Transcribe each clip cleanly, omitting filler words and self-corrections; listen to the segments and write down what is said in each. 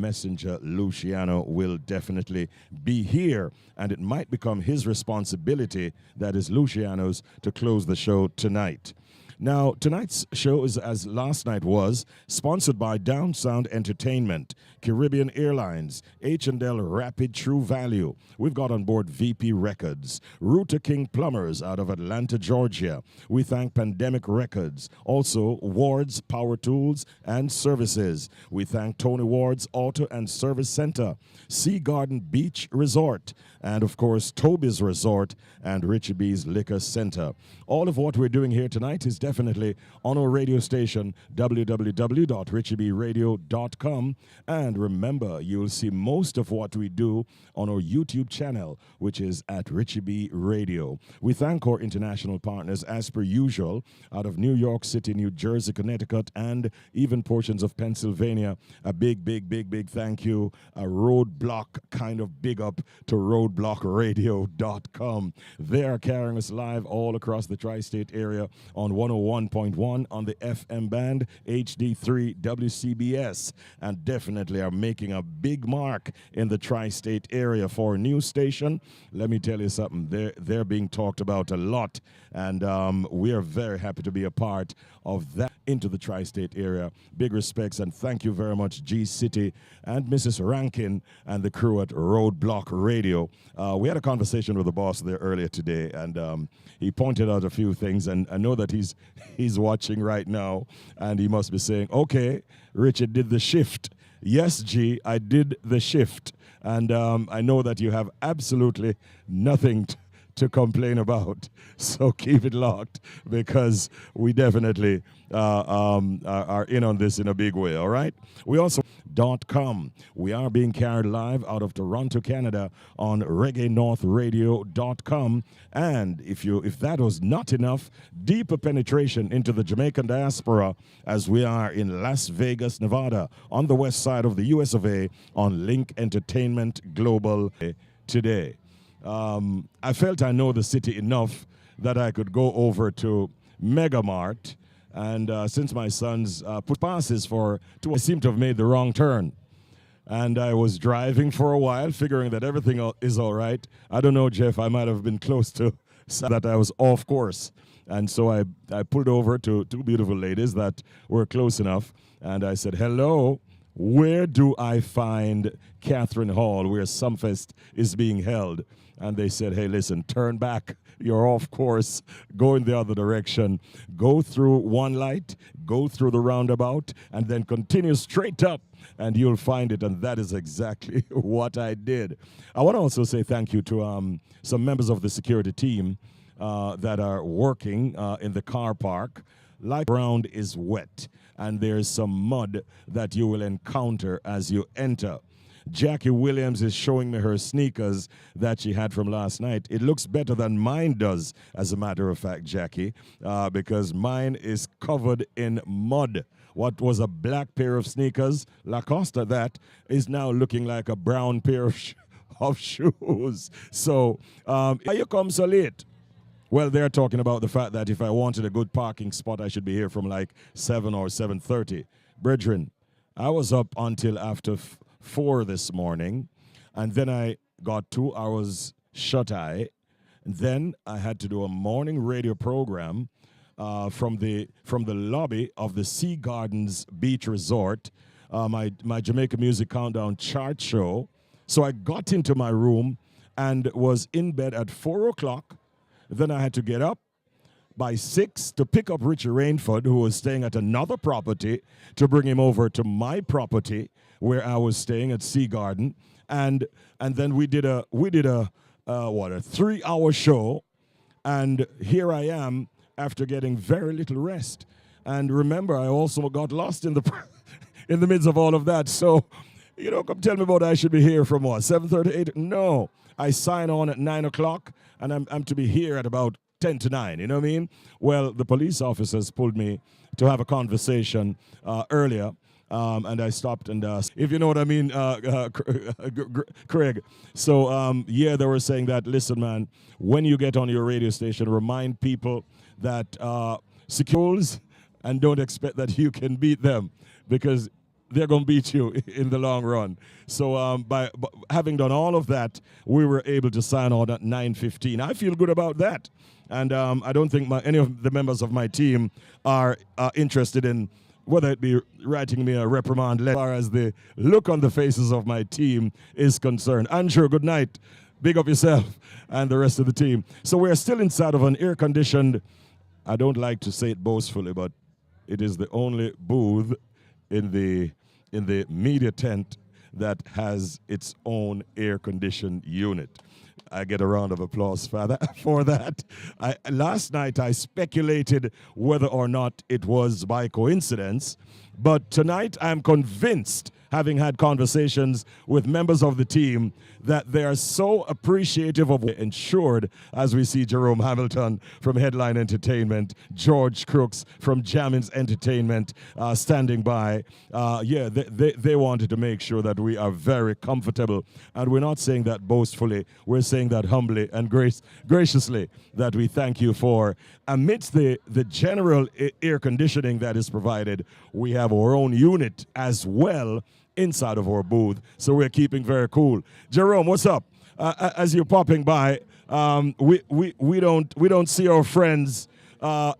messenger, Luciano, will definitely be here. And it might become his responsibility, that is Luciano's, to close the show tonight. Now, tonight's show is, as last night was, sponsored by Down Sound Entertainment, Caribbean Airlines, H&L Rapid True Value. We've got on board VP Records, Rooter King Plumbers out of Atlanta, Georgia. We thank Pandemic Records, also Ward's Power Tools and Services. We thank Tony Ward's Auto and Service Center, Sea Garden Beach Resort, and of course Toby's Resort and Richie B's Liquor Center. All of what we're doing here tonight is definitely on our radio station, www.richiebradio.com. And remember, you'll see most of what we do on our YouTube channel, which is at Richie B Radio. We thank our international partners, as per usual, out of New York City, New Jersey, Connecticut, and even portions of Pennsylvania. A big, big, big, big thank you. A roadblock kind of big up to roadblockradio.com. They are carrying us live all across the tri-state area on 101.1 on the FM band, HD3 WCBS, and definitely are making a big mark in the tri-state area for a new station. Let me tell you something, they're being talked about a lot, and we are very happy to be a part of that into the tri-state area. Big respects and thank you very much, G-City and Mrs. Rankin and the crew at Roadblock Radio. We had a conversation with the boss there earlier today, and he pointed out a few things, and I know that he's watching right now, and he must be saying, okay, Richard did the shift. Yes, G, I did the shift, and I know that you have absolutely nothing to complain about, so keep it locked, because we definitely are in on this in a big way, all right? We also .com. We are being carried live out of Toronto, Canada on reggaenorthradio.com, and if that was not enough, deeper penetration into the Jamaican diaspora, as we are in Las Vegas, Nevada, on the west side of the US of A, on Link Entertainment Global today. I felt I know the city enough that I could go over to Megamart, and since my sons put passes for two, I seem to have made the wrong turn. And I was driving for a while, figuring that everything is all right. I don't know, Jeff, I might have been close to that I was off course. And so I pulled over to two beautiful ladies that were close enough, and I said, hello, where do I find Catherine Hall, where Sumfest is being held? And they said, hey, listen, turn back. You're off course. Go in the other direction. Go through one light, go through the roundabout, and then continue straight up, and you'll find it. And that is exactly what I did. I want to also say thank you to some members of the security team that are working in the car park. Like ground is wet, and there's some mud that you will encounter as you enter. Jackie Williams is showing me her sneakers that she had from last night. It looks better than mine does, as a matter of fact, Jackie, because mine is covered in mud. What was a black pair of sneakers, Lacoste, that is now looking like a brown pair of shoes. So, how you come so late? Well, they're talking about the fact that if I wanted a good parking spot, I should be here from like 7 or 7:30. Brethren, I was up until after 4 this morning, and then I got 2 hours shut-eye. Then I had to do a morning radio program from the lobby of the Sea Gardens Beach Resort, my Jamaica Music Countdown chart show. So I got into my room and was in bed at 4 o'clock. Then I had to get up by 6 to pick up Richie Rainford, who was staying at another property, to bring him over to my property where I was staying at Sea Garden, and then we did a 3-hour show, and here I am after getting very little rest. And remember, I also got lost in the in the midst of all of that. So, you know, come tell me about I should be here from what, 7:30, 8? No, I sign on at 9 o'clock, and I'm to be here at about 10 to 9, you know what I mean? Well, the police officers pulled me to have a conversation earlier, and I stopped and, if you know what I mean, Craig. So, yeah, they were saying that, listen, man, when you get on your radio station, remind people that secures and don't expect that you can beat them, because they're going to beat you in the long run. So by having done all of that, we were able to sign on at 9:15. I feel good about that. And I don't think any of the members of my team are interested in whether it be writing me a reprimand letter as far as the look on the faces of my team is concerned. Andrew, good night. Big up yourself and the rest of the team. So we're still inside of an air-conditioned, I don't like to say it boastfully, but it is the only booth in the media tent that has its own air-conditioned unit. I get a round of applause for that. Last night I speculated whether or not it was by coincidence, but tonight I'm convinced, having had conversations with members of the team, that they are so appreciative of what ensured, as we see Jerome Hamilton from Headline Entertainment, George Crooks from Jammins Entertainment standing by. They wanted to make sure that we are very comfortable. And we're not saying that boastfully, we're saying that humbly and graciously, that we thank you for. Amidst the general air conditioning that is provided, we have our own unit as well inside of our booth, so we're keeping very cool. Jerome, what's up? As you're popping by, we don't see our friends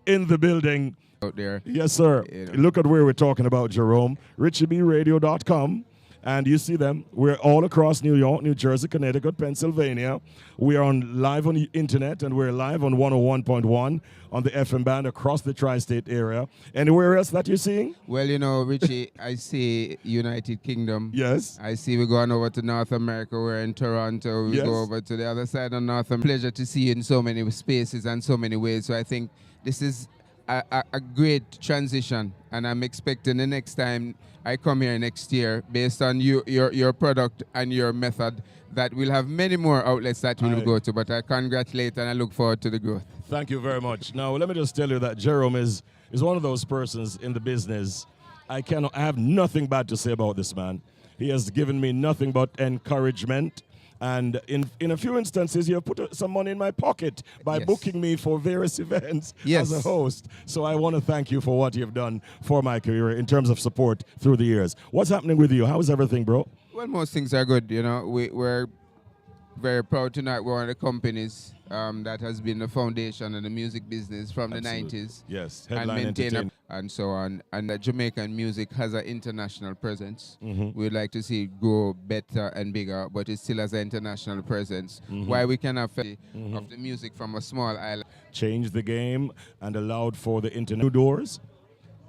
in the building out there. Yes, sir. Look at where we're talking about, Jerome. RichieBRadio.com. And you see them. We're all across New York, New Jersey, Connecticut, Pennsylvania. We are live on the internet, and we're live on 101.1 on the FM band across the tri-state area. Anywhere else that you're seeing? Well, you know, Richie, I see United Kingdom. Yes. I see we're going over to North America. We're in Toronto. We go over to the other side of North America. Pleasure to see you in so many spaces and so many ways. So I think this is a great transition, and I'm expecting the next time I come here next year, based on your product and your method, that we'll have many more outlets that we'll go to. But I congratulate and I look forward to the growth. Thank you very much. Now, let me just tell you that Jerome is one of those persons in the business. I have nothing bad to say about this man. He has given me nothing but encouragement. And in a few instances, you have put some money in my pocket by booking me for various events as a host. So I want to thank you for what you've done for my career in terms of support through the years. What's happening with you? How's everything, bro? Well, most things are good. You know, we're very proud tonight. We're one of the companies that has been the foundation of the music business from the 90s. Yes, Headline Entertainment. And so on. And that Jamaican music has an international presence. We'd like to see it grow better and bigger, but it still has an international presence. Why we can have of the music from a small island. Changed the game and allowed for the internet doors?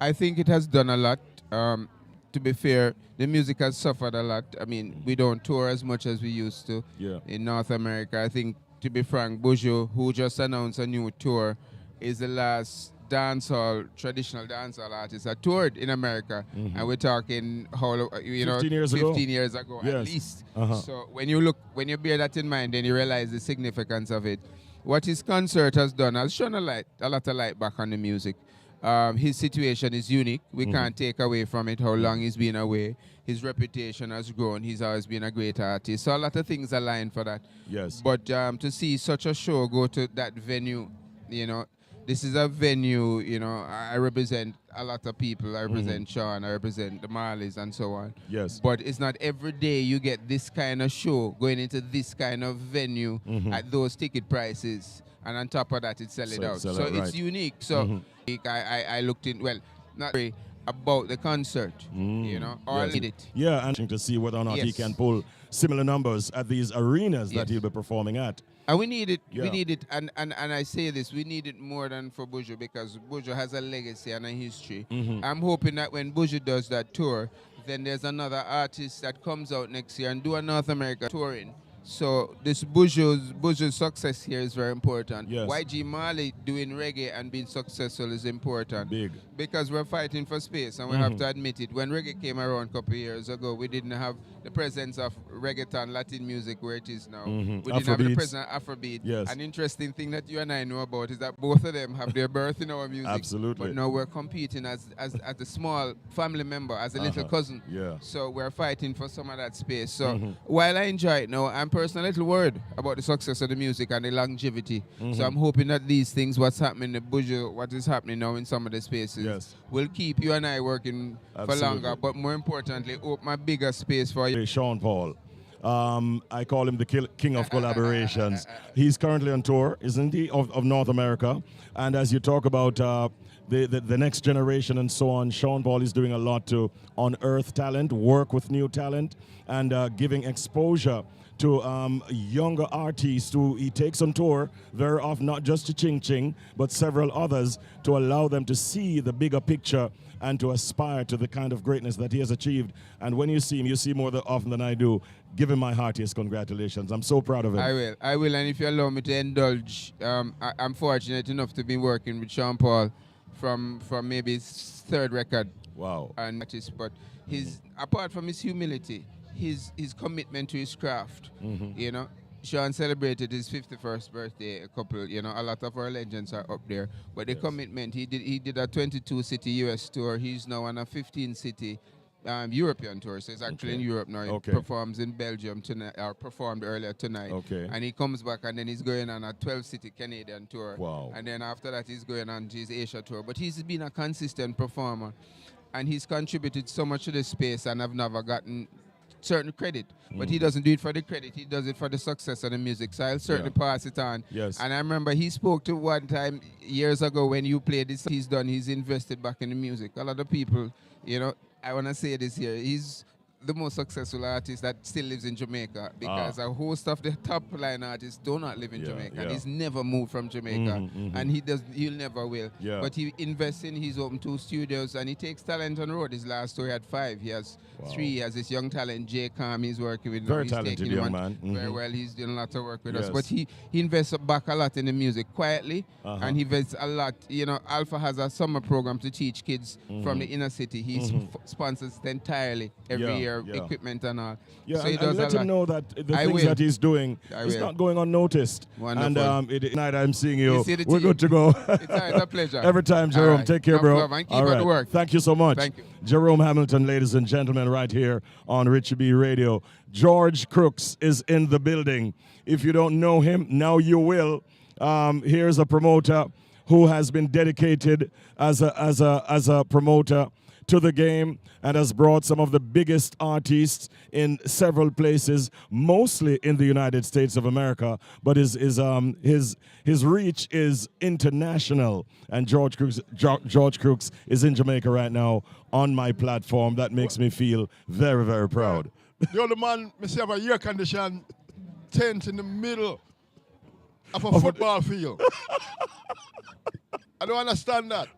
I think it has done a lot. To be fair, the music has suffered a lot. I mean, we don't tour as much as we used to in North America. I think, to be frank, Buju, who just announced a new tour, is the last traditional dancehall artist that toured in America. And we're talking, 15 years ago at least. So when you bear that in mind, then you realize the significance of it. What his concert has done has shone a lot of light back on the music. His situation is unique. We can't take away from it how long he's been away. His reputation has grown. He's always been a great artist. So a lot of things align for that. Yes. But to see such a show go to that venue, you know, this is a venue, you know, I represent a lot of people. I represent Sean, I represent the Marleys and so on. Yes. But it's not every day you get this kind of show going into this kind of venue at those ticket prices. And on top of that, it's selling out. So it's unique. So I looked in, well, not very about the concert, you know, or need it. Yeah, and to see whether or not he can pull similar numbers at these arenas that he'll be performing at. And we need it. We need it. And I say this, we need it more than for Buju, because Buju has a legacy and a history. I'm hoping that when Buju does that tour, then there's another artist that comes out next year and do a North America touring. So this Buju's success here is very important. Yes. YG Marley doing reggae and being successful is important. Big. Because we're fighting for space, and we have to admit it. When reggae came around a couple of years ago, we didn't have the presence of reggaeton, Latin music where it is now. We didn't have the presence of Afrobeat. Yes. An interesting thing that you and I know about is that both of them have their birth in our music. Absolutely. But now we're competing as a small family member, as a little cousin. Yeah. So we're fighting for some of that space. So while I enjoy it now, I'm personal little word about the success of the music and the longevity. So I'm hoping that these things, what's happening in the Buju, what is happening now in some of the spaces, will keep you and I working for longer, but more importantly, open a bigger space for you. Sean Paul. I call him the king of collaborations. He's currently on tour, isn't he, of North America? And as you talk about the next generation and so on, Sean Paul is doing a lot to unearth talent, work with new talent, and giving exposure to younger artists who he takes on tour very often, not just to Ching Ching, but several others, to allow them to see the bigger picture and to aspire to the kind of greatness that he has achieved. And when you see him, you see more often than I do. Give him my heartiest congratulations. I'm so proud of him. I will, and if you allow me to indulge, I'm fortunate enough to be working with Sean Paul from maybe his third record. Wow. And but apart from his humility, his commitment to his craft, you know. Sean celebrated his 51st birthday. A lot of our legends are up there. But the commitment, he did a 22-city U.S. tour. He's now on a 15-city European tour. So he's actually in Europe now. He performs in Belgium tonight, or performed earlier tonight. And he comes back and then he's going on a 12-city Canadian tour. Wow. And then after that, he's going on to his Asia tour. But he's been a consistent performer. And he's contributed so much to the space, and I've never gotten certain credit, but he doesn't do it for the credit. He does it for the success of the music. So I'll certainly pass it on. Yes. And I remember he spoke to one time years ago when you played this. He's invested back in the music. A lot of people, I want to say this here. He's the most successful artist that still lives in Jamaica, because a host of the top line artists do not live in Jamaica. And he's never moved from Jamaica, and he'll never will. But he invests in his own 2 studios, and he takes talent on the road. His last tour he had 5. He has 3. He has this young talent, Jay Calm, he's working with. Very talented young man. Very well. He's doing a lot of work with us. But he invests back a lot in the music quietly, and he invests a lot. Alpha has a summer program to teach kids from the inner city. He sponsors it entirely every year. Equipment and all. Yeah, so he does let him know that the things that he's doing is not going unnoticed. Wonderful. And tonight I'm seeing you. We're team. good to go. It's a pleasure. Every time, Jerome. Take care, bro. And keep up the work. Thank you so much. Thank you. Jerome Hamilton, ladies and gentlemen, right here on Richie B Radio. George Crooks is in the building. If you don't know him, now you will. Here's a promoter who has been dedicated as a promoter to the game and has brought some of the biggest artists in several places, mostly in the United States of America, but his reach is international. And George Crooks is in Jamaica right now on my platform. That makes me feel very, very proud. The other man, I have a air conditioned tent in the middle of a football field. I don't understand that.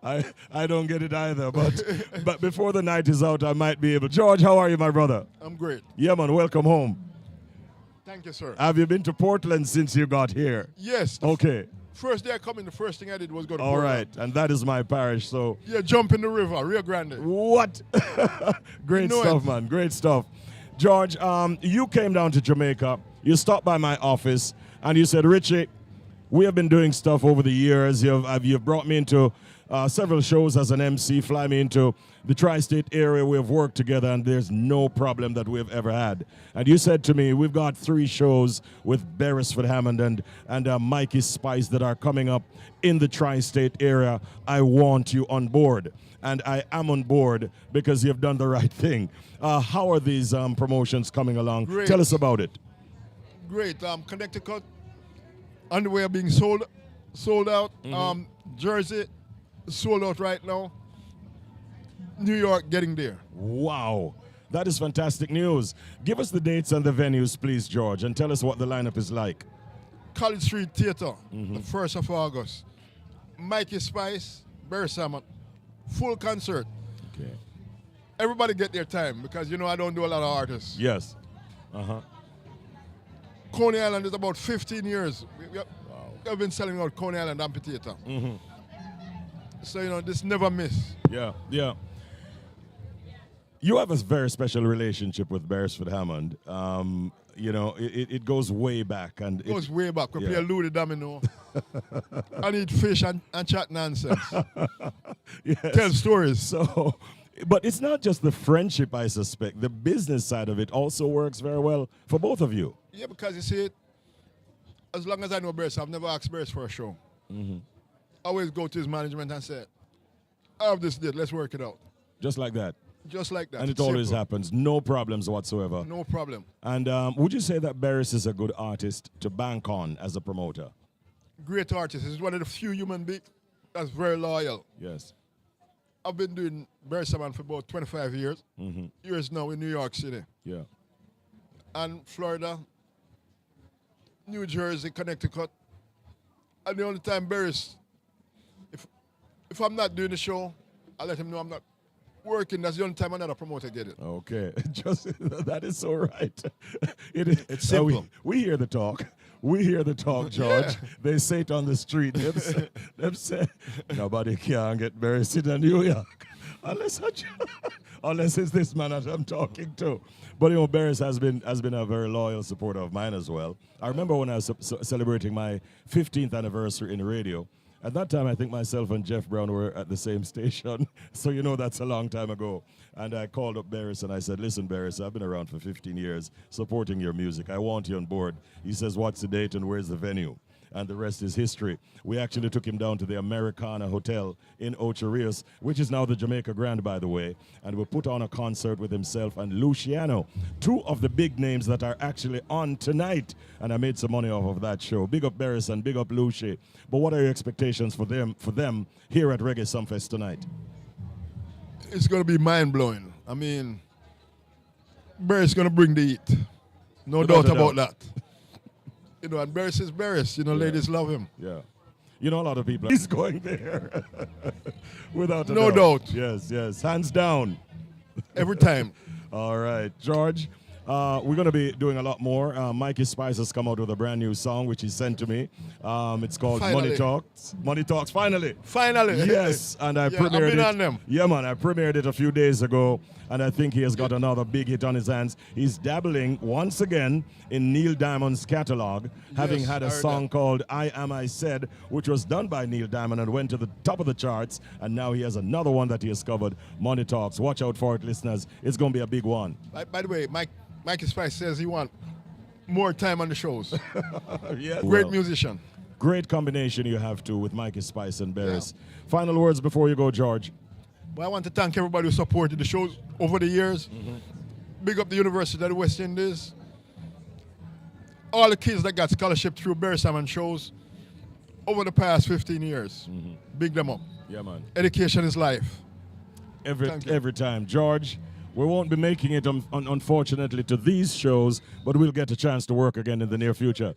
I don't get it either, but before the night is out, I might be able. George, how are you, my brother? I'm great. Yeah, man, welcome home. Thank you, sir. Have you been to Portland since you got here? Yes. Okay. First day I come in, the first thing I did was go to All Portland. right, and that is my parish, so. Yeah, jump in the river, Rio Grande. What? Great stuff, man, great stuff. George, you came down to Jamaica, you stopped by my office, and you said, Richie, we have been doing stuff over the years. You've brought me into several shows as an MC, fly me into the tri-state area. We have worked together, and there's no problem that we've ever had. And you said to me, we've got 3 shows with Beresford Hammond and Mikey Spice that are coming up in the tri-state area. I want you on board. And I am on board because you've done the right thing. How are these promotions coming along? Great. Tell us about it. Great. Connecticut, underwear being sold out. Jersey, sold out right now. New York getting there. Wow. That is fantastic news. Give us the dates and the venues, please, George, and tell us what the lineup is like. College Street Theatre, the 1st of August. Mikey Spice, Barry Salmon, full concert. Okay. Everybody get their time because, I don't do a lot of artists. Yes. Coney Island is about 15 years. We've been selling out Coney Island amphitheater. So, this never miss. Yeah, yeah. You have a very special relationship with Beresford Hammond. It goes way back. And it goes way back. We play Louis Domino. I need fish and chat nonsense. Yes. Tell stories. So, But it's not just the friendship, I suspect. The business side of it also works very well for both of you. Yeah, because you see, as long as I know Beres, I've never asked Beres for a show. Always go to his management and say, I have this date, let's work it out. Just like that. Just like that. And it always happens. No problems whatsoever. No problem. And would you say that Beres is a good artist to bank on as a promoter? Great artist. He's one of the few human beings that's very loyal. Yes. I've been doing Beres for about 25 years. Years now in New York City. Yeah. And Florida, New Jersey, Connecticut. And the only time Beres, if I'm not doing the show, I let him know I'm not working. That's the only time another promoter get it. Okay. Just that is so right. It's simple. We hear the talk. We hear the talk, George. Yeah. They say it on the street. Them say nobody can get Beres in New York unless it's this man that I'm talking to. But you know, Beres has been a very loyal supporter of mine as well. I remember when I was celebrating my 15th anniversary in radio. At that time, I think myself and Jeff Brown were at the same station. So, you know, that's a long time ago. And I called up Beres and I said, listen, Beres, I've been around for 15 years supporting your music. I want you on board. He says, what's the date and where's the venue? And the rest is history. We actually took him down to the Americana Hotel in Ocho Rios, which is now the Jamaica Grand, by the way. And we put on a concert with himself and Luciano, two of the big names that are actually on tonight. And I made some money off of that show. Big up Beres and big up Lucy. But what are your expectations for them here at Reggae Sumfest tonight? It's going to be mind-blowing. I mean, Beres is going to bring the heat. No doubt about that. You know, and Beres is Beres. You know, ladies love him. Yeah. You know, a lot of people. He's going there. Without a no doubt. Yes, yes. Hands down. Every time. All right. George, we're going to be doing a lot more. Mikey Spice has come out with a brand new song, which he sent to me. It's called Finally. Money Talks. Money Talks, finally. Finally. Yes, and I premiered I've been it. on them. Yeah, man, I premiered it a few days ago, and I think he has got another big hit on his hands. He's dabbling once again in Neil Diamond's catalog, having had a song called I Am I Said, which was done by Neil Diamond and went to the top of the charts, and now he has another one that he has covered, Money Talks. Watch out for it, listeners. It's going to be a big one. By the way, Mikey Spice says he wants more time on the shows. Yes. Great musician. Great combination you have too with Mikey Spice and Beres. Yeah. Final words before you go, George. Well, I want to thank everybody who supported the shows over the years. Big up the University of the West Indies. All the kids that got scholarship through Beres Salmon shows over the past 15 years. Big them up. Yeah, man. Education is life. Every time. George, we won't be making it, unfortunately, to these shows, but we'll get a chance to work again in the near future.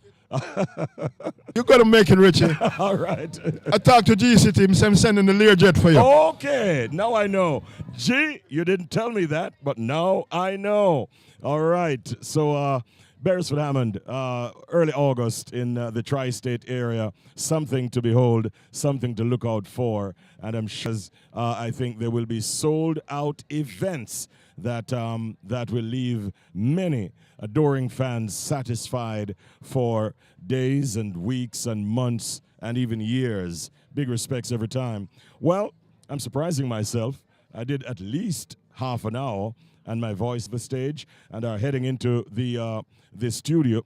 You got to make it, Richie. All right. I talked to G City, I'm sending the Learjet for you. Okay, now I know. G, you didn't tell me that, but now I know. All right, so Beresford Hammond, early August in the tri-state area, something to behold, something to look out for, and I'm sure I think there will be sold-out events that will leave many adoring fans satisfied for days and weeks and months and even years. Big respects every time. Well, I'm surprising myself. I did at least half an hour and my voice the stage, and are heading into the studio,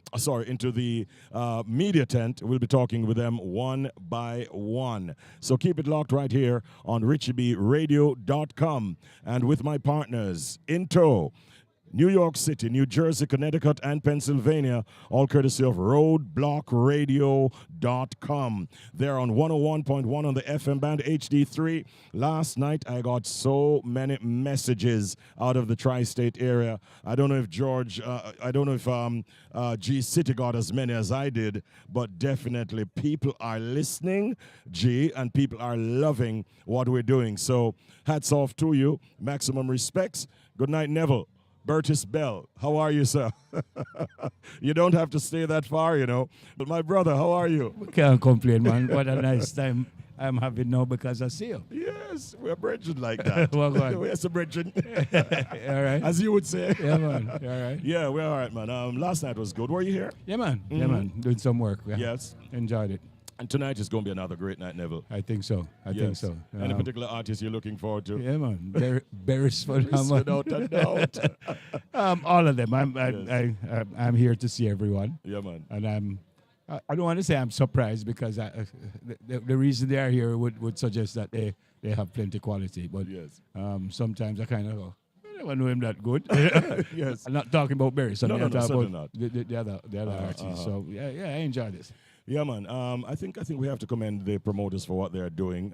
into the media tent. We'll be talking with them one by one. So keep it locked right here on RichieBRadio.com. And with my partners in tow, New York City, New Jersey, Connecticut, and Pennsylvania, all courtesy of RoadblockRadio.com. They're on 101.1 on the FM band, HD3. Last night, I got so many messages out of the tri-state area. I don't know if G City got as many as I did, but definitely people are listening, G, and people are loving what we're doing. So hats off to you. Maximum respects. Good night, Neville. Burtis Bell, how are you, sir? You don't have to stay that far, you know. But my brother, how are you? Can't complain, man. What a nice time I'm having now because I see you. Yes, we're bridging like that. Well, we're some bridging. All right. As you would say. Yeah, man. All right. Yeah, we're all right, man. Last night was good. Were you here? Yeah, man. Yeah, man. Doing some work. Yeah. Yes. Enjoyed it. And tonight is going to be another great night, Neville. I think so. I think so. Any particular artist you're looking forward to? Yeah, man. Beresford, Without a doubt. all of them. Yes. I'm here to see everyone. Yeah, man. And I don't want to say I'm surprised because the reason they are here would suggest that they have plenty quality. But Yes. sometimes I kind of go, I never know him that good. Yes. I'm not talking about Barry. So No, I'm talking certainly about not. the other artists. So yeah, I enjoy this. Yeah, man. I think we have to commend the promoters for what they're doing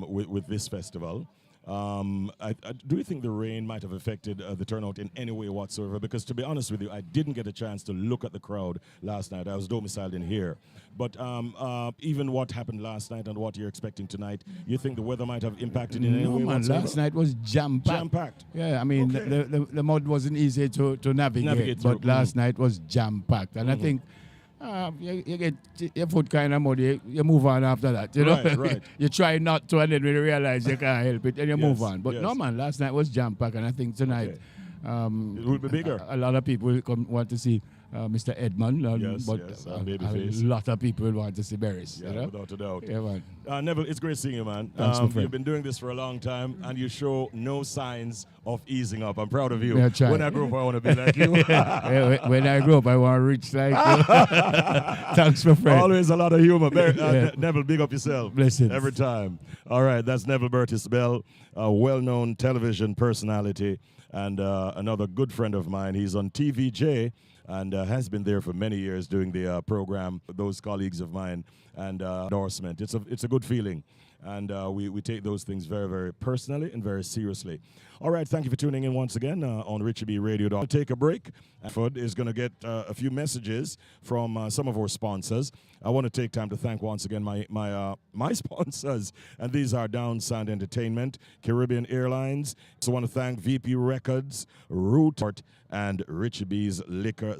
with this festival. Do you think the rain might have affected the turnout in any way whatsoever? Because to be honest with you, I didn't get a chance to look at the crowd last night. I was domiciled in here. But even what happened last night and what you're expecting tonight, you think the weather might have impacted in any way whatsoever? Last night was jam-packed. Jam-packed. Yeah, I mean, the mud wasn't easy to navigate through. but last night was jam-packed. And I think you get your foot kind of muddy, you move on after that. You know, Right. you try not to, and then when you realize you can't help it, and you move on. But yes. no, man, last night was jam-packed, and I think tonight it will be bigger. A lot of people want to see Mr. Edmund, but Babyface. a lot of people want to see Barris. Yeah, you know? without a doubt. Yeah, man. Neville, it's great seeing you, man. Thanks, my friend. You've been doing this for a long time, and you show no signs of easing up. I'm proud of you. Yeah, try. When I grow up, I want to be like you. When I grow up, I want to reach like you. Thanks, my friend. Always a lot of humor. Neville, big up yourself. Blessings. Every time. All right, that's Neville Burtis Bell, a well-known television personality and another good friend of mine. He's on TVJ and has been there for many years doing the program, those colleagues of mine, and endorsement. It's a good feeling. And we take those things very, very personally and very seriously. All right, thank you for tuning in once again on Richie B Radio. I'll take a break. Fud is going to get a few messages from some of our sponsors. I want to take time to thank once again my sponsors, and these are Down Sound Entertainment, Caribbean Airlines. So I want to thank VP Records, Root, and Richie B's Liquor.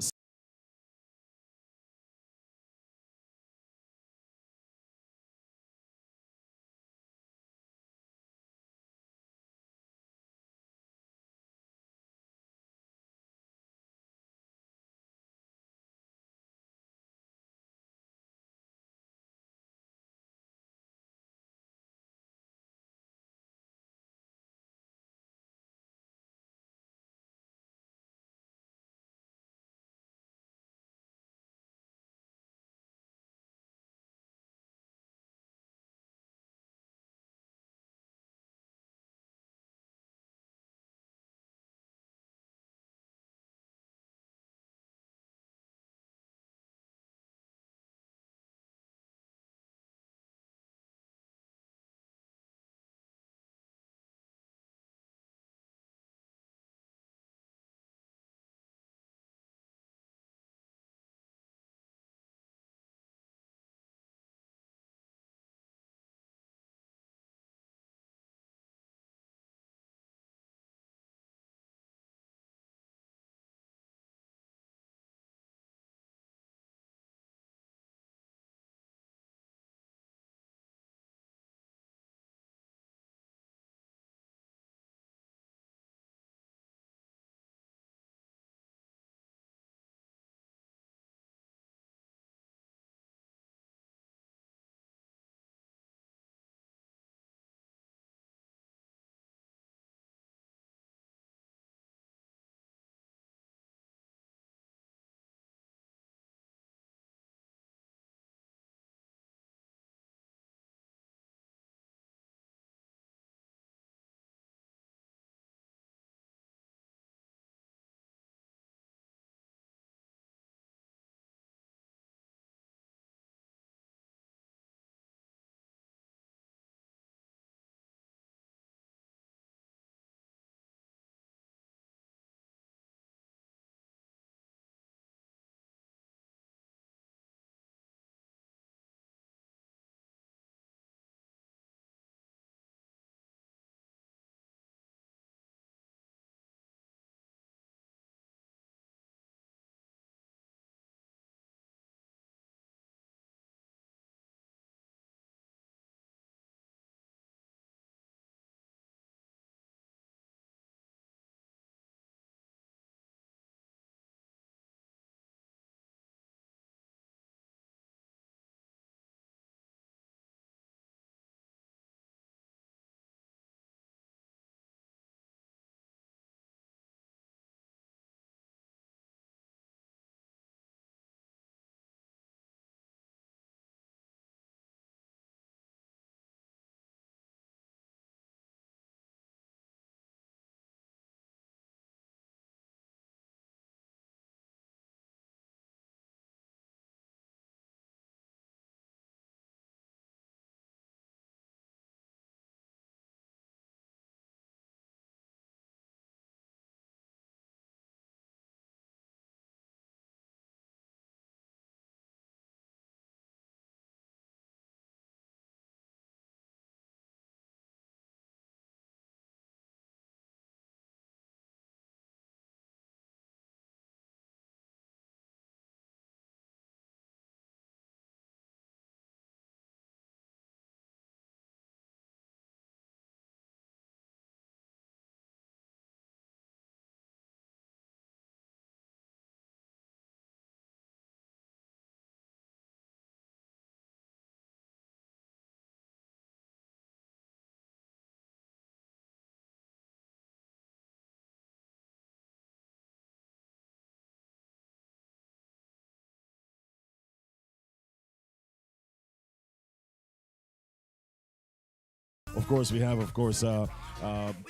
of course, we have,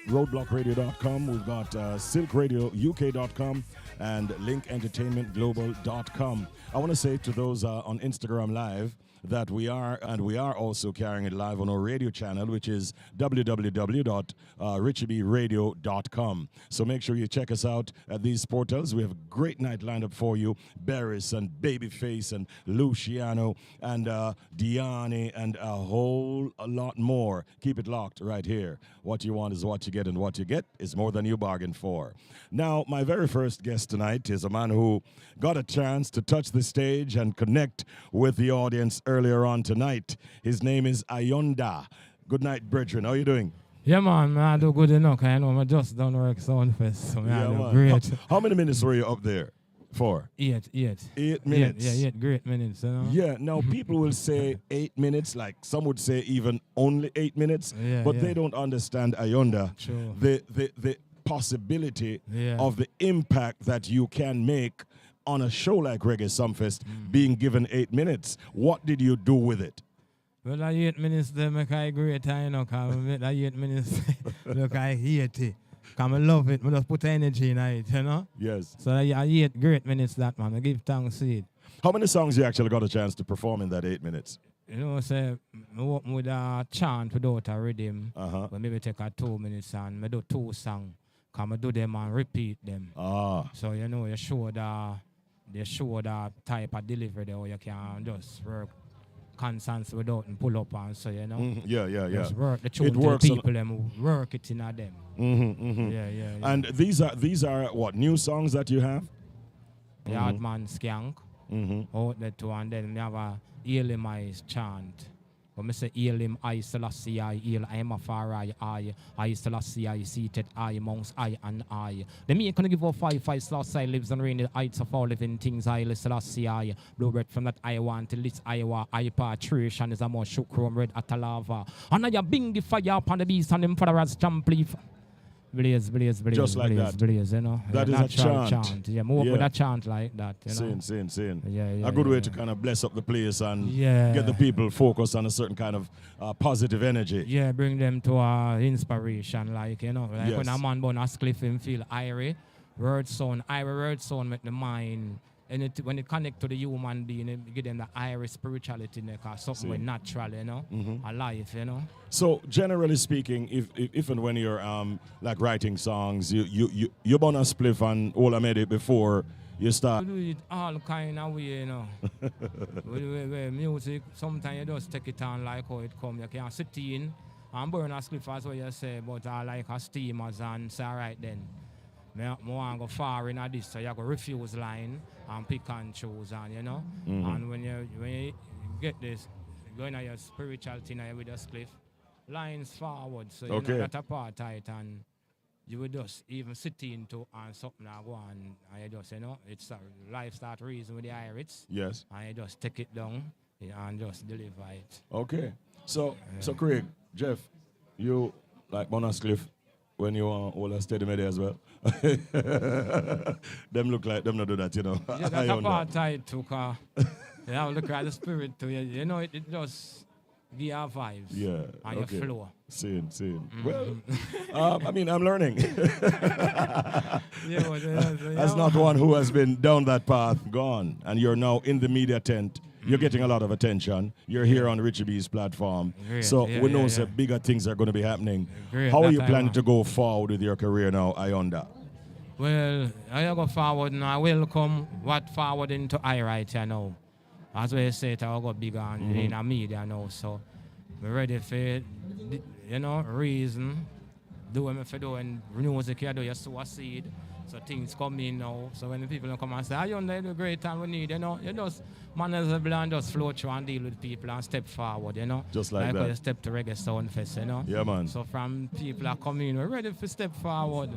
roadblockradio.com. We've got silkradiouk.com and linkentertainmentglobal.com. I want to say to those on Instagram Live that we are also carrying it live on our radio channel, which is www.richiebradio.com. So make sure you check us out at these portals. We have a great night lined up for you. Barris and Babyface and Luciano and Diani and a lot more. Keep it locked right here. What you want is what you get, and what you get is more than you bargained for. Now, my very first guest tonight is a man who got a chance to touch the stage and connect with the audience earlier on tonight. His name is Ayonda. Good night, brethren. How are you doing? Yeah, man, I do good enough. I know I just done work Sumfest, so I do great. How many minutes were you up there for? 8 minutes. Yeah, 8 great minutes. You know? Yeah, now people will say 8 minutes, like some would say even only 8 minutes, but they don't understand, Ayonda, the possibility of the impact that you can make on a show like Reggae Sumfest being given 8 minutes. What did you do with it? Well, that 8 minutes, they make I great, you know, because that 8 minutes, look, I hate it. Because I love it. I just put energy in it, you know? Yes. So I 8 great minutes, that, man. I give thanks to it. How many songs you actually got a chance to perform in that 8 minutes? You know, say, I open with a chant without a rhythm. But maybe take a 2 minutes and I do 2 songs. Because I do them and repeat them. So, you know, you show the type of delivery there where you can just work constant without and pull up and so, you know. Just work the tune to the people and work it in them. Yeah. And these are what, new songs that you have? Yard Man Skank. Out there too, and then we have a Hail Him I chant. When I say Hail Him I Selassie I, Hail I am a Farai I Selassie I, seated I amongst I and I. The me can give up 5 Selassie lives and reign the heights of all living things I Selassie I. Blue bread from that I want till it's Iowa. I patriation is a more shook chrome red at a lava. And I bring the fire upon the beast and them followers jump leaf. Blaze, just like that. Blaze, you know. That is a chant. Yeah, move with a chant like that, you know. Sin. Yeah, a good way to kind of bless up the place and get the people focused on a certain kind of positive energy. Yeah, bring them to inspiration, like, you know. Like when a man born a cliff him feel irie, word sound make the mind. And when it connect to the human being, it give them the Irish spirituality, because something natural, you know, alive, you know. So generally speaking, if and when you're like writing songs, you burn a spliff and all I made it before you start. We do it all kind of way, you know. with music, sometimes you just take it on like how it come. You can sit in and burn a spliff as what you say, but I like a steamers and say, all right then. I want to go far in this, so you have to refuse line and pick and choose, and you know. And when you get this, going on your spiritual thing with a spliff, lines forward, so you know that apartheid, and you will just even sit into and something and go on, and you just, you know, it's a life start reason with the Irish. Yes. And you just take it down and just deliver it. Okay. So Craig, Jeff, you like bonus cliff when you are all a steady media as well? Them look like them not do that, you know. Yeah, that's apartheid too, you have to look at the spirit too. You know, it just give our vibes. Yeah. And your flow. Same. Well, I mean, I'm learning. As not one who has been down that path, gone, and you're now in the media tent. You're getting a lot of attention. You're here on Richie B's platform. So we know that bigger things are going to be happening. How are you planning to go forward with your career now, Ayonda? Well, I go forward and I welcome what forward into I right here now. As we say, I go bigger in the media now. So we're ready for, you know, reason. Do what I do and music you do, you sow a seed. So things come in now. So when the people come and say, Ayonda, you do great time we need, you know, you just manageable and just flow through and deal with people and step forward, you know. Just like that. When you step to Reggae Sumfest, you know. Yeah, man. So from people are coming, we're ready for step forward.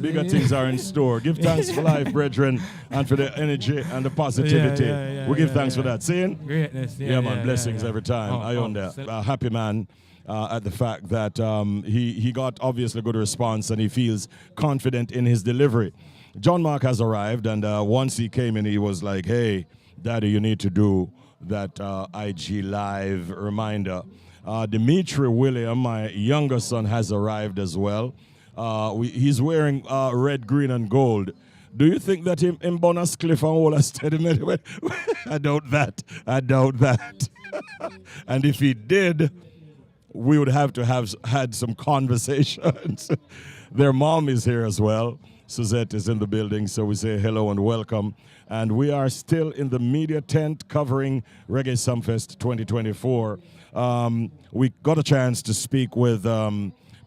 Bigger things are in store. Give thanks for life, brethren, and for the energy and the positivity. We give thanks for that. Seeing? Greatness. Yeah, man. Blessings every time. Ayonda, a happy man. At the fact that he got obviously good response and he feels confident in his delivery. John Mark has arrived, and once he came in, he was like, hey, Daddy, you need to do that IG Live reminder. Dimitri William, my younger son, has arrived as well. He's wearing red, green, and gold. Do you think that in Bonus Cliff and all steady? I doubt that. I doubt that. And if he did, we would have to have had some conversations. Their mom is here as well. Suzette is in the building, so we say hello and welcome. And we are still in the media tent covering Reggae Sumfest 2024. We got a chance to speak with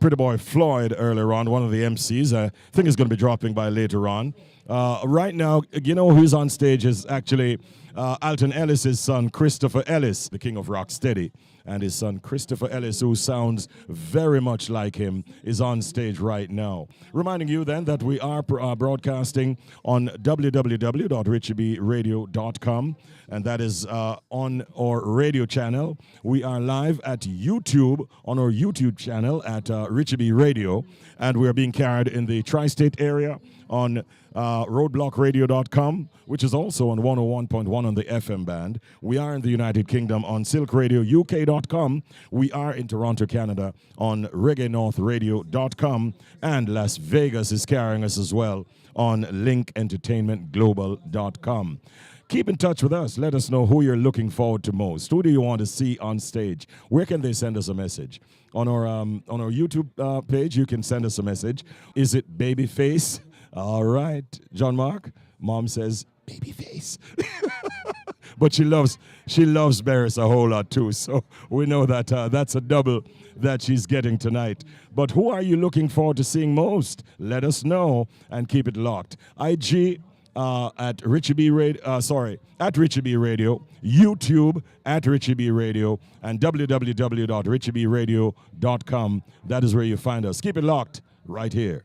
Pretty Boy Floyd earlier on, one of the MCs. I think he's going to be dropping by later on. Right now, you know who's on stage is actually Alton Ellis's son, Christopher Ellis, the king of Rocksteady. And his son, Christopher Ellis, who sounds very much like him, is on stage right now. Reminding you then that we are broadcasting on www.richiebradio.com, and that is on our radio channel. We are live at YouTube, on our YouTube channel at Richie B Radio, and we are being carried in the tri-state area on roadblockradio.com, which is also on 101.1 on the FM band. We are in the United Kingdom on silkradiouk.com. We are in Toronto, Canada on reggaenorthradio.com. And Las Vegas is carrying us as well on linkentertainmentglobal.com. Keep in touch with us. Let us know who you're looking forward to most. Who do you want to see on stage? Where can they send us a message? On our YouTube page, you can send us a message. Is it Babyface? All right, John Mark. Mom says Babyface, but she loves Barris a whole lot too. So we know that that's a double that she's getting tonight. But who are you looking forward to seeing most? Let us know and keep it locked. IG at Richie B Radio, at Richie B Radio, YouTube at Richie B Radio, and www.richiebradio.com. That is where you find us. Keep it locked right here.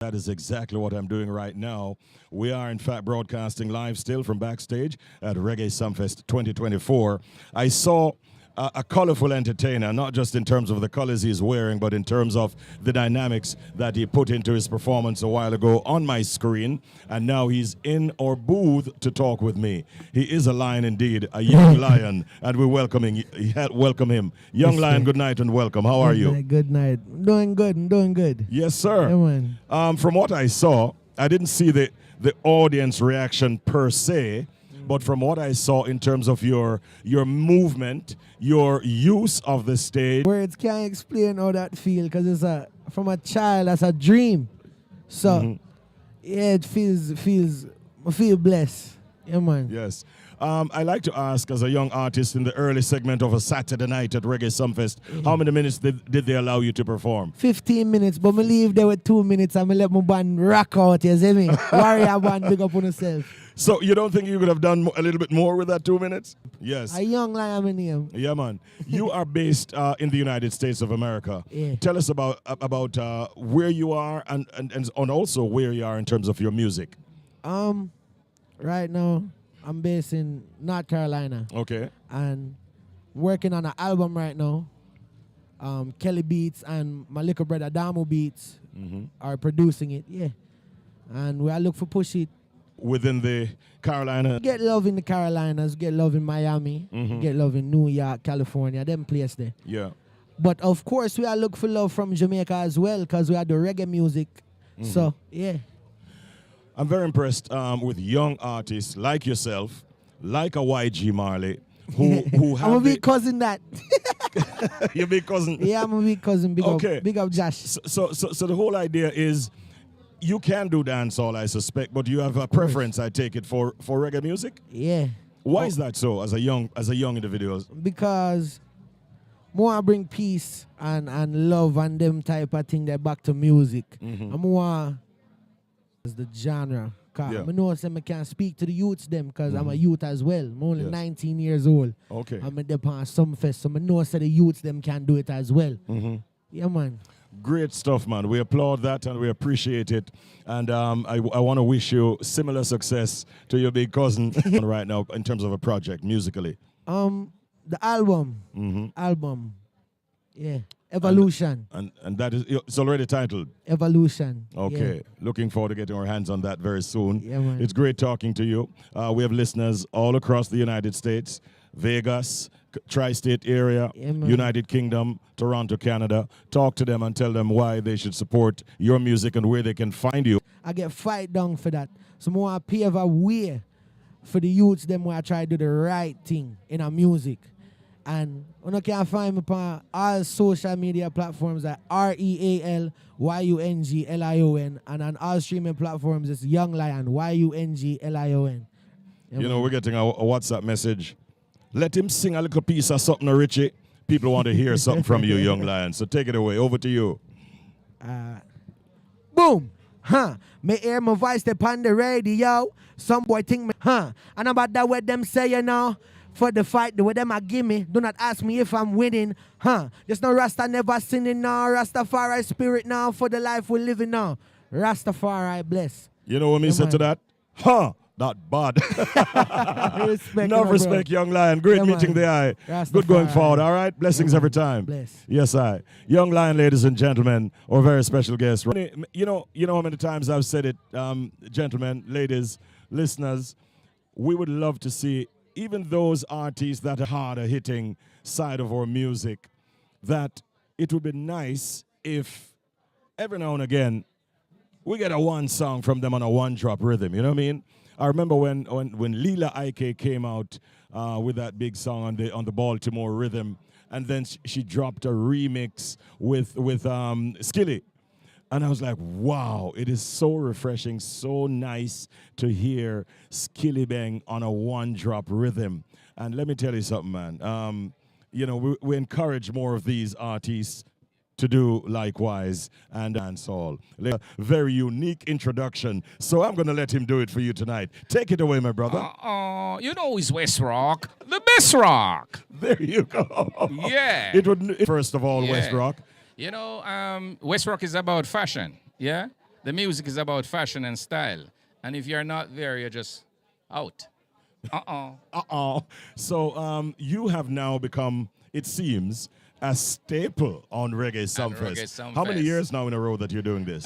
That is exactly what I'm doing right now. We are, in fact, broadcasting live still from backstage at Reggae Sumfest 2024. I saw a colorful entertainer, not just in terms of the colors he's wearing, but in terms of the dynamics that he put into his performance a while ago on my screen. And now he's in our booth to talk with me. He is a lion indeed, a young lion, and we welcome him. Young lion, good night and welcome. How are you? Good night. I'm doing good. I'm doing good. Yes, sir. Yeah, man. From what I saw, I didn't see the audience reaction per se, but from what I saw in terms of your movement, your use of the stage. Words can't explain how that feel because it's from a child, that's a dream. So, yeah, it I feel blessed. Yeah, man. Yes. I like to ask, as a young artist in the early segment of a Saturday night at Reggae Sumfest, how many minutes did they allow you to perform? 15 minutes, but me leave there with 2 minutes and me let my band rock out, you see me? Warrior band, big up on yourself. So you don't think you could have done a little bit more with that 2 minutes? Yes. A young lion, my name. Yeah, man. You are based in the United States of America. Yeah. Tell us about where you are and also where you are in terms of your music. Right now, I'm based in North Carolina. Okay. And working on an album right now. Kelly Beats and my little brother Damo Beats are producing it, yeah. And we are looking for push it. Within the Carolina. Get love in the Carolinas, get love in Miami, get love in New York, California, them place there. Yeah. But of course, we are looking for love from Jamaica as well because we are the reggae music. So, yeah. I'm very impressed with young artists like yourself, like a YG Marley, who have I'm a big cousin that. Your big cousin? Yeah, I'm a big cousin. Big up Josh. So the whole idea is you can do dancehall, I suspect, but you have a preference, I take it, for reggae music? Yeah. Why is that so as a young individual? Because more I bring peace and love and them type of thing that back to music. I'm more as the genre. Cause I know I can't speak to the youths them because I'm a youth as well. I'm only 19 years old. Okay. I'm at the Sumfest, so I know the youths them can do it as well. Yeah, man. Great stuff, man. We applaud that and we appreciate it. And I want to wish you similar success to your big cousin right now in terms of a project musically. The album, yeah, Evolution. And that is, it's already titled? Evolution. Okay. Yeah. Looking forward to getting our hands on that very soon. Yeah, man. It's great talking to you. We have listeners all across the United States, Vegas, Tri-State area, United Kingdom, Toronto, Canada. Talk to them and tell them why they should support your music and where they can find you. I get fight down for that. So more I pave a way for the youths them where I try to do the right thing in our music. And you can find me on all social media platforms at RealYunglion, and on all streaming platforms it's Young Lion, Yunglion. You know, we're getting a WhatsApp message. Let him sing a little piece of something, Richie. People want to hear something from you, Young Lion. So take it away. Over to you. Boom. Me hear my voice upon the radio. Some boy think me, and about that what them say, you know. For the fight, the way them a give me, do not ask me if I'm winning, There's no Rasta never sinning now, Rastafari spirit now, for the life we're living now. Rastafari bless. You know what me said to that? Not bad. Enough respect, Young Lion. Great meeting the eye. Good going forward, all right? Blessings every time. Bless. Yes, I. Young Lion, ladies and gentlemen, our very special guest. You know how many times I've said it, gentlemen, ladies, listeners, we would love to see even those artists that are harder hitting side of our music, that it would be nice if every now and again we get a one song from them on a one drop rhythm, you know what I mean? I remember when Leela Ike came out with that big song on the Baltimore rhythm, and then she dropped a remix with Skilly. And I was like, wow, it is so refreshing, so nice to hear Skilly Bang on a one-drop rhythm. And let me tell you something, man. You know, we encourage more of these artists to do likewise and dancehall. Very unique introduction. So I'm going to let him do it for you tonight. Take it away, my brother. You know it's West Rock, the best rock. There you go. Yeah. First of all, West Rock. You know, West Rock is about fashion, yeah? The music is about fashion and style. And if you're not there, you're just out. So you have now become, it seems, a staple on Reggae Sumfest. How many years now in a row that you're doing this?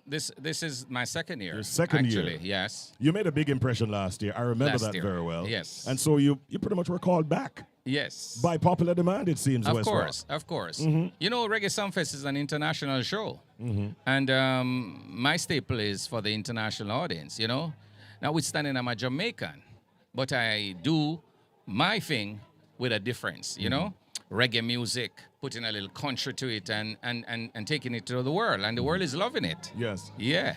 This is my second year. Your second actually, year? Yes. You made a big impression last year. I remember Last that year, very well. yes. And so you pretty much were called back Yes. by popular demand, it seems, Of West course, Rock. of course. You know, Reggae Sumfest is an international show. And my staple is for the international audience, you know. Notwithstanding I'm a Jamaican, but I do my thing with a difference, you know. Reggae music, putting a little country to it and taking it to the world. And the world is loving it. Yes. Yeah.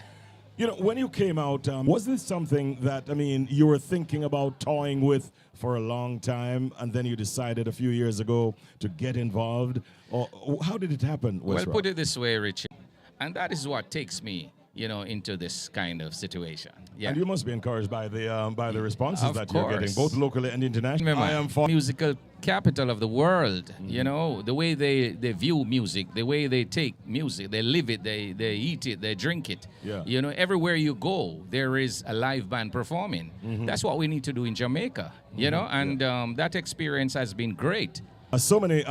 You know, when you came out, was this something that, I mean, you were thinking about toying with for a long time, and then you decided a few years ago to get involved? Or how did it happen, West Well, Rock? put it this way, Richie. And that is what takes me, you know, into this kind of situation. Yeah. And you must be encouraged by the responses Of that you're getting, course. both locally and internationally. Remember, I am for musical capital of the world. You know, the way they view music, the way they take music, they live it, they eat it, they drink it. Yeah. You know, everywhere you go, there is a live band performing. That's what we need to do in Jamaica, you know, and that experience has been great. so many,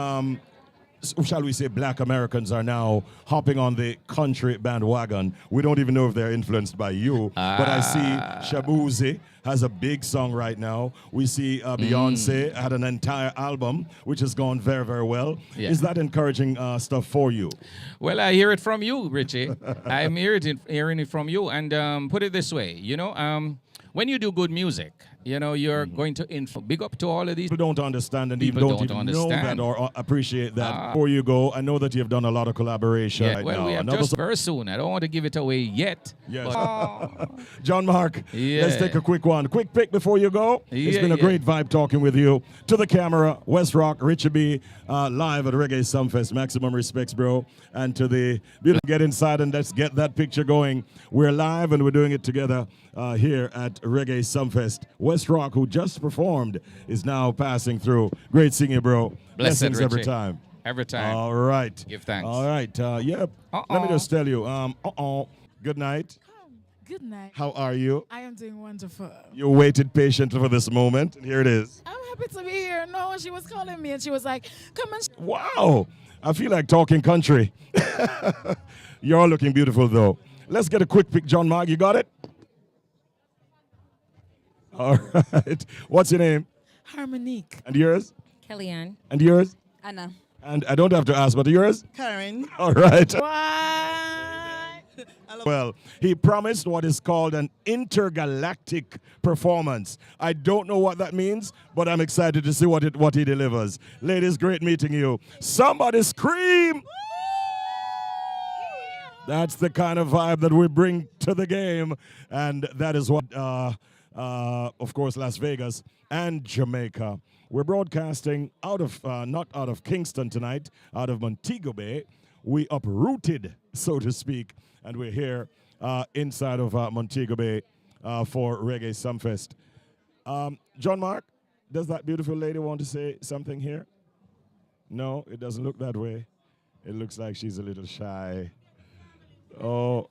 shall we say, black Americans are now hopping on the country bandwagon. We don't even know if they're influenced by you, but I see Shabuzi has a big song right now. We see Beyonce had an entire album, which has gone very, very well. Yeah. Is that encouraging stuff for you? Well, I hear it from you, Richie. I'm hearing it from you. And put it this way, you know, when you do good music, you know, you're going to big up to all of these. People don't understand and People even don't don't even know understand. that or appreciate that. Before you go, I know that you've done a lot of collaboration Yeah, right well, now. we have Another just very soon. I don't want to give it away yet. Yes. but- John Mark, Yeah. let's take a quick one. Quick pick before you go. It's Yeah, been a yeah. great vibe talking with you. To the camera, West Rock, Richie B, live at Reggae Sumfest. Maximum respects, bro. And to the beautiful, get inside and let's get that picture going. We're live and we're doing it together here at Reggae Sumfest. West Rock, who just performed, is now passing through. Great seeing you, bro. Blessed, Blessings every Richie. time. Every time. All right. Give thanks. All right. Yep. Let me just tell you. Good night. Good night. How are you? I am doing wonderful. You waited patiently for this moment, and here it is. I'm happy to be here. No, she was calling me and she was like, come and Wow. I feel like talking country. You're looking beautiful, though. Let's get a quick pic. John Mark, you got it? All right. What's your name? Harmonique. And yours? Kellyanne. And yours? Anna. And I don't have to ask, but yours? Karen. All right. Why? Well, he promised what is called an intergalactic performance. I don't know what that means, but I'm excited to see what he delivers. Ladies, great meeting you. Somebody scream! That's the kind of vibe that we bring to the game, and that is what, of course, Las Vegas and Jamaica. We're broadcasting out of, not out of Kingston tonight, out of Montego Bay. We uprooted, so to speak, and we're here inside of Montego Bay for Reggae Sumfest. John Mark, does that beautiful lady want to say something here? No, it doesn't look that way. It looks like she's a little shy. Oh,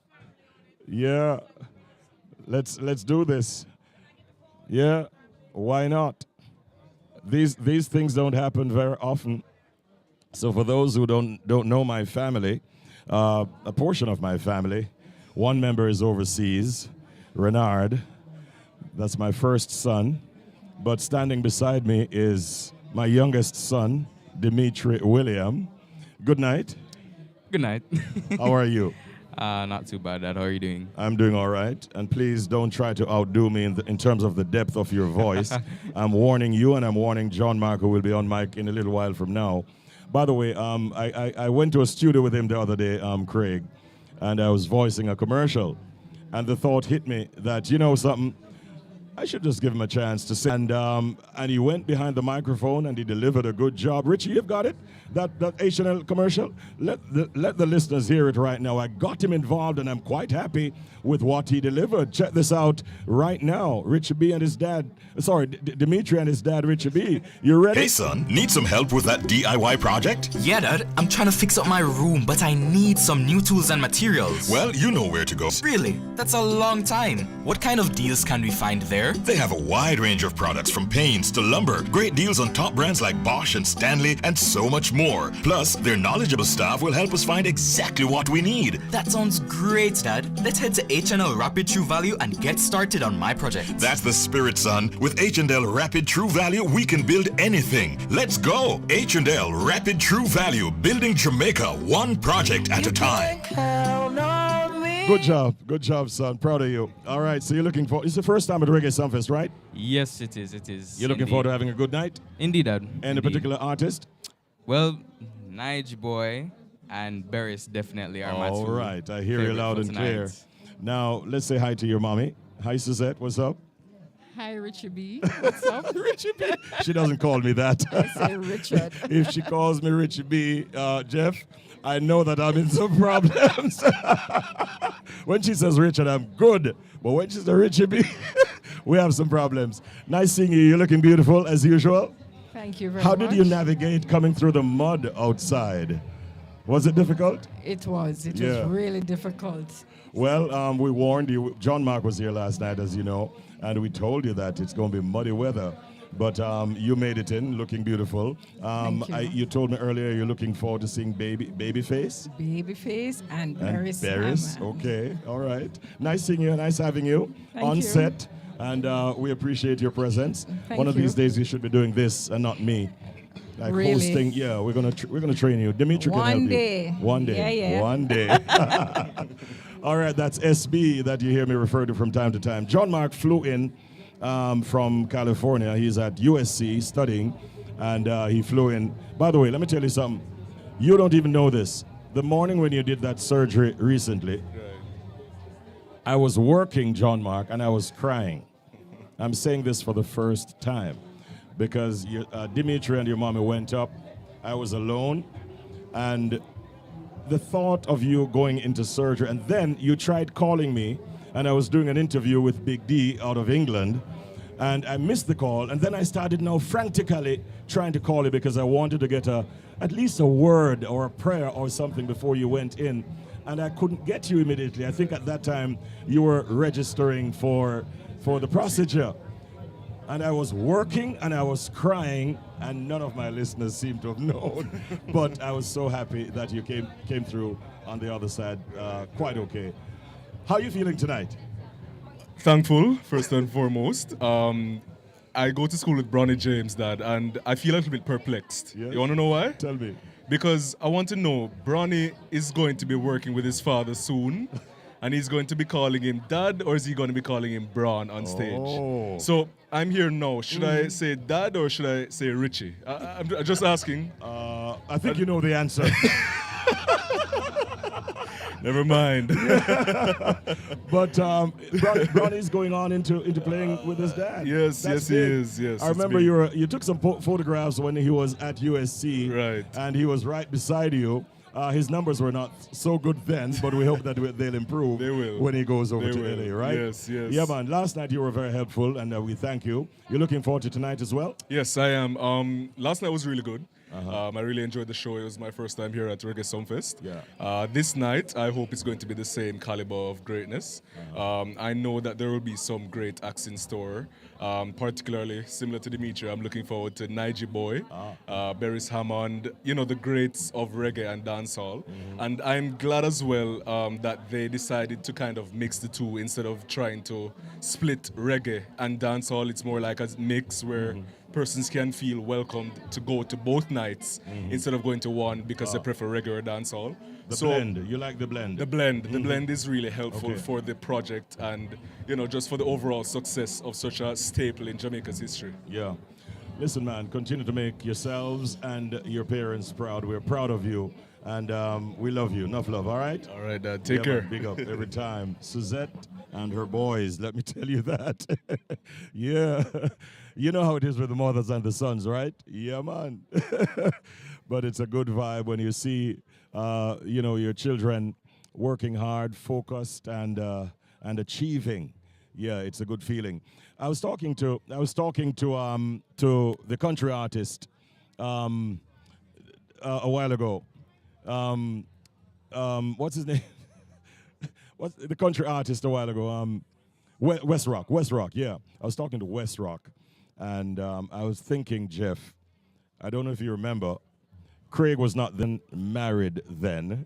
yeah. Let's do this. Yeah, why not? These things don't happen very often. So for those who don't know my family, a portion of my family, one member is overseas, Renard. That's my first son. But standing beside me is my youngest son, Dimitri William. Good night. Good night. How are you? Not too bad, Dad. How are you doing? I'm doing all right. And please don't try to outdo me in terms of the depth of your voice. I'm warning you and I'm warning John Mark, who will be on mic in a little while from now. By the way, I went to a studio with him the other day, Craig, and I was voicing a commercial. And the thought hit me that, you know something, I should just give him a chance to sing. And he went behind the microphone and he delivered a good job. Richie, you've got it? That H&L commercial? Let the listeners hear it right now. I got him involved and I'm quite happy with what he delivered. Check this out right now. Richie B and his dad, Dimitri and his dad, Richie B. You ready? Hey son, need some help with that DIY project? Yeah, Dad. I'm trying to fix up my room, but I need some new tools and materials. Well, you know where to go. Really? That's a long time. What kind of deals can we find there? They have a wide range of products from paints to lumber. Great deals on top brands like Bosch and Stanley and so much more. Plus, their knowledgeable staff will help us find exactly what we need. That sounds great, Dad. Let's head to H&L Rapid True Value and get started on my project. That's the spirit, son. With H&L Rapid True Value, we can build anything. Let's go! H&L Rapid True Value, building Jamaica one project at a time. Good job, son. Proud of you. All right, so you're looking for, it's the first time at Reggae Sumfest, right? Yes, it is. You're looking forward to having a good night? Indeed, Dad. Any particular artist? Well, Nige Boy and Beres definitely are my two. All right, I hear you loud and clear. Now, let's say hi to your mommy. Hi, Suzette, what's up? Hi, Richie B. What's up? Richie B. She doesn't call me that. I say Richard. If she calls me Richie B, Jeff, I know that I'm in some problems. When she says Richard, I'm good. But when she says Richie B, we have some problems. Nice seeing you. You're looking beautiful as usual. Thank you very How much. did you navigate coming through the mud outside? Was it difficult? It was. It was really difficult. Well, we warned you. John Mark was here last night, as you know, and we told you that it's going to be muddy weather. But you made it in, looking beautiful. Thank you. You told me earlier you're looking forward to seeing Babyface. Babyface and Beres. Okay, all right. Nice seeing you, nice having you on you. set. And we appreciate your presence. Thank One of you. these days you should be doing this and not me. Like Really? hosting, yeah, we're gonna train you. Dimitri can help One you. day. One day. Yeah. One day. All right, that's SB that you hear me refer to from time to time. John Mark flew in from California. He's at USC studying, and he flew in. By the way, let me tell you something. You don't even know this. The morning when you did that surgery recently, I was working, John Mark, and I was crying. I'm saying this for the first time because Dimitri and your mommy went up. I was alone, and the thought of you going into surgery, and then you tried calling me, and I was doing an interview with Big D out of England, and I missed the call, and then I started now frantically trying to call you because I wanted to get at least a word or a prayer or something before you went in, and I couldn't get you immediately. I think at that time you were registering for the procedure. And I was working and I was crying, and none of my listeners seemed to have known. But I was so happy that you came through on the other side quite okay. How are you feeling tonight? Thankful, first and foremost. I go to school with Bronny James, Dad, and I feel a little bit perplexed. Yes? You want to know why? Tell me. Because I want to know, Bronny is going to be working with his father soon, and he's going to be calling him Dad, or is he going to be calling him Braun on stage? Oh. So I'm here now. Should I say Dad or should I say Richie? I'm just asking. I think you know the answer. Never mind. But Bronny's going on into playing with his dad. Yes, That's he big. is. Yes, I it's remember big. you took some photographs when he was at USC, Right. and he was right beside you. His numbers were not so good then, but we hope that they'll improve They will. when he goes over They to will. LA, right? Yes, yes. Yeah, man. Last night you were very helpful, and we thank you. You're looking forward to tonight as well? Yes, I am. Last night was really good. I really enjoyed the show. It was my first time here at Reggae Sumfest. Yeah. This night, I hope it's going to be the same caliber of greatness. I know that there will be some great acts in store, particularly similar to Dimitri. I'm looking forward to Nige Boy, Beres Hammond, the greats of reggae and dancehall. And I'm glad as well that they decided to kind of mix the two instead of trying to split reggae and dancehall. It's more like a mix where persons can feel welcomed to go to both nights instead of going to one because they prefer reggae or dancehall. The blend. You like the blend? The blend. The blend is really helpful Okay. for the project and, just for the overall success of such a staple in Jamaica's history. Yeah. Listen, man, continue to make yourselves and your parents proud. We're proud of you, and we love you. Enough love, all right? All right, Dad. Take Yeah, care. man, big up every time. Suzette and her boys. Let me tell you that. Yeah. You know how it is with the mothers and the sons, right? Yeah, man. But it's a good vibe when you see, your children working hard, focused, and achieving. Yeah, it's a good feeling. I was talking to the country artist a while ago. What's his name? What's the country artist a while ago? West Rock. Yeah, I was talking to West Rock, and I was thinking, Jeff, I don't know if you remember, Craig was not then married then,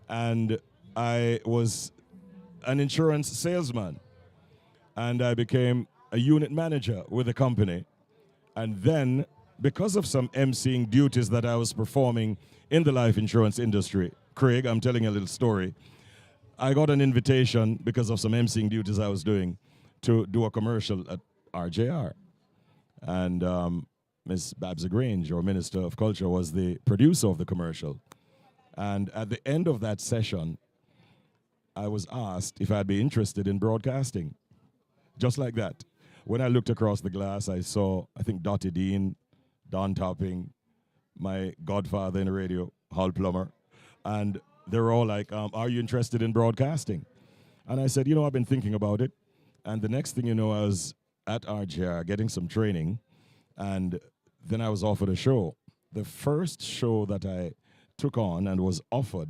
and I was an insurance salesman, and I became a unit manager with the company, and then because of some emceeing duties that I was performing in the life insurance industry, Craig, I'm telling you a little story. I got an invitation because of some emceeing duties I was doing to do a commercial at RJR. And Miss Babs Grange, our Minister of Culture, was the producer of the commercial. And at the end of that session, I was asked if I'd be interested in broadcasting. Just like that. When I looked across the glass, I saw, I think, Dottie Dean, Don Topping, my godfather in the radio, Hal Plummer, and they were all like, are you interested in broadcasting? And I said, I've been thinking about it. And the next thing you know, I was at RJR getting some training, and then I was offered a show. The first show that I took on and was offered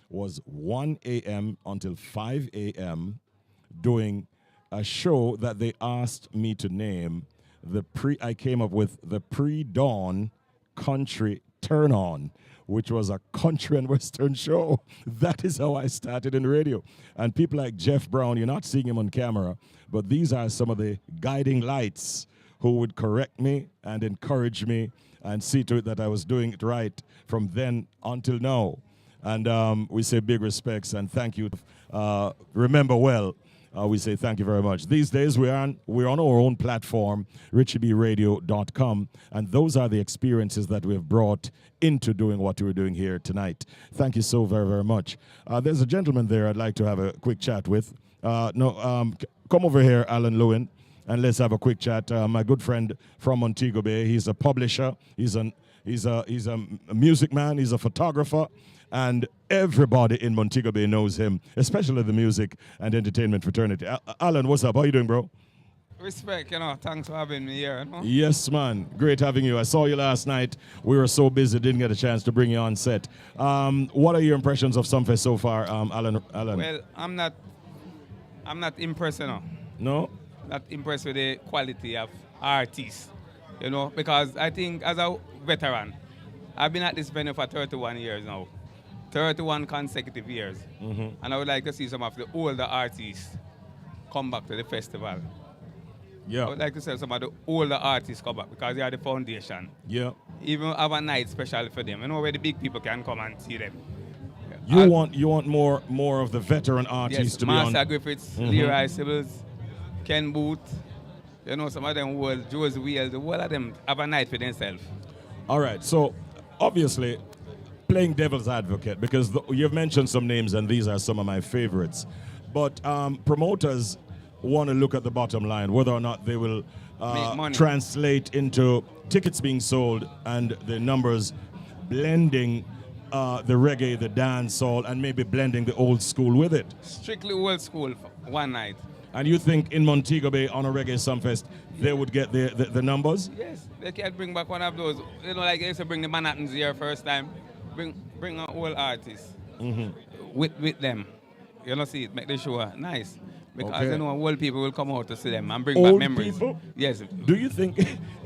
was 1 a.m. until 5 a.m. doing a show that they asked me to name. I came up with the Pre-Dawn Country Turn On, which was a country and western show. That is how I started in radio. And people like Jeff Brown, you're not seeing him on camera, but these are some of the guiding lights who would correct me and encourage me and see to it that I was doing it right from then until now. And we say big respects and thank you. Remember well. We say thank you very much. These days we're on our own platform, richiebradio.com, and those are the experiences that we've brought into doing what we're doing here tonight. Thank you so very, very much. There's a gentleman there I'd like to have a quick chat with. Come over here, Alan Lewin, and let's have a quick chat. My good friend from Montego Bay. He's a publisher. He's a music man. He's a photographer. And everybody in Montego Bay knows him, especially the music and entertainment fraternity. Alan, what's up? How you doing, bro? Respect, thanks for having me here. Yes, man. Great having you. I saw you last night. We were so busy, didn't get a chance to bring you on set. What are your impressions of Sumfest so far, Alan? Well, I'm not impressed, No? Not impressed with the quality of artists, because I think as a veteran, I've been at this venue for 31 years now. 31 consecutive years. Mm-hmm. And I would like to see some of the older artists come back to the festival. Yeah. I would like to see some of the older artists come back because they are the foundation. Yeah. Even have a night special for them. Where the big people can come and see them. You want more of the veteran artists to be on. Master Griffiths, Leroy Sibbles, Ken Booth, some of them who Joe's Wheels, all of them have a night for themselves. All right, so obviously playing devil's advocate, because you've mentioned some names and these are some of my favorites, but promoters want to look at the bottom line, whether or not they will translate into tickets being sold and the numbers blending the reggae, the dancehall, and maybe blending the old school with it. Strictly old school for one night. And you think in Montego Bay on a Reggae Sumfest, they would get the numbers? Yes, they can bring back one of those, like they used to bring the Manhattans here first time. Bring an old artist with them. See it, make the show nice. Because old people will come out to see them and bring back memories. People? Yes. Do you think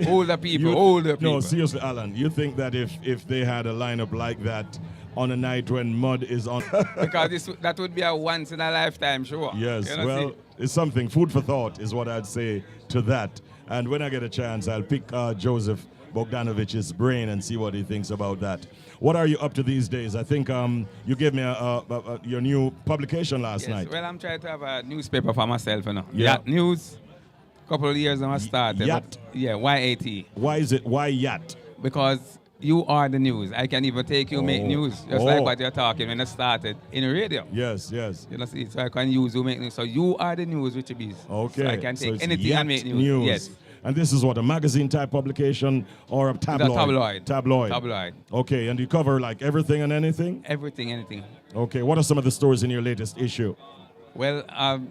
older people? No, seriously, Alan, you think that if they had a lineup like that on a night when mud is on because that would be a once in a lifetime show. Yes, well, it's something. Food for thought is what I'd say to that. And when I get a chance, I'll pick Joseph Bogdanovich's brain and see what he thinks about that. What are you up to these days? I think you gave me your new publication last night. Well, I'm trying to have a newspaper for myself, Yeah. Yacht News. Couple of years when I started. Yacht? Yeah, YAT. Why is it? Why Yacht? Because you are the news. I can even take you make news, just like what you're talking when I started in the radio. Yes, yes. You know, see, so I can use you make news. So you are the news, Richie B's. Okay. So I can take it's anything and make news. Yes. And this is what, a magazine type publication or a tabloid? Tabloid. Okay, and you cover like everything and anything? Everything, anything. Okay, what are some of the stories in your latest issue? Well,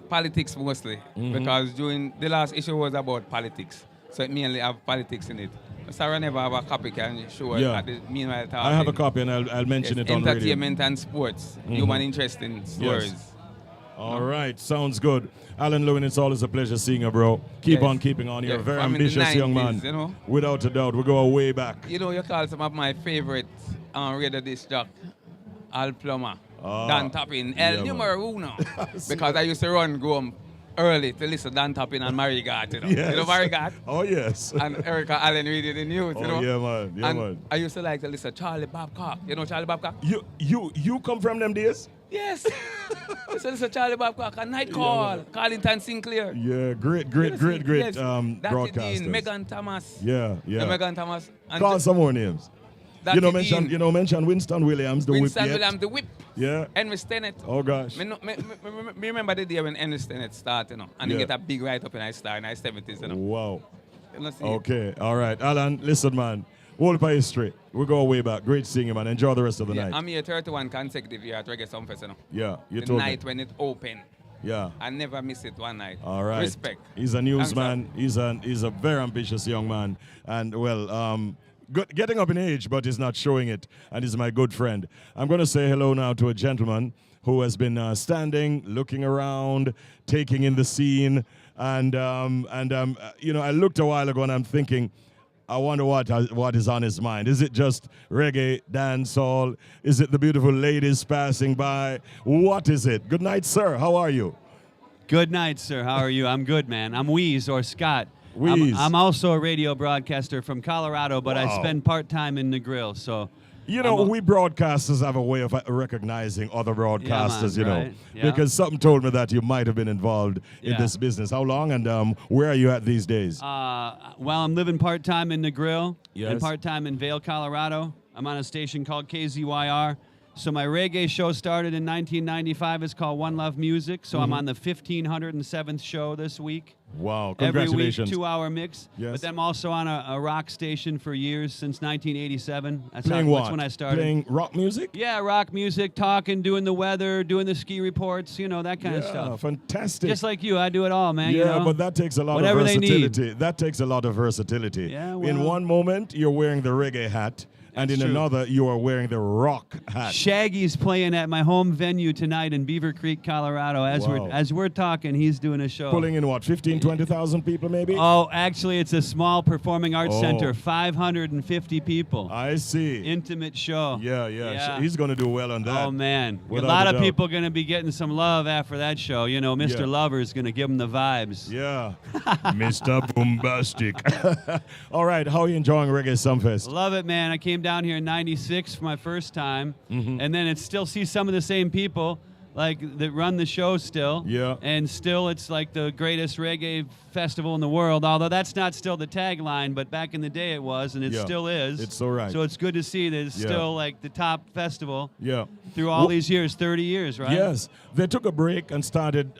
politics mostly, because during the last issue was about politics. So it mainly have politics in it. Sarah never have a copy, can show at the meanwhile talking. I have a copy and I'll mention it on radio. Entertainment and sports, human interest in stories. Yes. All right, sounds good. Alan Lewin, it's always a pleasure seeing you, bro. Keep on keeping on. You're a very ambitious young man. You know? Without a doubt, we go way back. You know, you call some of my favorite radio disc jock, Al Plummer, Dan Toppin, El Numero Uno. Because I used to run home early to listen to Dan Toppin and Marigat, you know. Yes. You know Marigat? Oh, yes. And Erica Allen reading the news, you know. Yeah, man. Yeah, man. I used to like to listen to Charlie Babcock. You know Charlie Babcock? You come from them days? Yes. Listen to Charlie Babcock, a night call, Carlington Sinclair. Yeah, great Yes. broadcasters. Megan Thomas. Yeah. Megan Thomas. And Call some more names. Mention Winston Williams, the Winston whip. Williams, the whip. Yeah. Henry Stennett. Oh, gosh. Me remember the day when Henry Stennett started, you know, and he get a big write-up in his star in his 70s, you know. Wow. You know, see Okay, all right. Alan, listen, man. Hold by history. We go way back. Great seeing you, man. Enjoy the rest of the night. I'm here 31 consecutive years at Reggae Sumfest, you know. Yeah, you the told me. night when it opened. Yeah. I never miss it one night. All right. Respect. He's a newsman. He's a very ambitious young man. And, well, getting up in age, but he's not showing it. And he's my good friend. I'm going to say hello now to a gentleman who has been standing, looking around, taking in the scene. And I looked a while ago and I'm thinking, I wonder what is on his mind. Is it just reggae, dancehall? Is it the beautiful ladies passing by? What is it? Good night, sir. How are you? Good night, sir. How are you? I'm good, man. I'm Weeze, or Scott. Weeze. I'm also a radio broadcaster from Colorado, but I spend part-time in the grill, so... You know, we broadcasters have a way of recognizing other broadcasters, because something told me that you might have been involved in this business. How long and where are you at these days? Well, I'm living part-time in the grill and Yes. part-time in Vail, Colorado. I'm on a station called KZYR. So my reggae show started in 1995. It's called One Love Music. So I'm on the 1507th show this week. Wow, congratulations. Every week, 2-hour mix. Yes. But then I'm also on a rock station for years, since 1987. That's when I started. Playing rock music? Yeah, rock music, talking, doing the weather, doing the ski reports, that kind of stuff. Fantastic. Just like you, I do it all, man. Yeah, but that takes a lot Whatever of they versatility. need. That takes a lot of versatility. Yeah, In well- one moment, you're wearing the reggae hat, and in true. another, you are wearing the rock hat. Shaggy's playing at my home venue tonight in Beaver Creek, Colorado. As we're talking, he's doing a show. Pulling in what, 15, 20,000 people maybe? Oh, actually, it's a small performing arts Oh. center, 550 people. I see. Intimate show. Yeah. He's going to do well on that. Oh, man. Without a lot a of doubt. people going to be getting some love after that show. Mr. Yeah. Lover's going to give them the vibes. Yeah. Mr. Boombastic. All right, how are you enjoying Reggae Sumfest? Love it, man. I came down here in 96 for my first time, and then still see some of the same people that run the show still. Yeah. And still it's like the greatest reggae festival in the world, although that's not still the tagline, but back in the day it was, and it still is. It's so right. So it's good to see that it's still like the top festival Yeah. through all these years, 30 years, right? Yes. They took a break and started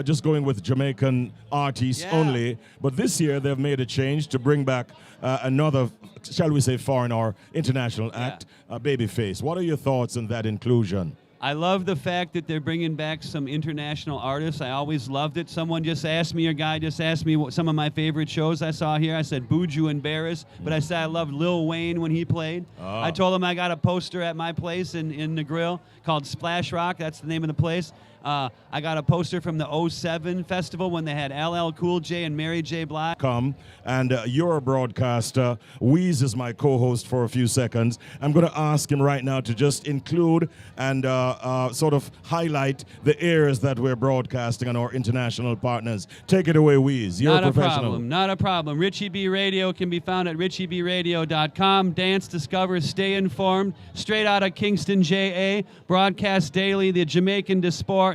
just going with Jamaican artists only. But this year they've made a change to bring back another, shall we say, foreign or international act, Babyface. What are your thoughts on that inclusion? I love the fact that they're bringing back some international artists. I always loved it. Someone just asked me, your guy just asked me what some of my favorite shows I saw here. I said Buju and Barris, but I said I loved Lil Wayne when he played. I told him I got a poster at my place in the grill called Splash Rock. That's the name of the place. I got a poster from the 07 festival when they had LL Cool J and Mary J. Blige. And you're a broadcaster. Weeze is my co-host for a few seconds. I'm going to ask him right now to just include and sort of highlight the areas that we're broadcasting on our international partners. Take it away, Weeze. You're Not a a professional. problem. Not a problem. Richie B Radio can be found at richiebradio.com. Dance, discover, stay informed. Straight out of Kingston, JA. Broadcast daily. The Jamaican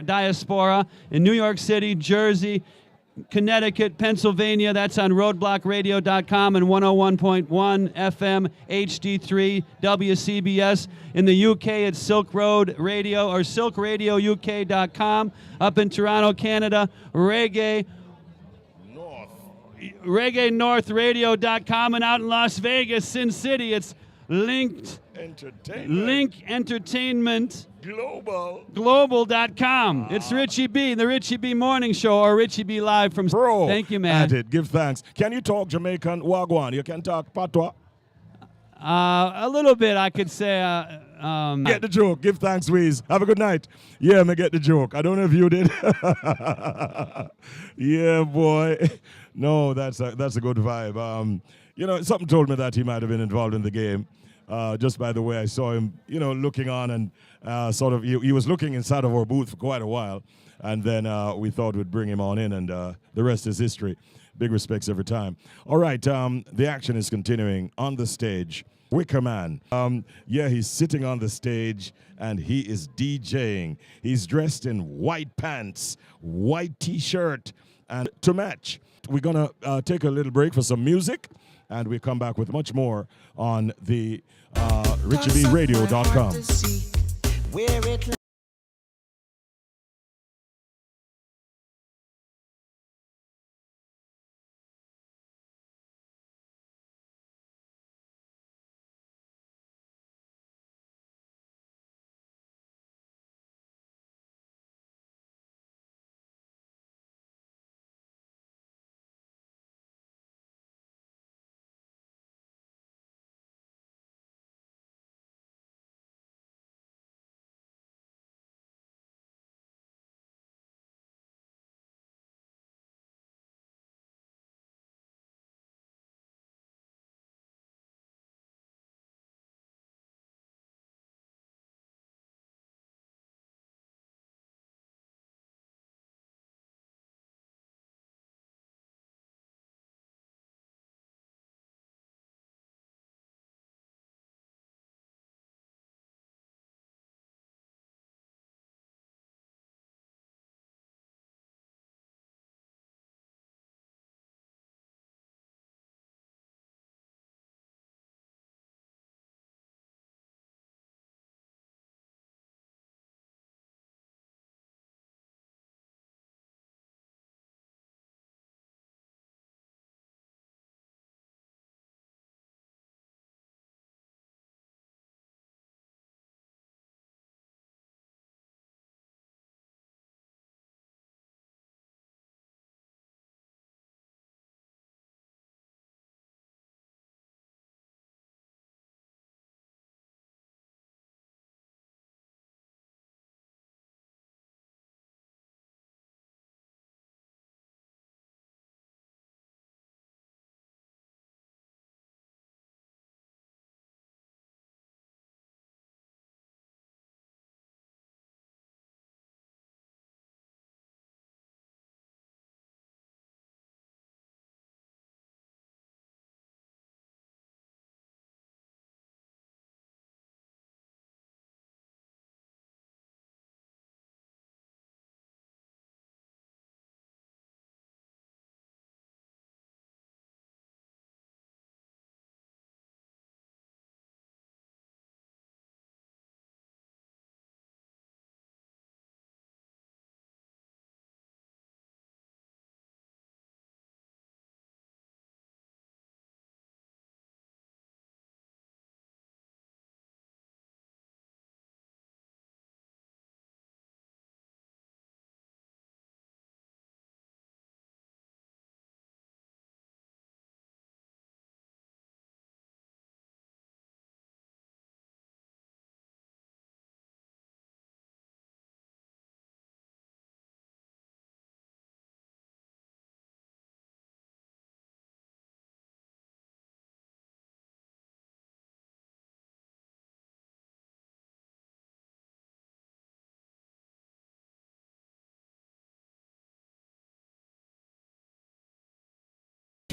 diaspora in New York City, Jersey, Connecticut, Pennsylvania, that's on roadblockradio.com and 101.1 FM HD3 WCBS. In the UK, it's Silk Road Radio or silkradiouk.com. Up in Toronto, Canada, reggaenorthradio.com, and out in Las Vegas, Sin City, it's Link Entertainment Global.com. It's Richie B, the Richie B Morning Show, or Richie B Live from... Bro, thank you, man. at it. Give thanks. Can you talk Jamaican Wagwan? You can talk Patois? A little bit, I could say. Get the joke. Give thanks, Weez. Have a good night. Yeah, me get the joke. I don't know if you did. Yeah, boy. No, that's a good vibe. Something told me that he might have been involved in the game. Just by the way I saw him, looking on and he was looking inside of our booth for quite a while. And then we thought we'd bring him on in, and the rest is history. Big respects every time. All right, the action is continuing on the stage. Wicker Man. He's sitting on the stage and he is DJing. He's dressed in white pants, white T-shirt, and to match. We're going to take a little break for some music, and we come back with much more on the RichieBRadio.com.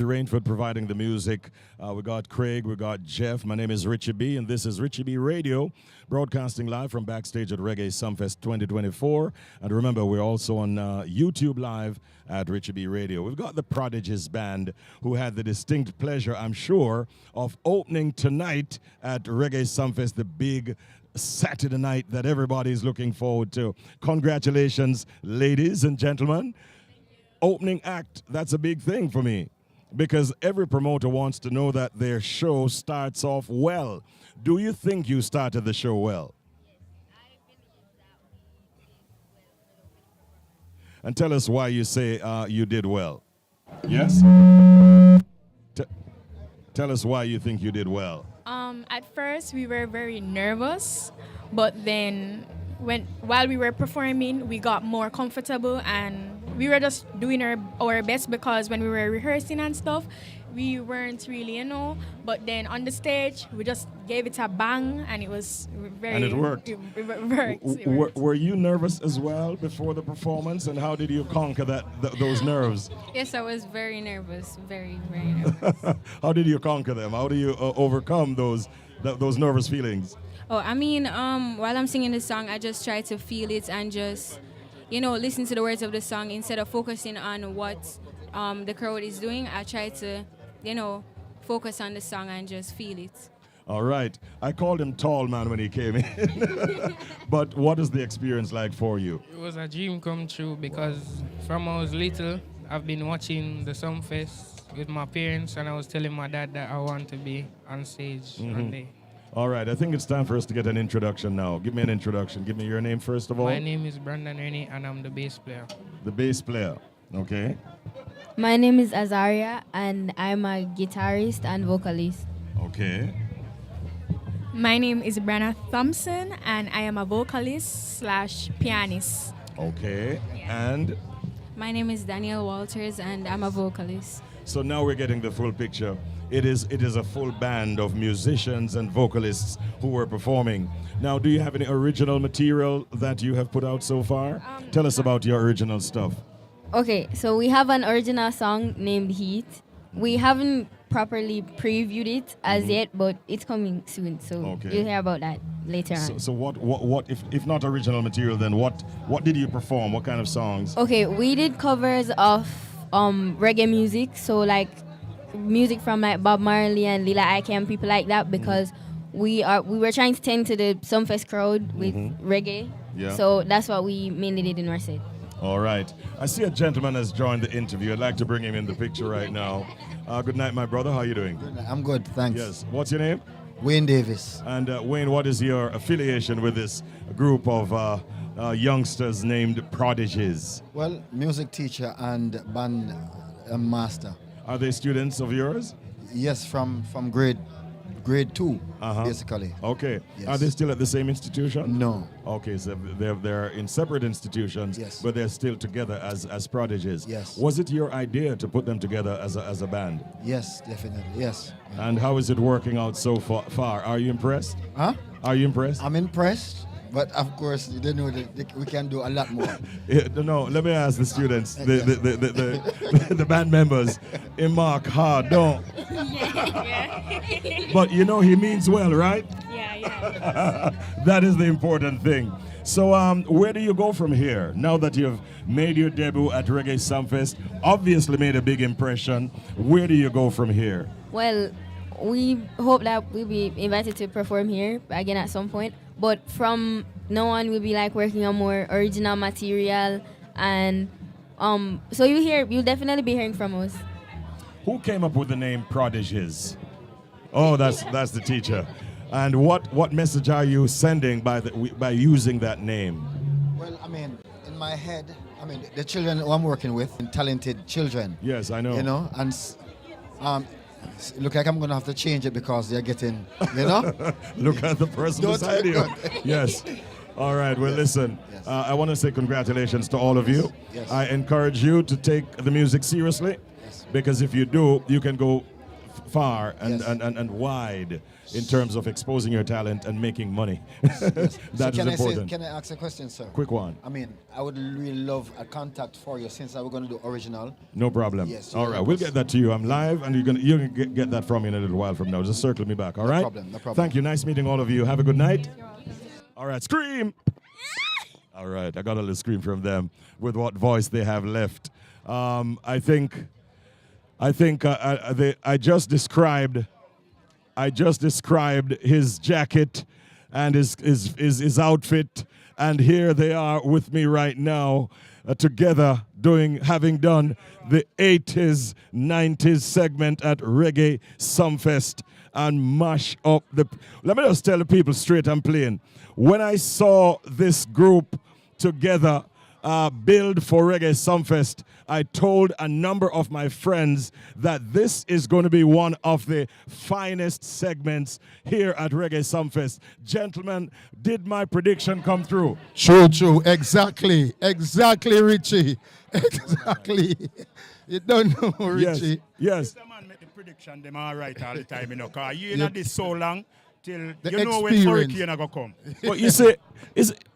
Rainford providing the music. We got Craig, we got Jeff. My name is Richie B, and this is Richie B Radio, broadcasting live from backstage at Reggae Sumfest 2024. And remember, we're also on YouTube Live at Richie B Radio. We've got the Prodigies Band, who had the distinct pleasure, I'm sure, of opening tonight at Reggae Sumfest, the big Saturday night that everybody's looking forward to. Congratulations, ladies and gentlemen. Opening act, that's a big thing for me, because every promoter wants to know that their show starts off well. Do you think you started the show well? And tell us why you say you did well. Yes? Tell us why you think you did well. At first, we were very nervous, but then while we were performing, we got more comfortable, and we were just doing our best, because when we were rehearsing and stuff, we weren't really, but then on the stage, we just gave it a bang, and it was very... And it worked. It worked. Were you nervous as well before the performance, and how did you conquer those nerves? Yes, I was very nervous, very, very nervous. How did you conquer them? How do you overcome those nervous feelings? Oh, I mean, while I'm singing the song, I just try to feel it and just, listen to the words of the song instead of focusing on what the crowd is doing. I try to, focus on the song and just feel it. All right. I called him Tall Man when he came in. But what is the experience like for you? It was a dream come true, because from I was little, I've been watching the Sumfest with my parents, and I was telling my dad that I want to be on stage one day. All right, I think it's time for us to get an introduction now. Give me an introduction. Give me your name first of all. My name is Brandon Ernie, and I'm the bass player. The bass player, okay. My name is Azaria, and I'm a guitarist and vocalist. Okay. My name is Brenna Thompson, and I am a vocalist / pianist. Okay, and? My name is Danielle Walters, and I'm a vocalist. So now we're getting the full picture. It is a full band of musicians and vocalists who were performing. Now, do you have any original material that you have put out so far? Tell us about your original stuff. Okay, so we have an original song named Heat. We haven't properly previewed it as yet, but it's coming soon, so you'll hear about that later on. So what if not original material, then what did you perform? What kind of songs? Okay, we did covers of reggae music, so like music from like Bob Marley and Lila Ike and people like that, because we were trying to tend to the Sumfest crowd with reggae. Yeah. So that's what we mainly did in our set. All right. I see a gentleman has joined the interview. I'd like to bring him in the picture right now. Good night, my brother. How are you doing? Good night. I'm good, thanks. Yes. What's your name? Wayne Davis. And Wayne, what is your affiliation with this group of youngsters named Prodigies? Well, music teacher and band master. Are they students of yours? Yes, from grade 2, basically. Okay. Yes. Are they still at the same institution? No. Okay, so they're in separate institutions, yes, but they're still together as Prodigies. Yes. Was it your idea to put them together as a band? Yes, definitely, yes. And how is it working out so far? Are you impressed? Huh? Are you impressed? I'm impressed. But of course, they know that we can do a lot more. No, let me ask the students, the band members. In Mark hard, don't. But he means well, right? Yeah. That is the important thing. So where do you go from here? Now that you've made your debut at Reggae Sumfest, obviously made a big impression, where do you go from here? Well, we hope that we'll be invited to perform here again at some point. But from now on, we'll be like working on more original material, and so you'll definitely be hearing from us. Who came up with the name Prodigies? Oh, that's the teacher. And what message are you sending by using that name? Well, I mean, in my head, the children who I'm working with, talented children. Yes, I know. And look like I'm going to have to change it because they're getting, Look at the person beside you. Yes. All right, well, listen, I want to say congratulations to all of you. Yes. I encourage you to take the music seriously, because if you do, you can go far and wide in terms of exposing your talent and making money. That is important. Can I ask a question, sir? Quick one. I mean, I would really love a contact for you since I was going to do original. No problem. Yes. All right, we'll get that to you. I'm live, and you're gonna get that from me in a little while from now. Just circle me back. All right. No problem. No problem. Thank you. Nice meeting all of you. Have a good night. All right, scream. All right, I got a little scream from them with what voice they have left. I think I just described his jacket and his outfit, and here they are with me right now, together having done the 80s, 90s segment at Reggae Sumfest and mash up the. Let me just tell the people straight and plain. When I saw this group together build for Reggae Sumfest, I told a number of my friends that this is going to be one of the finest segments here at Reggae Sumfest. Gentlemen, did my prediction come through? True. Exactly, Richie. Exactly. You don't know, Richie. Yes. Prediction them all right all the time, you know, because you know this so long till The you know when experience. hurricane are gonna come. But you see,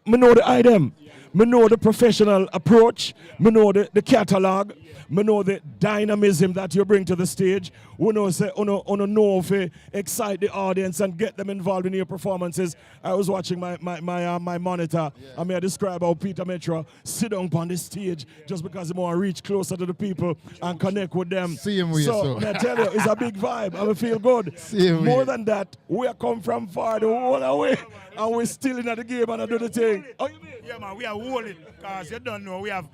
me know the item, me know the professional approach, me know the catalog, me know the dynamism that you bring to the stage. We know say know if you excite the audience and get them involved in your performances. I was watching my monitor, and me I describe how Peter Metro sit down on the stage just because he want to reach closer to the people and connect with them. Same way, so so. I tell you, it's a big vibe. I feel good. Same More way. than that, we are come from far the whole way, and we're still in the game and I do the thing. Oh, you mean? Yeah, man, we are holding because you don't know we have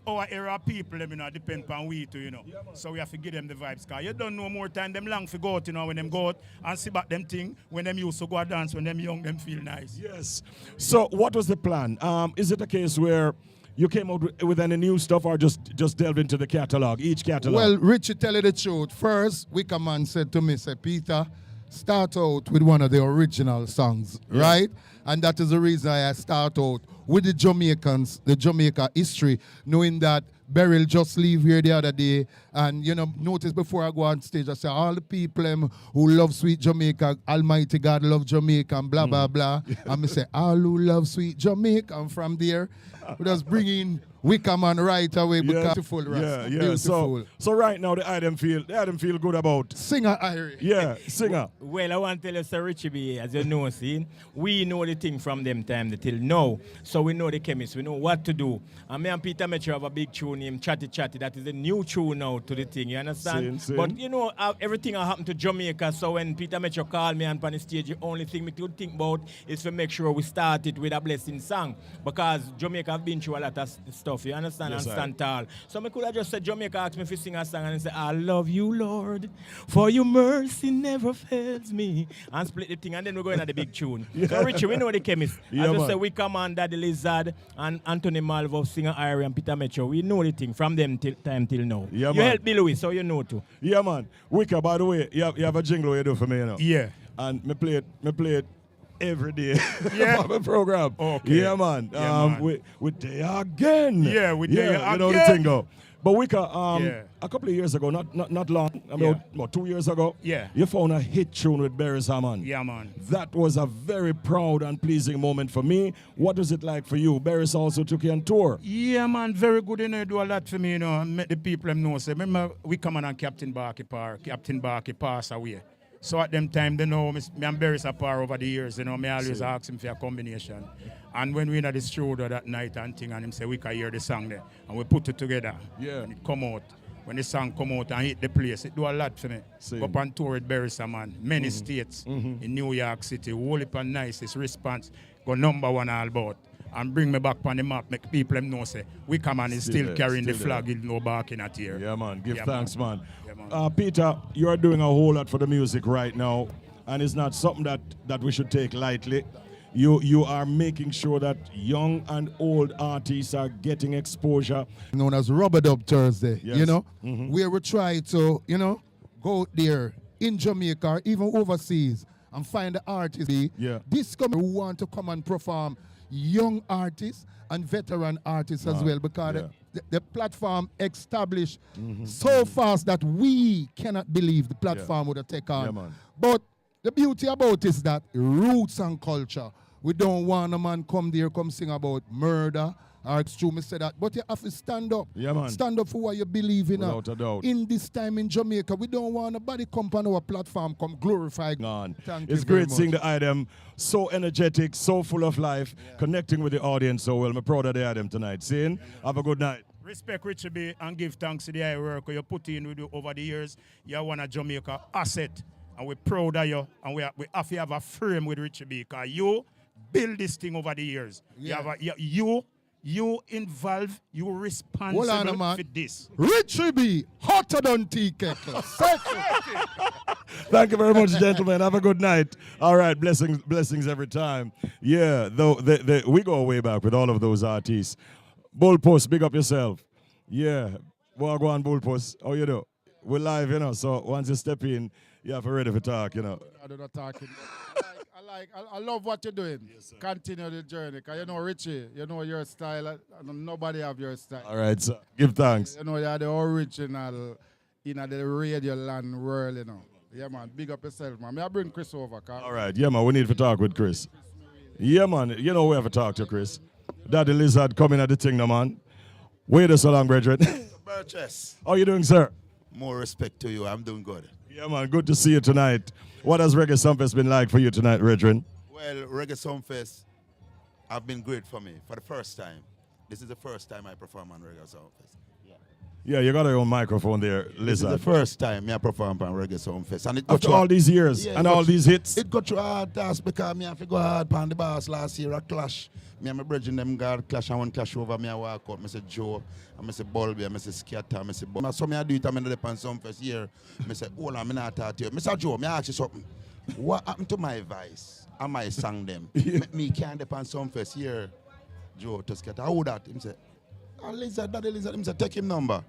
our era people, you know, depend on we too, you know. So we have to give them the vibes, because you don't know more time them long for go out, you know, when them go out and see back them thing, when them used to go and dance, when them young, them feel nice. Yes. So what was the plan? Is it a case where you came out with any new stuff or just delve into the catalog, each catalog? Well, Richie, tell you the truth. First, Wickerman said to me, say, Peter, start out with one of the original songs, right? And that is the reason I start out with the Jamaicans, the Jamaica history, knowing that Beryl just leave here the other day, and you know, notice before I go on stage, I say all the people who love sweet Jamaica, Almighty God love Jamaica, and blah blah blah. And I say all who love sweet Jamaica, and from there, we just bring in Wickerman right away. Beautiful, Rasta. Beautiful. So right now the item feel good about singer Irie. Yeah, singer. Well, I want to tell you, Sir Richie B, as you know, see, we know the thing from them time till now. So we know the chemist, we know what to do. And me and Peter Metro have a big tune named Chatty Chatty. That is a new tune now to the thing, you understand? Same. But you know, everything happened to Jamaica, so when Peter Metro called me and on the stage, the only thing we could think about is to make sure we start it with a blessing song. Because Jamaica have been through a lot of stuff, you understand, Yes, and stand tall. So I could have just said, Jamaica asked me to sing a song and say, I love you, Lord, for your mercy never fails me. And split the thing, and then we're going at the big tune. So Richie, we know the chemist. Yeah, As I man. say, we come on Daddy Lizard and Anthony Malvo, singer Irie and Peter Metro. We know the thing from them time till now. Yeah, you man. help Bill Lewis, so you know too. Yeah, man. Wicker, by the way, you have a jingle you do for me, you know? Yeah. And me play it every day Yeah. on my program. Okay. Yeah, man. Yeah, man. With there again. Yeah, with there you know the again. thing go. But Wicker, Yeah. a couple of years ago, not long, about 2 years ago, Yeah. you found a hit tune with Barry Salmon. Yeah, man. That was a very proud and pleasing moment for me. What was it like for you? Barry also took you on tour. Yeah, man, very good, you know, do a lot for me, you know, and make the people them know. Say, remember, we come on and Captain Barkey passed away. So at them time, they know me and Barry's a par over the years, you know, me always ask him for a combination. And when we in the studio that night and thing, and him say, we can hear the song there. And we put it together. Yeah. And it come out. When the song come out and hit the place, it do a lot for me. Same. Go up on tour with Barry Salmon, many states in New York City, whole heap of nicest response, go #1 all about. And bring me back on the map, make people them know say, we come and is still carrying the flag, in no barking at here. Yeah, man. Give thanks, man. Yeah, man. Peter, you are doing a whole lot for the music right now, and it's not something that we should take lightly. You are making sure that young and old artists are getting exposure. Known as Rubber Dub Thursday, Yes. you know, where we try to, you know, go out there in Jamaica or even overseas and find the artists. Yeah. This company who want to come and perform young artists and veteran artists as well, because the platform established so fast that we cannot believe the platform would have taken on. Yeah, man. But the beauty about it is that roots and culture. We don't want a man come there, come sing about murder or extremists say that. But you have to stand up. Yeah, man. Stand up for what you believe in. Without a doubt. In this time in Jamaica, we don't want nobody come on our platform, come glorify. Thank you it's very great much. seeing the item, so energetic, so full of life, connecting with the audience so well. I'm proud of the item tonight. Seeing, have a good night. Respect Richie B and give thanks to the hard work you put in with you over the years. You're one of Jamaica asset, and we're proud of you. And we have to have a frame with Richie B because you build this thing over the years. Yeah. You involve, you Hold on, responsible man. for this. Richie B, hotter than tea kettle. Thank you very much, gentlemen. Have a good night. All right, blessings every time. Yeah, though we go way back with all of those artists. Bullpost, big up yourself. Yeah, well, go on, Bullpost. How you do? We're live, you know. So once you step in, you have to ready for talk, you know. I do not talk. I love what you're doing. Continue the journey. Because you know, Richie, you know your style. And nobody have your style. All right, so give thanks. You know, you're the original in the radio land world, you know. Yeah, man. Big up yourself, man. May I bring Chris over? All right, yeah, man, we need to talk with Chris. Yeah, man, you know we have to talk to Chris. Daddy Lizard coming at the thing, no, man. Wait so long, brethren. Burgess. How you doing, sir? More respect to you. I'm doing good. Yeah, man, good to see you tonight. What has Reggae Sumfest been like for you tonight, brethren? Well, Reggae Sumfest have been great for me for the first time. This is the first time I perform on Reggae Sumfest. Yeah, you got your own microphone there, This Lizard. is the first time I perform on Reggae Sumfest. And it got After through all these years and all these hits. It got through a hard task because me have to go hard on the bars last year, a clash. Me and my brethren them got clash and one clash over me, I walk out. I say Joe, I say Bulby, I say Scatter, I say Bob. So me I do it, I'm in the Sumfest here. I say, hold on, I'm not talk to you. Mr. Joe, me ask you something. What happened to my voice? Am I sang them? Me can't depend Sumfest here. Joe to Scatter. How that? Him say, Lizard, Daddy Lizard. Him say, take him number.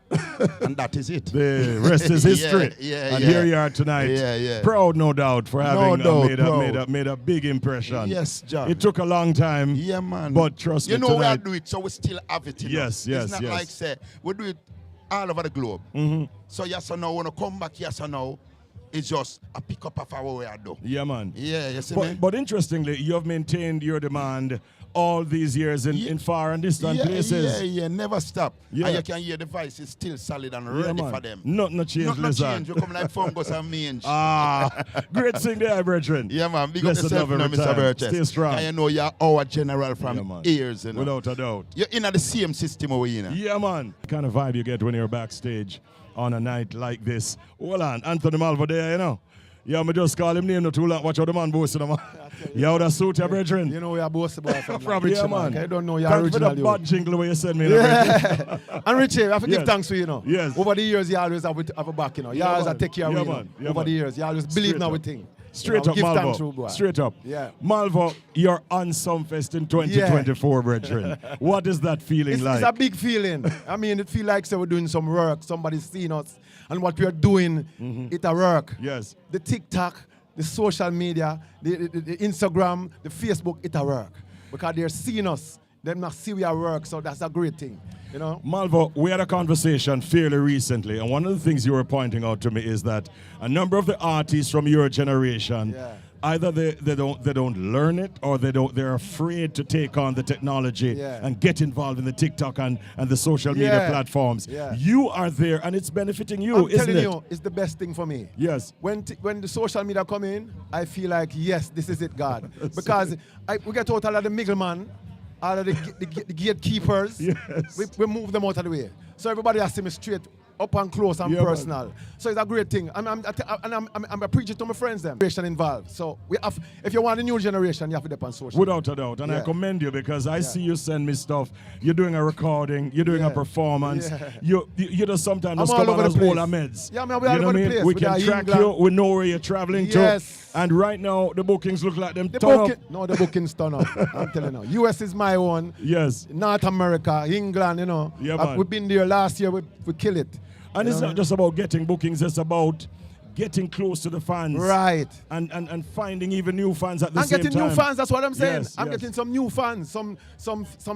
And that is it. The rest is history. And here you are tonight. Proud, no doubt, for having made a big impression. Yes, John. It took a long time. Yeah, man. But trust me, you know tonight, we do it, so we still have it. You know? Yes. It's not like say we do it all over the globe. So yes or no, when you come back, yes or no, it's just a pick up of what we are doing. Yeah, man. Yeah, you see me? But interestingly, you have maintained your demand all these years in far and distant places. Yeah, never stop. Yeah. And you can hear the voice is still solid and ready man. for them. Nothing change, Nothing Lizard. change. You come like fungus and mange. Great thing there, brethren. Yeah, man. Big up Blessed yourself love now, every Mr. time. Burgess. Stay strong. And you know you're our general from years. You know. Without a doubt. You're in the same system we in. Yeah, man. The kind of vibe you get when you're backstage on a night like this. Hold on, Anthony Malvo there, you know. Yeah, me just call him name not too long. Watch out the man boasting, man. Yeah, that suit, your brethren. You know we are boasting about from Richie, Richie, man. I don't know your Thanks original. for the bad jingle where you send me. Yeah. And Richie, I have to give Yes. thanks to you, know. Yes. Over the years, you always have a back, you know. You Yeah, always man. take care of Yeah, me, you know. man. Yeah, Over man. the years, you always Straight believe in up. everything. Straight up, give Malvo. thanks, boy. Straight up. Yeah. Malvo, you're on Sumfest in 2024, brethren. What is that feeling It's like? a big feeling. I mean, it feels like we're doing some work. Somebody's seeing us. And what we are doing, it a work. Yes. The TikTok, the social media, the Instagram, the Facebook, it a work. Because they're seeing us. They must see we are work, so that's a great thing. You know? Malvo, we had a conversation fairly recently, and one of the things you were pointing out to me is that a number of the artists from your generation, either they don't learn it, or they're afraid to take on the technology and get involved in the TikTok and the social media platforms. Yeah. You are there, and it's benefiting you, I'm isn't telling it? you, it's the best thing for me. Yes. When the social media come in, I feel like, yes, this is it, God. Because we get out all of the middleman, all of the gatekeepers. Yes. We move them out of the way. So everybody has to see me straight, up and close and Yeah, personal. man. So it's a great thing. I'm a preacher to my friends them. Generation involved. So we have, if you want a new generation, you have to depend on social. Without a doubt, and I commend you because I see you send me stuff. You're doing a recording, you're doing a performance. You just sometimes I'm just all come over on the as place. all our meds. Yeah, man, we all You know over what I the mean? place. We With can our track England. you. We know where you're traveling Yes. to. And right now, the bookings look like them The turn booking, up. no, the booking's turn up. I'm telling you. US is my one. Yes. North America, England, you know. Yeah, man. We've been there last year, we kill it. And You it's know not just about getting bookings, it's about getting close to the fans. Right. And finding even new fans at the I'm same time. getting new fans, that's what I'm saying. Yes, I'm yes. getting some new fans, some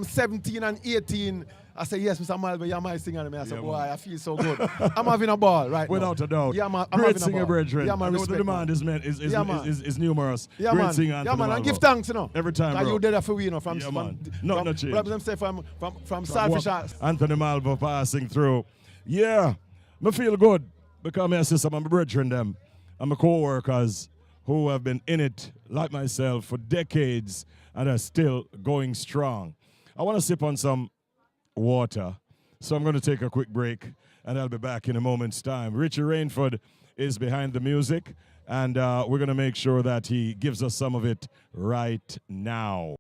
17 and 18 I say, yes, Mr. Malva, you're my singer. I say, Yeah, boy, man. I feel so good. I'm having a ball right Without now. a doubt. Yeah, man. I'm Great having a singer, ball. brethren. Yeah, I man. know the Respect, demand man. is, is numerous. Yeah, Great man. singer, Yeah, Anthony man. And Malvo. give thanks, you know. Every time, Because bro. you did that for we, you know, from, Yeah, from, man. from, Nothing change. what them say from Walk. selfish. Anthony Malvo passing through. Yeah, me feel good because I see some of my brethren them and my co-workers who have been in it like myself for decades and are still going strong. I want to sip on some water, so I'm going to take a quick break and I'll be back in a moment's time. Richie Rainford is behind the music and we're going to make sure that he gives us some of it right now.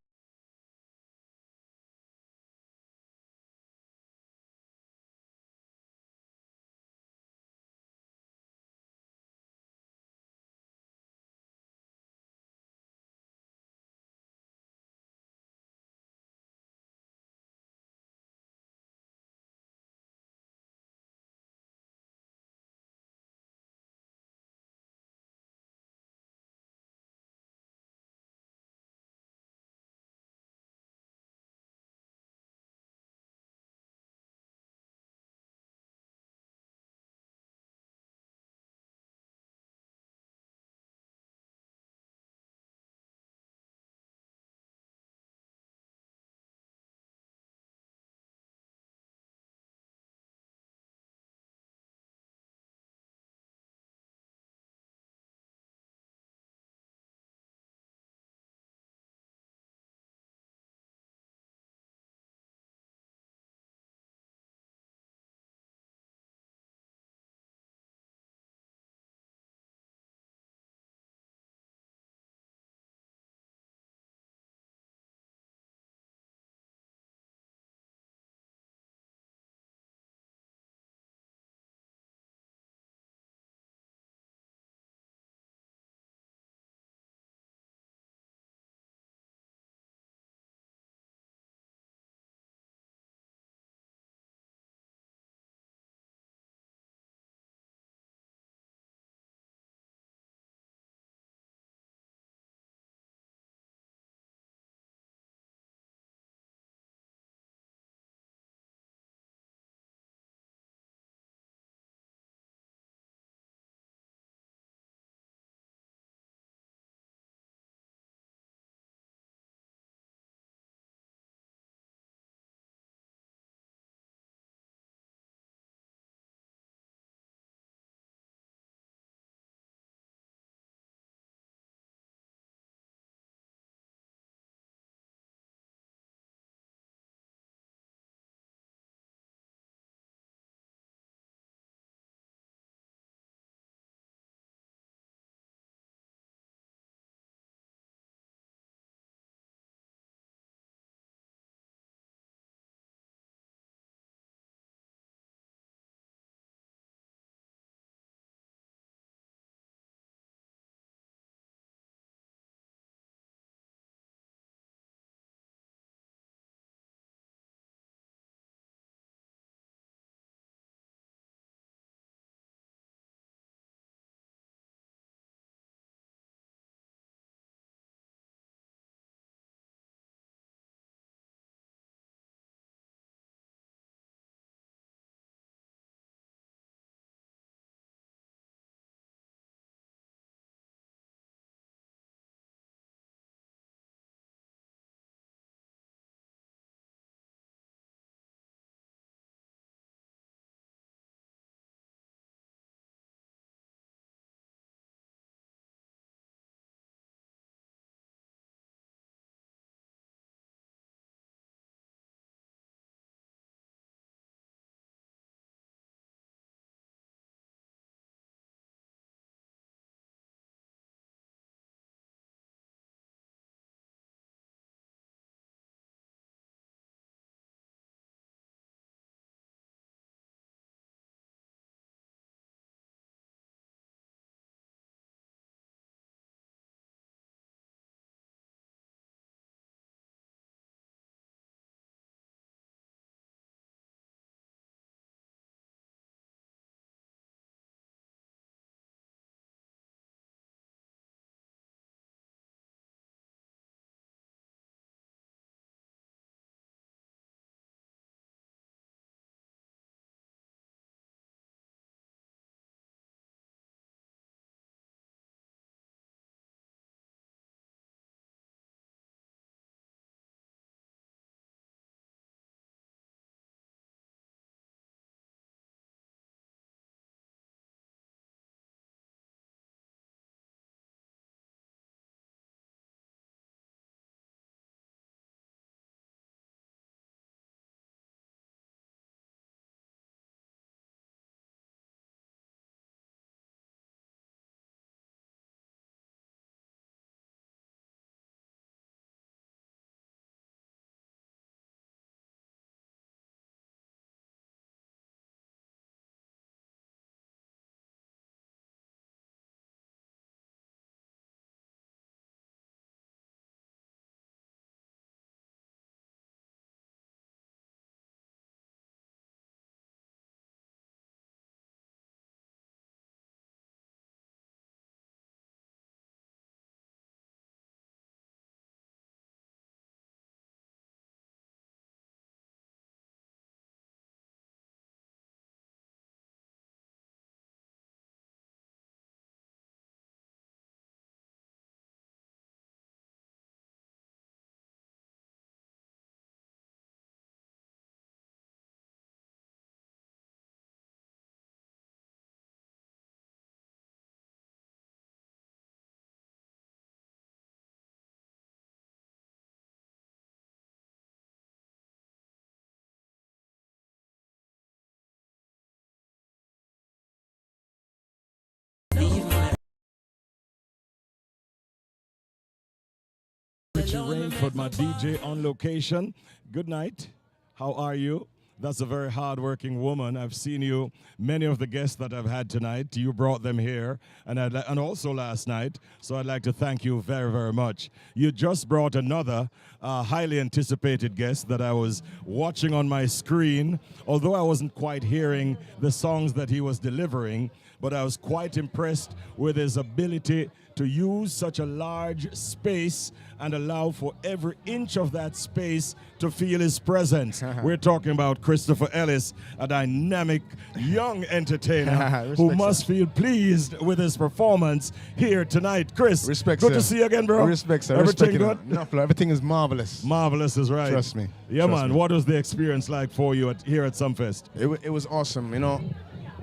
Richie Rainford, my DJ on location. Good night. How are you? That's a very hard-working woman. I've seen you, many of the guests that I've had tonight, you brought them here, and also last night, so I'd like to thank you very, very much. You just brought another highly anticipated guest that I was watching on my screen, although I wasn't quite hearing the songs that he was delivering, but I was quite impressed with his ability to use such a large space and allow for every inch of that space to feel his presence. We're talking about Christopher Ellis, a dynamic young entertainer who must feel pleased with his performance here tonight. Chris, respect, good sir. to see you again, bro. Respect, sir. Everything respect, good? No, everything is marvelous. Marvelous is right. Trust me. Yeah, Trust man. me. What was the experience like for you here at Sumfest? It was awesome, you know.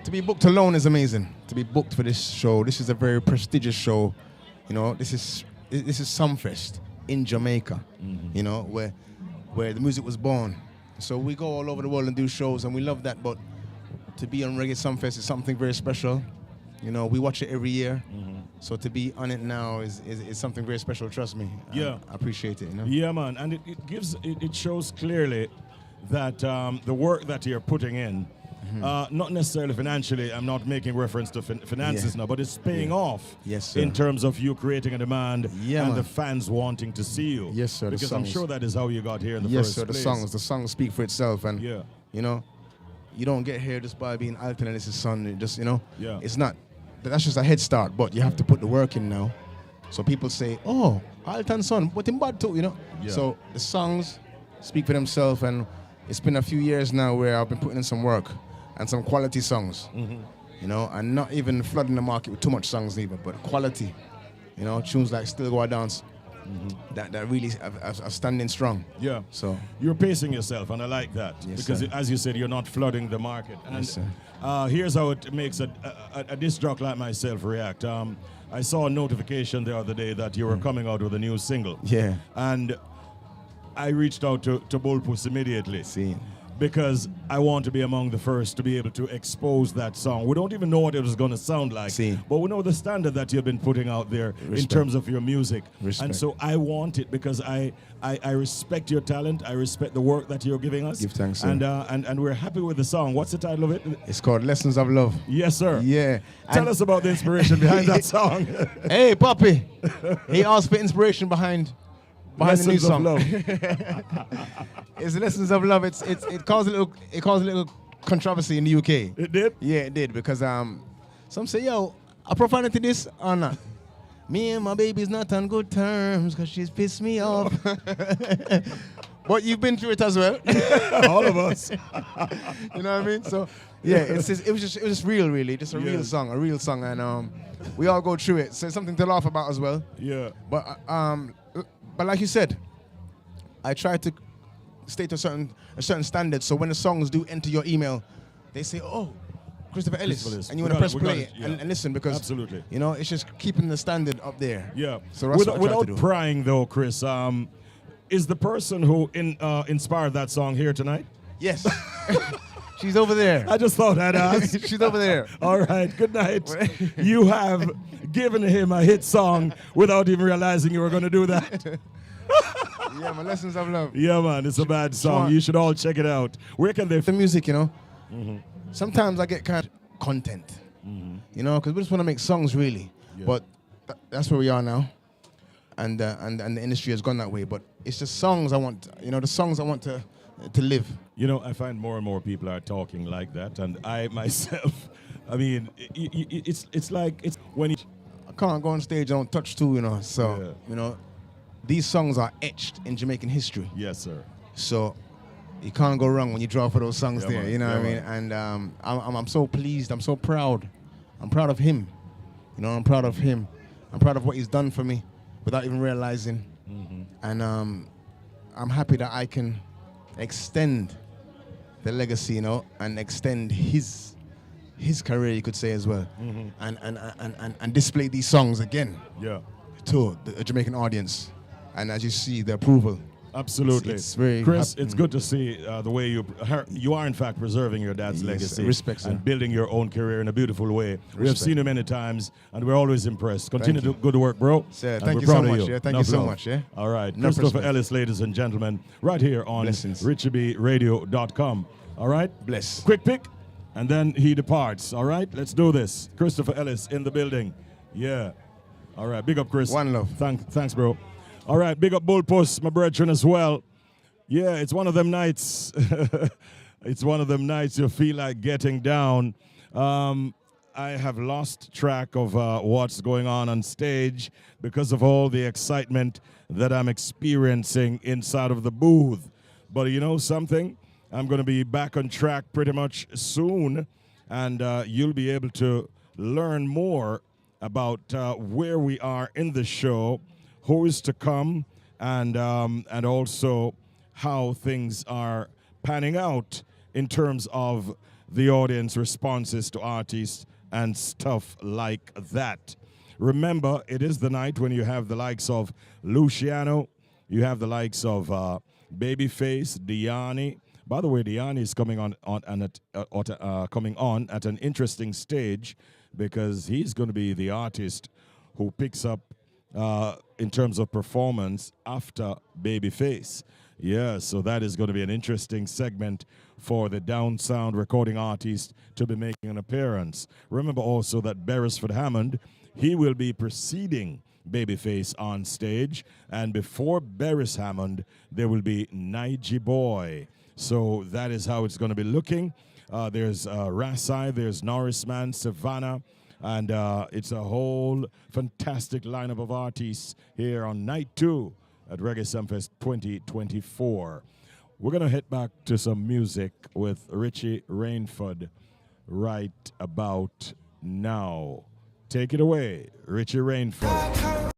To be booked alone is amazing. To be booked for this show, this is a very prestigious show. You know, this is Sumfest in Jamaica. You know, where the music was born. So we go all over the world and do shows, and we love that. But to be on Reggae Sumfest is something very special. You know, we watch it every year. So to be on it now is something very special. Trust me. Yeah, I appreciate it. You know? Yeah, man, and it shows clearly that the work that you're putting in. Not necessarily financially, I'm not making reference to finances now, but it's paying off in terms of you creating a demand and the fans wanting to see you. Yes, sir. Because I'm sure that is how you got here in the yes, first sir, place. The songs speak for itself, and you know, you don't get here just by being Alton Ellis' son. It just, you know, it's not. That's just a head start, but you have to put the work in now. So people say, "Oh, Alton's son, but in bad too," you know. So the songs speak for themselves, and it's been a few years now where I've been putting in some work. And some quality songs, you know, and not even flooding the market with too much songs either, but quality, you know, tunes like Still Go a Dance, that really are standing strong. Yeah. So you're pacing yourself, and I like that because, sir. as you said, you're not flooding the market. And Yes, sir. Here's how it makes a disc jock like myself react. I saw a notification the other day that you were coming out with a new single. Yeah. And I reached out to Bullpuss immediately. See. Because I want to be among the first to be able to expose that song. We don't even know what it was going to sound like, but we know the standard that you've been putting out there in terms of your music. And so I want it because I respect your talent. I respect the work that you're giving us. Give thanks, sir. And we're happy with the song. What's the title of it? It's called Lessons of Love. Yes, sir. Yeah. Tell us about the inspiration behind that song. Hey, Poppy. He asked for inspiration behind the new song. It's Lessons of Love. It caused a little controversy in the UK. It did? Yeah, it did, because some say, yo, a profanity this or not. Me and my baby's not on good terms because she's pissed me off. But you've been through it as well. All of us. You know what I mean? So yeah, it was just real, really. Just a real song, and we all go through it. So it's something to laugh about as well. Yeah. But like you said, I try to stay to a certain standard. So when the songs do enter your email, they say, "Oh, Christopher Ellis," and you want to press play and listen, because absolutely, you know, it's just keeping the standard up there. Yeah. So that's what I try to without do. prying though, Chris, is the person who inspired that song here tonight? Yes. She's over there. I just thought I'd ask. She's over there. All right, good night. You have given him a hit song without even realizing you were going to do that. Yeah, my Lessons of Love. Yeah, man, it's a bad song. You should all check it out. Where can they... The music, you know. Sometimes I get kind of content, you know, because we just want to make songs, really. Yeah. But that's where we are now. And the industry has gone that way. But it's the songs I want, you know, the songs I want to live. You know, I find more and more people are talking like that, and I myself, I mean, it's like it's when you... I can't go on stage and don't touch two, you know. So you know, these songs are etched in Jamaican history. Yes, sir. So you can't go wrong when you draw for those songs there. Man. You know what I mean? And I'm so pleased. I'm so proud. I'm proud of him. You know, I'm proud of him. I'm proud of what he's done for me without even realizing. And I'm happy that I can extend the legacy, you know, and extend his career, you could say, as well, and display these songs again, to the Jamaican audience. And as you see, the approval Absolutely. It's very Chris, it's good to see the way you are in fact preserving your dad's Yes, legacy respect, sir. and building your own career in a beautiful way. We have Respect. seen you many times and we're always impressed. Continue Thank to you. good work, bro. Sir, And thank we're you so proud of much, yeah. Thank you Enough so love. much, yeah. All right. Enough Christopher respect. Ellis, ladies and gentlemen, right here on RichieBRadio.com. All right? Bless. Quick pick, and then he departs. All right? Let's do this. Christopher Ellis in the building. Yeah. All right. Big up, Chris. One love. Thanks, bro. All right. Big up Bullpuss, my brethren, as well. Yeah, it's one of them nights. It's one of them nights you feel like getting down. I have lost track of what's going on stage because of all the excitement that I'm experiencing inside of the booth. But you know something? I'm going to be back on track pretty much soon, and you'll be able to learn more about where we are in the show, who is to come, and also how things are panning out in terms of the audience responses to artists and stuff like that. Remember, it is the night when you have the likes of Luciano, you have the likes of Babyface, Diani. By the way, Diani is coming on at an interesting stage because he's going to be the artist who picks up in terms of performance after Babyface. Yeah, so that is going to be an interesting segment for the Down Sound recording artist to be making an appearance. Remember also that Beresford Hammond, he will be preceding Babyface on stage, and before Beres Hammond, there will be Nige Boy. So that is how it's going to be looking. There's Rasai, there's Norrisman, Savannah, and it's a whole fantastic lineup of artists here on night 2 at Reggae Sumfest 2024. We're going to head back to some music with Richie Rainford right about now. Take it away, Richie Rainford.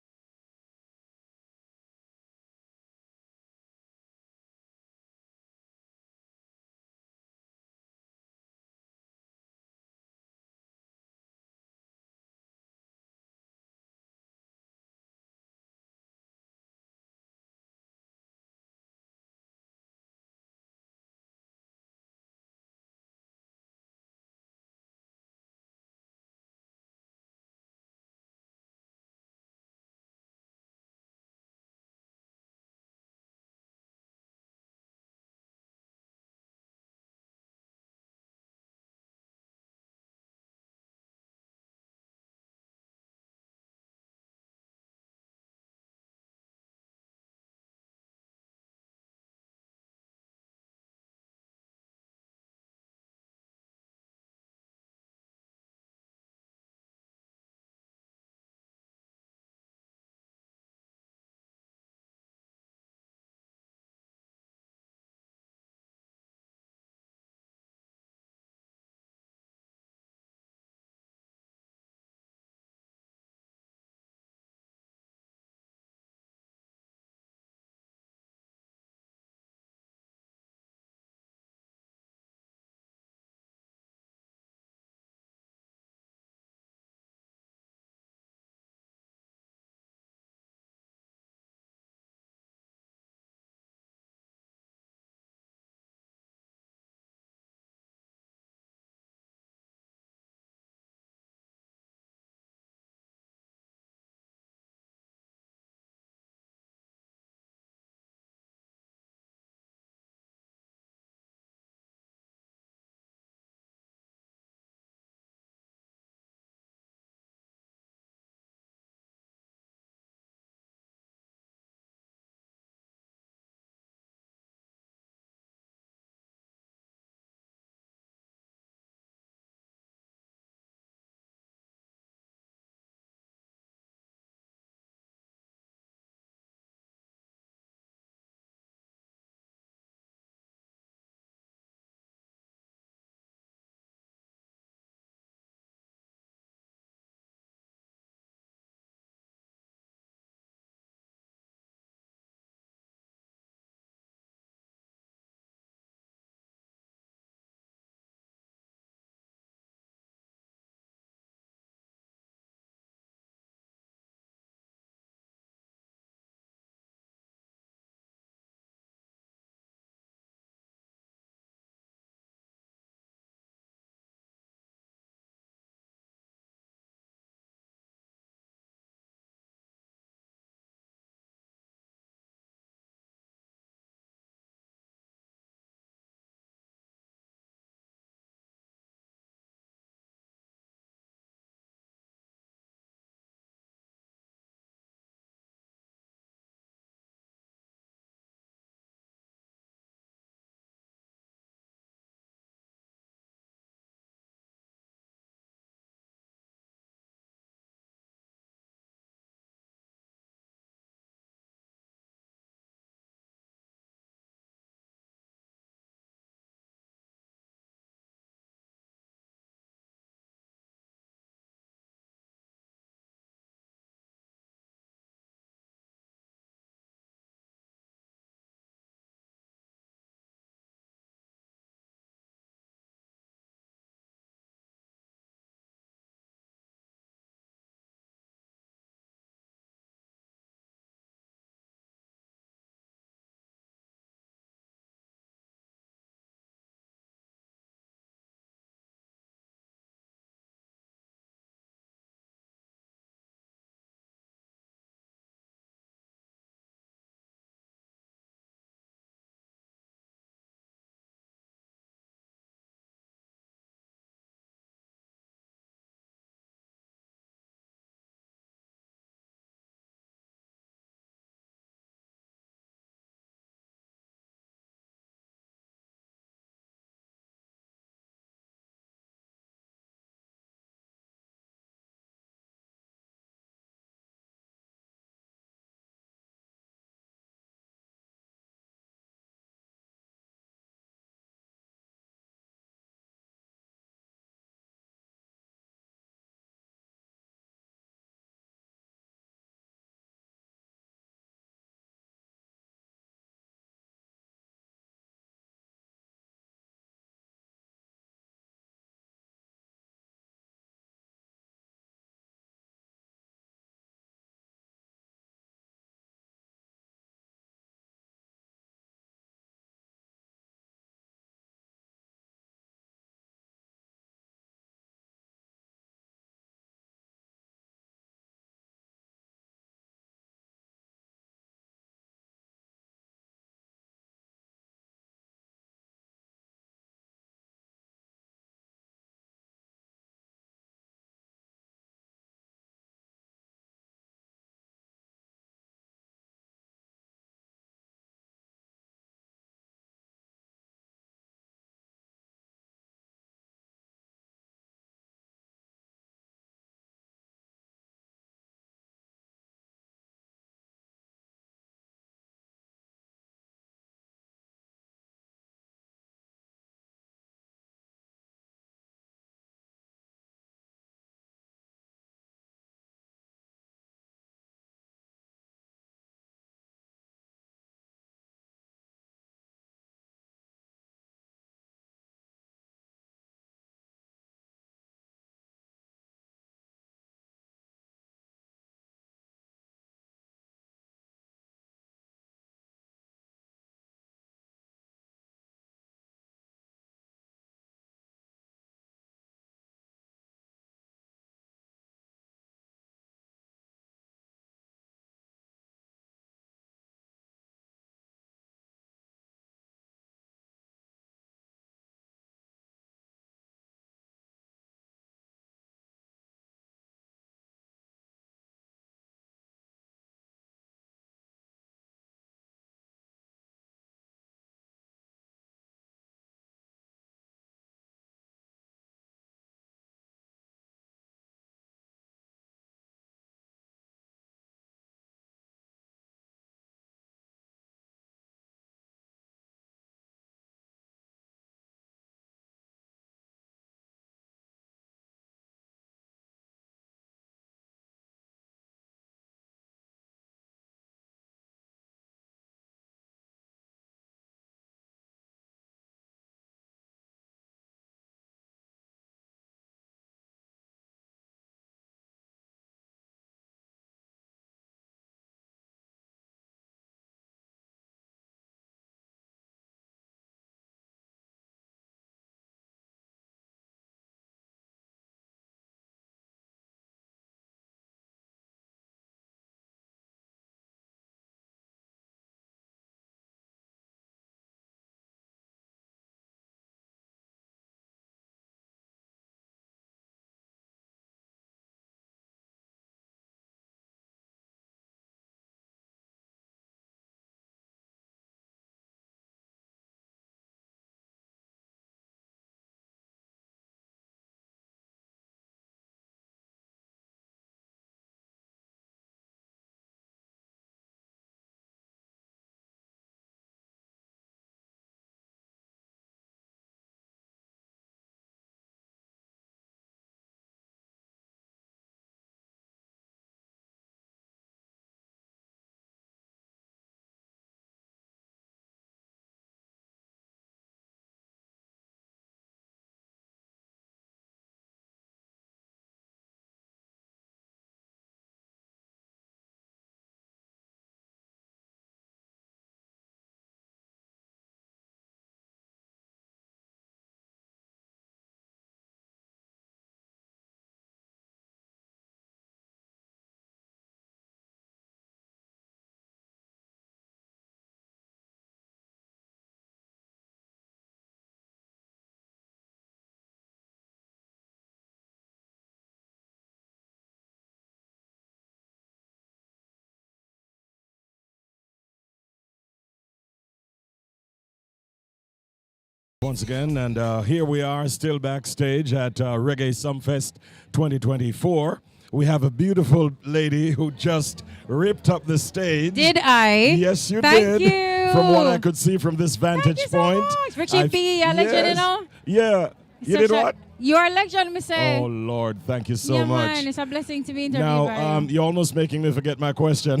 Once again, and here we are still backstage at Reggae Sumfest 2024. We have a beautiful lady who just ripped up the stage. Did I? Yes, you Thank did. you. From what I could see from this vantage point. Richie P, a legend, you know? Yeah. You did what? You're a legend, me say. Oh, Lord. Thank you so yeah, much. Man, it's a blessing to be interviewed Now, by you. you're almost making me forget my question.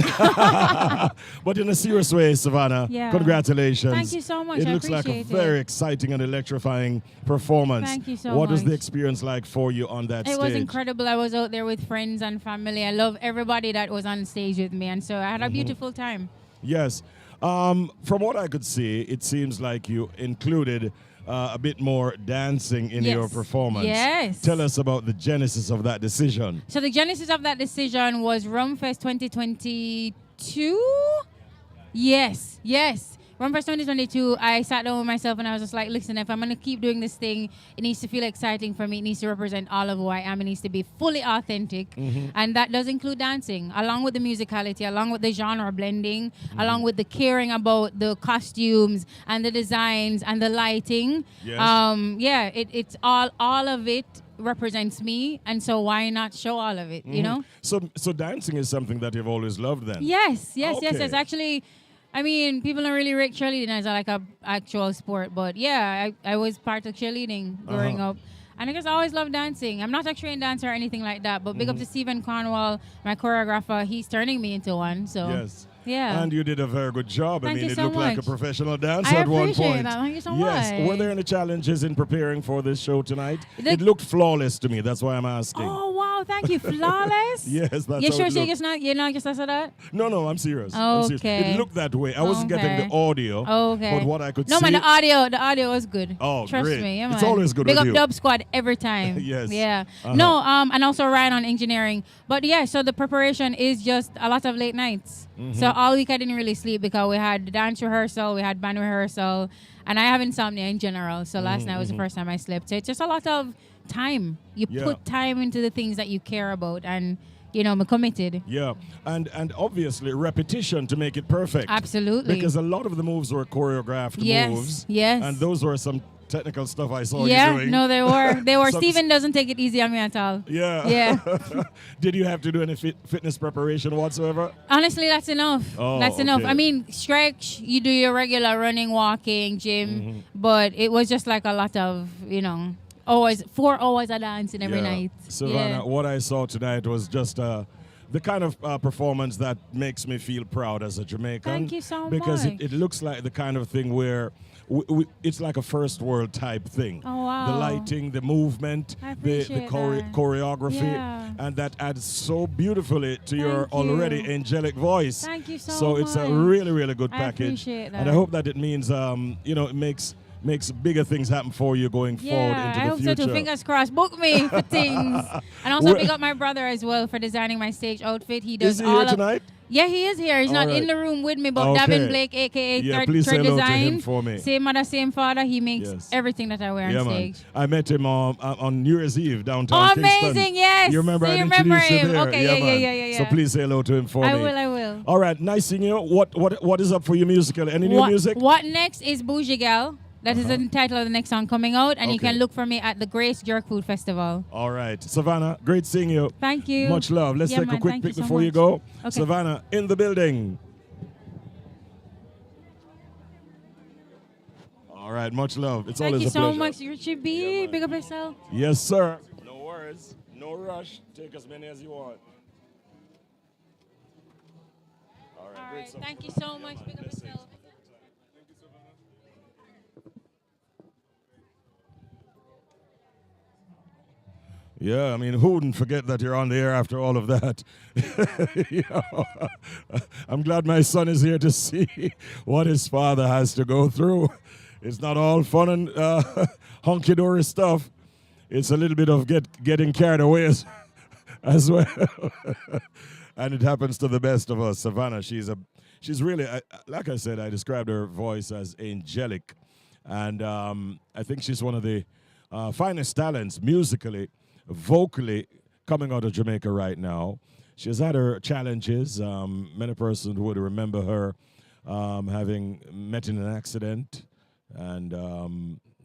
But in a serious way, Savannah, Yeah. congratulations. Thank you so much. It I looks like a appreciate it. very exciting and electrifying performance. Thank you so What was the much. experience like for you on that It stage? was incredible. I was out there with friends and family. I love everybody that was on stage with me. And so I had a beautiful time. Yes. From what I could see, it seems like you included a bit more dancing in your Yes. performance. Yes. Tell us about the genesis of that decision. So the genesis of that decision was Rumfest 2022. Yes, yes. Rumfest 2022, I sat down with myself and I was just like, listen, if I'm going to keep doing this thing, it needs to feel exciting for me. It needs to represent all of who I am. It needs to be fully authentic. And that does include dancing, along with the musicality, along with the genre blending, along with the caring about the costumes and the designs and the lighting. Yes. Yeah, it's all of it represents me, and so why not show all of it, you know? So dancing is something that you've always loved then? Yes. Okay. Actually, I mean, people don't really rate cheerleading as like a actual sport, but yeah, I was part of cheerleading growing up. And I guess I always loved dancing. I'm not a trained dancer or anything like that, but big up to Stephen Cornwall, my choreographer. He's turning me into one, so Yes. yeah. And you did a very good job. Thank I mean, you it so looked like a much. professional dancer I at one appreciate point. that. Thank you so Yes. much. Were there any challenges in preparing for this show tonight? It looked flawless to me. That's why I'm asking. Oh wow, thank you, flawless. Yes, that's You how sure it looked. you're not just said that? No, I'm serious. I'm serious. Okay. It looked that way. I wasn't getting the audio. Okay. But what I could no, see. man, the audio was good. Oh, Trust great. me. Yeah, It's man. always good Big with up you. Dub Squad every time. Yes. Yeah. Uh-huh. No, and also Ryan on engineering. But yeah, so the preparation is just a lot of late nights. So all week I didn't really sleep because we had dance rehearsal, we had band rehearsal, and I have insomnia in general. So last night was the first time I slept. So it's just a lot of time. You put time into the things that you care about, and I'm committed. Yeah, and obviously repetition to make it perfect. Absolutely. Because a lot of the moves were choreographed moves. Yes. And those were some technical stuff I saw you Yeah, doing. no, they were. They were. Some- Steven doesn't take it easy on me at all. Yeah. Yeah. Did you have to do any fitness preparation whatsoever? Honestly, that's enough. Oh, That's enough. okay. I mean, stretch, you do your regular running, walking, gym, but it was just like a lot of, always 4 hours of dancing every night. Savannah, what I saw tonight was just the kind of performance that makes me feel proud as a Jamaican. Thank you so because much. it looks like the kind of thing where it's like a first world type thing. Oh, wow. The lighting, the movement, I the appreciate that. choreography, Yeah. and that adds so beautifully to your Thank already you. angelic voice. Thank you so So it's a much. really, really good I package. appreciate And I that. hope that it means, it makes bigger things happen for you going forward Yeah, into I the hope future. so too. Fingers crossed. Book me for things. And also Where- big up my brother as well for designing my stage outfit. He does Is he all here of tonight? Yeah, he is here. He's All not right. in the room with me, but Okay. Davin Blake, aka Yeah, Third, please say Third hello to Design. him for me. Same mother, same father. He makes Yes. everything that I wear Yeah, on man. stage. I met him on New Year's Eve downtown Oh, Kingston. amazing, yes. You remember So I you remember introduced you him. there? Okay, man. yeah. So please say hello to him for I me. will, I will. All right, nice seeing you. What is up for you musically? Any new music? What next is Bougie Gal. That is the title of the next song coming out, and you Okay. can look for me at the Grace Jerk Food Festival. All right, Savannah, great seeing you. Thank you. Much love. Let's Yeah, take man, a quick thank you pic so before you much. go. Okay. Savannah in the building. All right, much love. It's Thank always you a so pleasure. much, Richie B. Big up yourself. Yes, sir. No worries. No rush. Take as many as you want. All right, great stuff. Thank you so much. Big up yourself. Yeah, I mean, who wouldn't forget that you're on the air after all of that? I'm glad my son is here to see what his father has to go through. It's not all fun and hunky-dory stuff. It's a little bit of getting carried away as well. And it happens to the best of us. Savannah, she's really, like I said, I described her voice as angelic. And I think she's one of the finest talents musically, vocally, coming out of Jamaica right now. She has had her challenges. Many persons would remember her having met in an accident. And,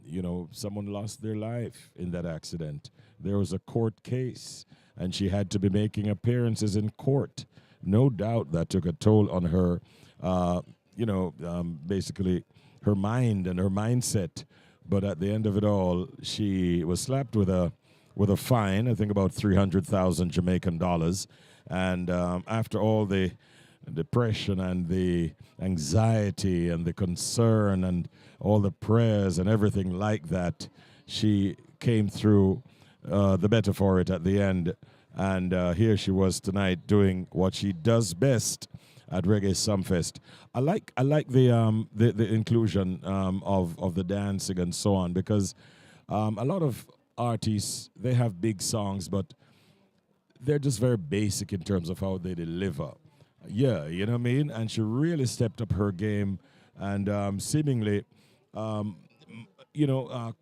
you know, someone lost their life in that accident. There was a court case, and she had to be making appearances in court. No doubt that took a toll on her, basically her mind and her mindset. But at the end of it all, she was slapped with a fine, I think about 300,000 Jamaican dollars. And after all the depression and the anxiety and the concern and all the prayers and everything like that, she came through the better for it at the end. And here she was tonight doing what she does best at Reggae Sumfest. I like the inclusion of the dancing and so on, because a lot of artists, they have big songs, but they're just very basic in terms of how they deliver. Yeah, you know what I mean? And she really stepped up her game and seemingly,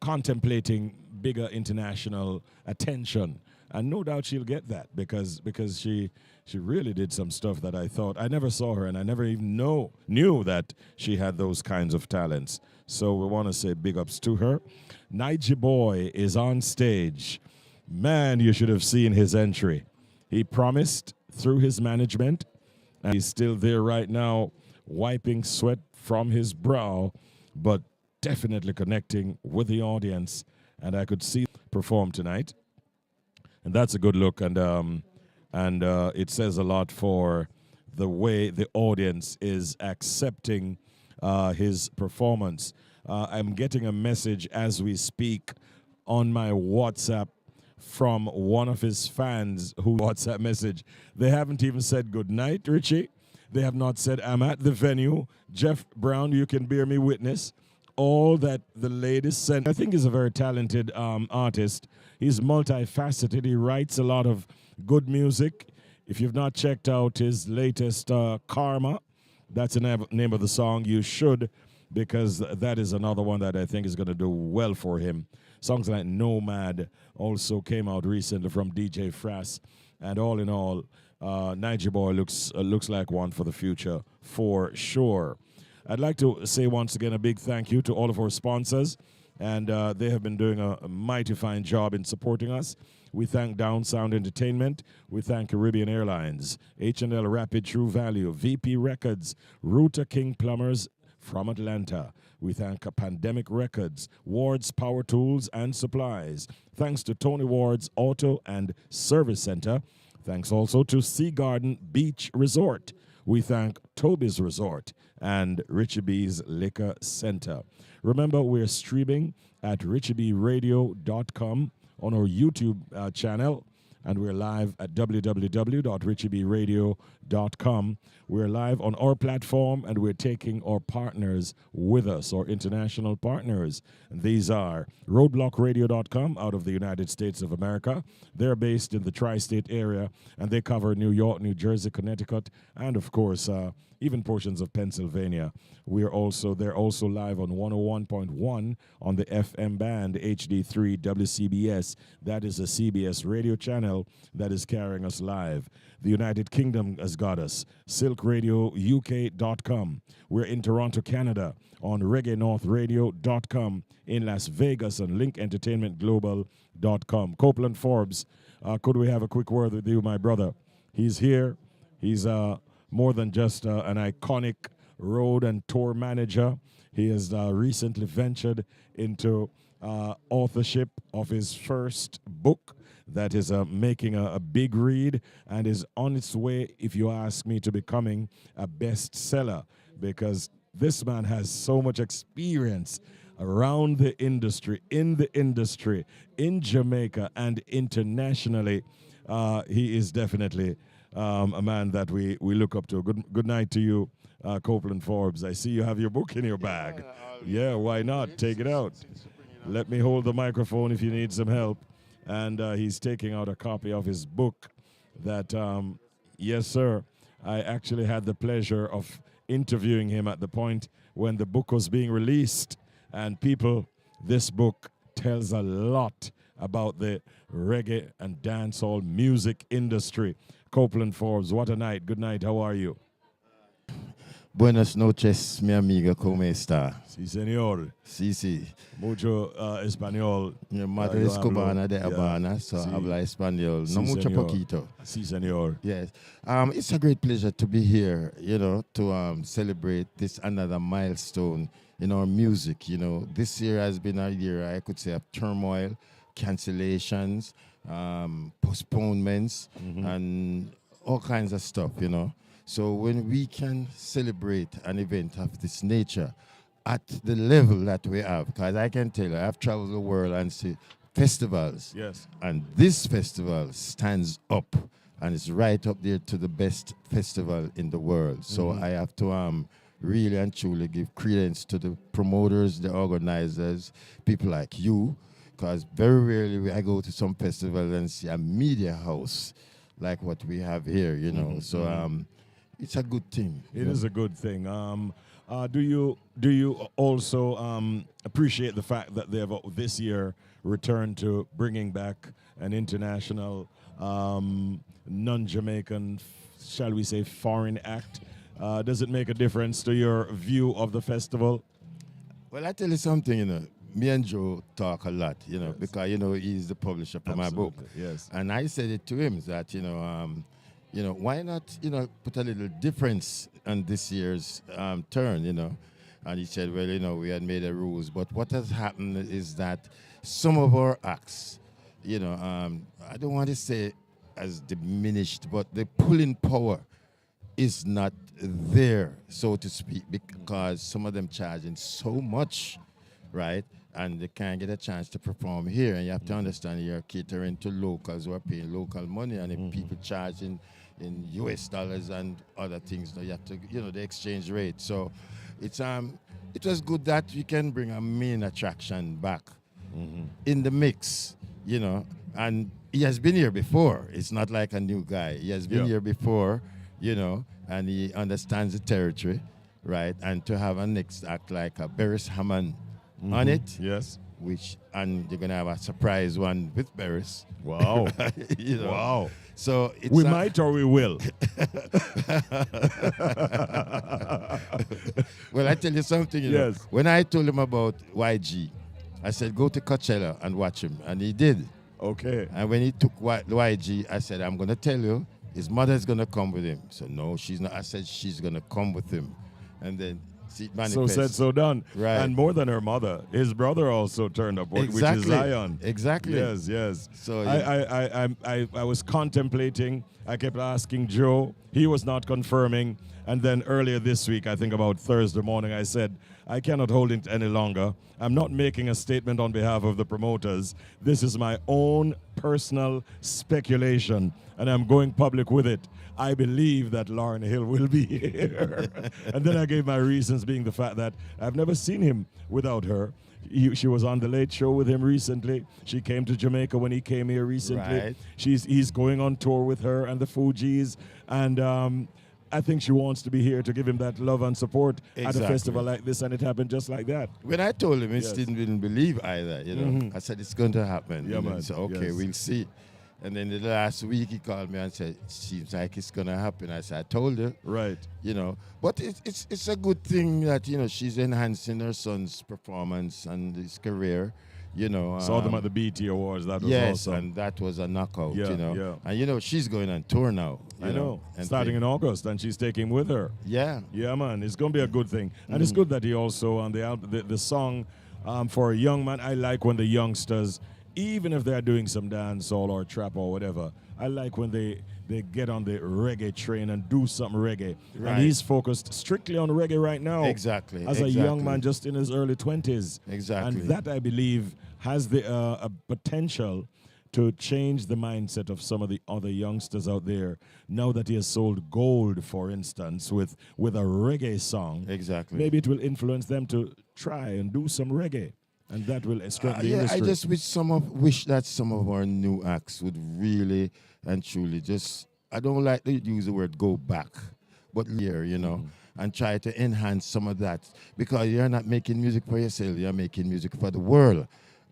contemplating bigger international attention. And no doubt she'll get that because she really did some stuff that I thought, I never saw her and I never even knew that she had those kinds of talents. So we want to say big ups to her. Nige Boy is on stage. Man, you should have seen his entry. He promised through his management, and he's still there right now, wiping sweat from his brow, but definitely connecting with the audience. And I could see him perform tonight. And that's a good look, and it says a lot for the way the audience is accepting his performance. I'm getting a message as we speak on my WhatsApp from one of his fans who WhatsApp message. They haven't even said good night, Richie. They have not said, I'm at the venue. Jeff Brown, you can bear me witness. All that the ladies sent. I think he's a very talented artist. He's multifaceted. He writes a lot of good music. If you've not checked out his latest Karma, that's the name of the song, you should, because that is another one that I think is going to do well for him. Songs like Nomad also came out recently from DJ Frass. And all in all, Nige Boy looks like one for the future, for sure. I'd like to say once again a big thank you to all of our sponsors, and they have been doing a mighty fine job in supporting us. We thank Down Sound Entertainment. We thank Caribbean Airlines, H&L Rapid True Value, VP Records, Ruta King Plumbers from Atlanta. We thank Pandemic Records, Ward's Power Tools and Supplies. Thanks to Tony Ward's Auto and Service Center. Thanks also to Sea Garden Beach Resort. We thank Toby's Resort and Richie B's Liquor Center. Remember, we're streaming at richiebiradio.com on our YouTube channel, and we're live at www.richiebiradio.com. We're live on our platform, and we're taking our partners with us, our international partners. And these are roadblockradio.com out of the United States of America. They're based in the tri-state area, and they cover New York, New Jersey, Connecticut, and of course, even portions of Pennsylvania. They're also live on 101.1 on the FM band HD3 WCBS. That is a CBS radio channel that is carrying us live. The United Kingdom has got us. SilkRadioUK.com. We're in Toronto, Canada on ReggaeNorthRadio.com. In Las Vegas on LinkEntertainmentGlobal.com. Copeland Forbes, could we have a quick word with you, my brother? He's here. He's more than just an iconic road and tour manager. He has recently ventured into authorship of his first book that is making a big read and is on its way, if you ask me, to becoming a bestseller, because this man has so much experience around the industry, in Jamaica and internationally. He is definitely a man that we look up to. Good night to you, Copeland Forbes. I see you have your book in your bag. Yeah, why not? Take it out. Let me hold the microphone if you need some help. And he's taking out a copy of his book that, yes, sir, I actually had the pleasure of interviewing him at the point when the book was being released. And people, this book tells a lot about the reggae and dancehall music industry. Copeland Forbes, what a night. Good night. How are you? Buenas noches, mi amiga, ¿cómo está? Sí, señor. Sí, sí. Mucho español. Mi madre es cubana de Habana, so Sí. habla español. Sí, No mucho señor. poquito. Sí, señor. Yes. It's a great pleasure to be here, to celebrate this another milestone in our music. This year has been a year, I could say, of turmoil, cancellations, postponements, and all kinds of stuff. So when we can celebrate an event of this nature at the level that we have, because I can tell you, I've traveled the world and see festivals. Yes. And this festival stands up and it's right up there to the best festival in the world. So I have to really and truly give credence to the promoters, the organizers, people like you, because very rarely I go to some festival and see a media house like what we have here, So it's a good thing. It is a good thing. Do you also appreciate the fact that they have this year returned to bringing back an international non-Jamaican, shall we say, foreign act? Does it make a difference to your view of the festival? Well, I tell you something, me and Joe talk a lot, because, he's the publisher for my book. Yes. And I said it to him that, why not, put a little difference on this year's turn, And he said, well, we had made the rules. But what has happened is that some of our acts, I don't want to say as diminished, but the pulling power is not there, so to speak, because some of them charging so much, right? And they can't get a chance to perform here. And you have to understand you're catering to locals who are paying local money, and if people charging in US dollars and other things, you have to, the exchange rate. So it was good that we can bring a main attraction back in the mix, and he has been here before. It's not like a new guy. He has been here before, and he understands the territory, right? And to have a next act like a Beres Hammond on it. Yes. And you're going to have a surprise one with Beres. Wow. Wow. So we might or we will. Well, I tell you something, Yes. When I told him about YG, I said, go to Coachella and watch him. And he did. Okay. And when he took YG, I said, I'm going to tell you, his mother's going to come with him. So no, she's not. I said, she's going to come with him. And then it manifests. So said, so done. Right. And more than her mother, his brother also turned up, which is Zion. Exactly. Yes, yes. So I was contemplating. I kept asking Joe. He was not confirming. And then earlier this week, I think about Thursday morning, I said, I cannot hold it any longer. I'm not making a statement on behalf of the promoters. This is my own personal speculation, and I'm going public with it. I believe that Lauryn Hill will be here. And then I gave my reasons, being the fact that I've never seen him without her. She was on the Late Show with him recently. She came to Jamaica when he came here recently. Right. He's going on tour with her and the Fugees, and I think she wants to be here to give him that love and support at a festival like this, and it happened just like that. When I told him, he didn't believe either, I said, it's going to happen. Yeah, And man. he said, okay, Yes. we'll see. And then the last week he called me and said, it seems like it's going to happen. I said, I told you. Right. But it's a good thing that, she's enhancing her son's performance and his career. Saw them at the BT Awards. That was yes, awesome. and that was a knockout, Yeah. And, she's going on tour now. I know. and Starting play- in August, and she's taking him with her. Yeah. Yeah, man. It's going to be a good thing. And it's good that he also, on the song for a young man, I like when the youngsters, even if they're doing some dancehall or trap or whatever, I like when they get on the reggae train and do something reggae. Right. And he's focused strictly on reggae right now. Exactly. As a young man just in his early 20s. Exactly. And that, I believe, has the a potential to change the mindset of some of the other youngsters out there. Now that he has sold gold, for instance, with a reggae song. Exactly. Maybe it will influence them to try and do some reggae. And that will strengthen the industry. I just wish that some of our new acts would really and truly just, I don't like to use the word go back, but here, and try to enhance some of that. Because you're not making music for yourself, you're making music for the world.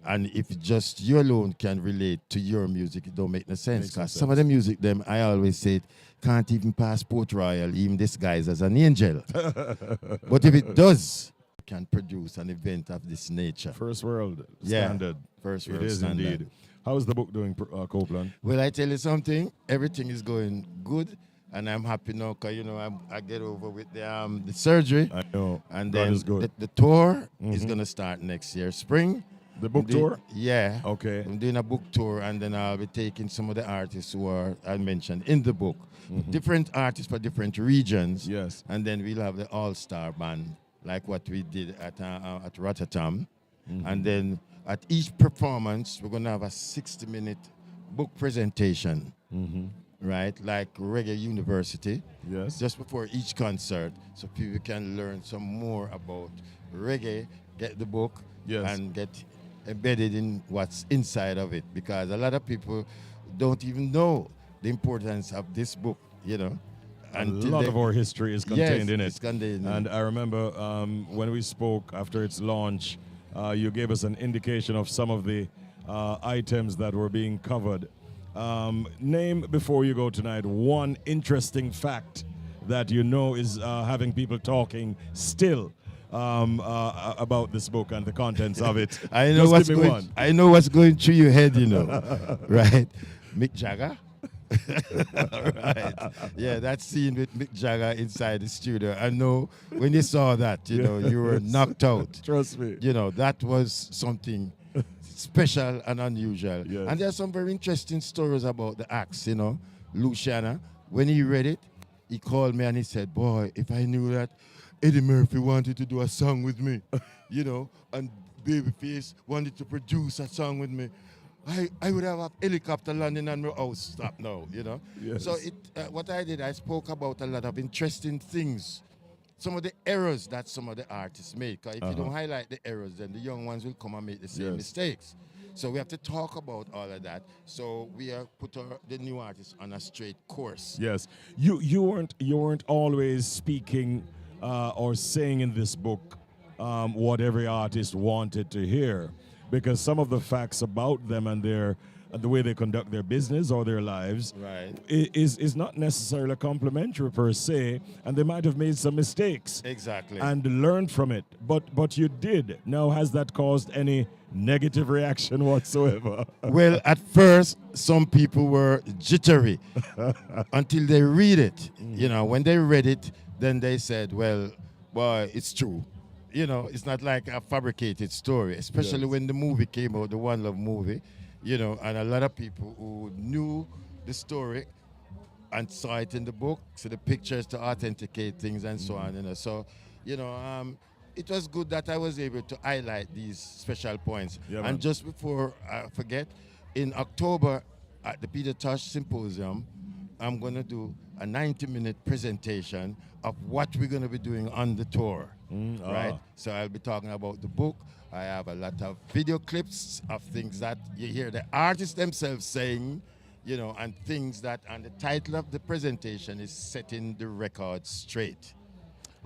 And if just you alone can relate to your music, it don't make no sense. Makes no Because some of the sense. music, them, I always say, it can't even pass Port Royal, even disguised as an angel. But if it does, it can produce an event of this nature. First world Yeah, standard. first It world is standard. indeed. How's the book doing, Copeland? Well, I tell you something, everything is going good. And I'm happy now because, you know, I get over with the surgery. I know. And God then is good. the tour is Mhm. going to start next year, spring. The book I'm doing- tour? Yeah. Okay. I'm doing a book tour, and then I'll be taking some of the artists who are I mentioned in the book. Different artists for different regions. Yes. And then we'll have the all-star band, like what we did at Rotterdam. And then at each performance, we're going to have a 60-minute book presentation. Right, like Reggae University. Yes. Just before each concert, so people can learn some more about reggae, get the book, Yes. and get embedded in what's inside of it. Because a lot of people don't even know the importance of this book, you know. A lot of our history is contained in it. It's contained in and it. I remember when we spoke after its launch, you gave us an indication of some of the items that were being covered. Name, before you go tonight, one interesting fact that you know is having people talking still about this book and the contents of it. I know Just what's give me going. one. I know what's going through your head, you know, right? Mick Jagger. Right. Yeah, that scene with Mick Jagger inside the studio. I know when you saw that, you know, you were knocked out. Trust me. You know, that was something special and unusual. Yes. And there's some very interesting stories about the acts, you know. Luciana, when he read it, he called me and he said, boy, if I knew that Eddie Murphy wanted to do a song with me, you know, and Babyface wanted to produce a song with me, I would have a helicopter landing on my house. Stop now, you know. Yes. So what I did, I spoke about a lot of interesting things. Some of the errors that some of the artists make. 'Cause if you don't highlight the errors, then the young ones will come and make the same mistakes. So we have to talk about all of that. So we have put the new artists on a straight course. Yes, you weren't always speaking or saying in this book what every artist wanted to hear, because some of the facts about them and the way they conduct their business or their lives is not necessarily complimentary per se, and they might have made some mistakes. Exactly. And learned from it. But you did. Now, has that caused any negative reaction whatsoever? Well, at first, some people were jittery until they read it. You know, when they read it, then they said, well, boy, it's true. You know, it's not like a fabricated story, especially when the movie came out, the One Love movie, you know, and a lot of people who knew the story and saw it in the book, so the pictures to authenticate things and so on, you know. So, you know, it was good that I was able to highlight these special points. Yeah, man. And just before I forget, in October at the Peter Tosh Symposium, I'm going to do a 90-minute presentation of what we're going to be doing on the tour, right? So I'll be talking about the book. I have a lot of video clips of things that you hear the artists themselves saying, you know, and things that, and the title of the presentation is Setting the Record Straight.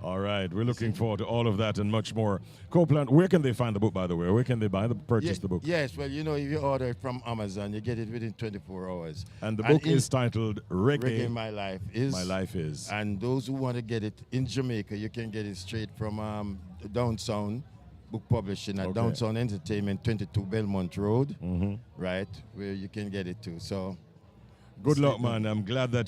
All right, we're looking forward to all of that and much more. Copeland, where can they find the book, by the way? Where can they purchase the book? Yes, well, you know, if you order it from Amazon, you get it within 24 hours. And the book is titled Reggae, My Life Is. My Life Is. And those who want to get it in Jamaica, you can get it straight from Downtown Book Publishing at Downtown Entertainment, 22 Belmont Road, right, where you can get it to. So, good luck, man. I'm glad that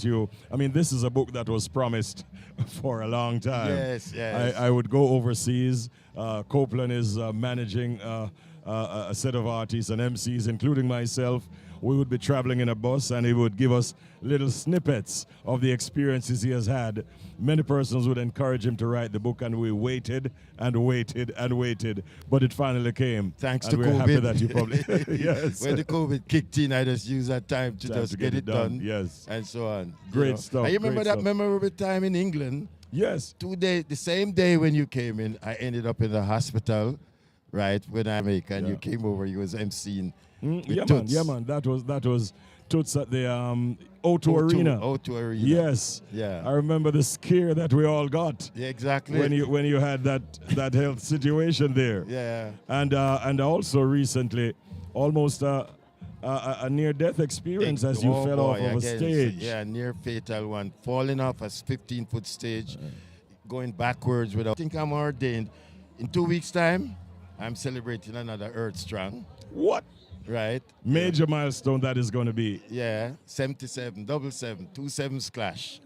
this is a book that was promised for a long time. Yes, yes. I would go overseas. Copeland is managing a set of artists and MCs, including myself. We would be traveling in a bus, and he would give us little snippets of the experiences he has had. Many persons would encourage him to write the book, and we waited and waited and waited, but it finally came. Thanks and to we're COVID. happy that you probably yes. When the COVID kicked in, I just used that time to just get it done. Yes. And so on. Great stuff. I remember great that stuff. memorable time in England. Yes. 2 days, the same day when you came in, I ended up in the hospital, right, when I make, and you came over, you was emceeing. Yeah, man. That was Toots at the O2 O2 Arena. O2 Arena. Yes. Yeah. I remember the scare that we all got. Yeah, exactly. When you had that health situation there. Yeah. And also recently, almost a near-death experience as you fell off of a stage. Yeah, near fatal one. Falling off a 15-foot stage, going backwards without. I think I'm ordained. In 2 weeks' time, I'm celebrating another Earth Strong. What? Right. Major milestone that is going to be. Yeah, 77, double 7, 2 7s clash.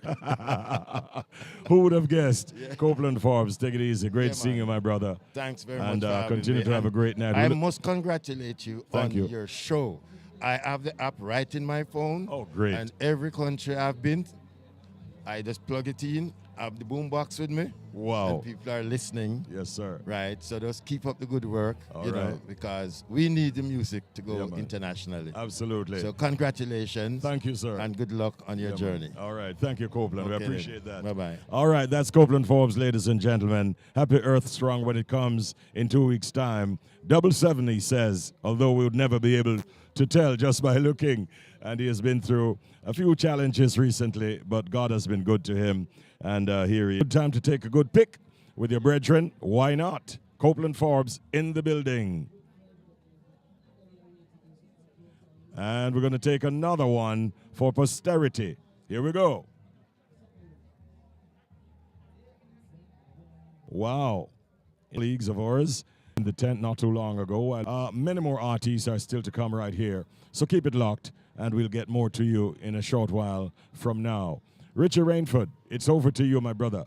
Who would have guessed? Copeland Forbes, take it easy. Great seeing you, my brother. Thanks very much. And for having continue me. to have a great night. I must congratulate you Thank on you. your show. I have the app right in my phone. Oh, great. And every country I've been, I just plug it in, have the boombox with me. Wow. And people are listening. Yes, sir. Right. So just keep up the good work, All you know, right. because we need the music to go Yeah, man. internationally. Absolutely. So congratulations. Thank you, sir. And good luck on your Yeah, journey. man. All right. Thank you, Copeland. Okay, we appreciate that. Bye-bye. All right. That's Copeland Forbes, ladies and gentlemen. Happy Earth Strong when it comes in 2 weeks' time. Double 7, he says, although we would never be able to tell just by looking. And he has been through a few challenges recently, but God has been good to him. And here he is. Good time to take a good pick with your brethren. Why not? Copeland Forbes in the building. And we're going to take another one for posterity. Here we go. Wow. Leagues of ours in the tent not too long ago. Many more artists are still to come right here. So keep it locked, and we'll get more to you in a short while from now. Richard Rainford, it's over to you, my brother.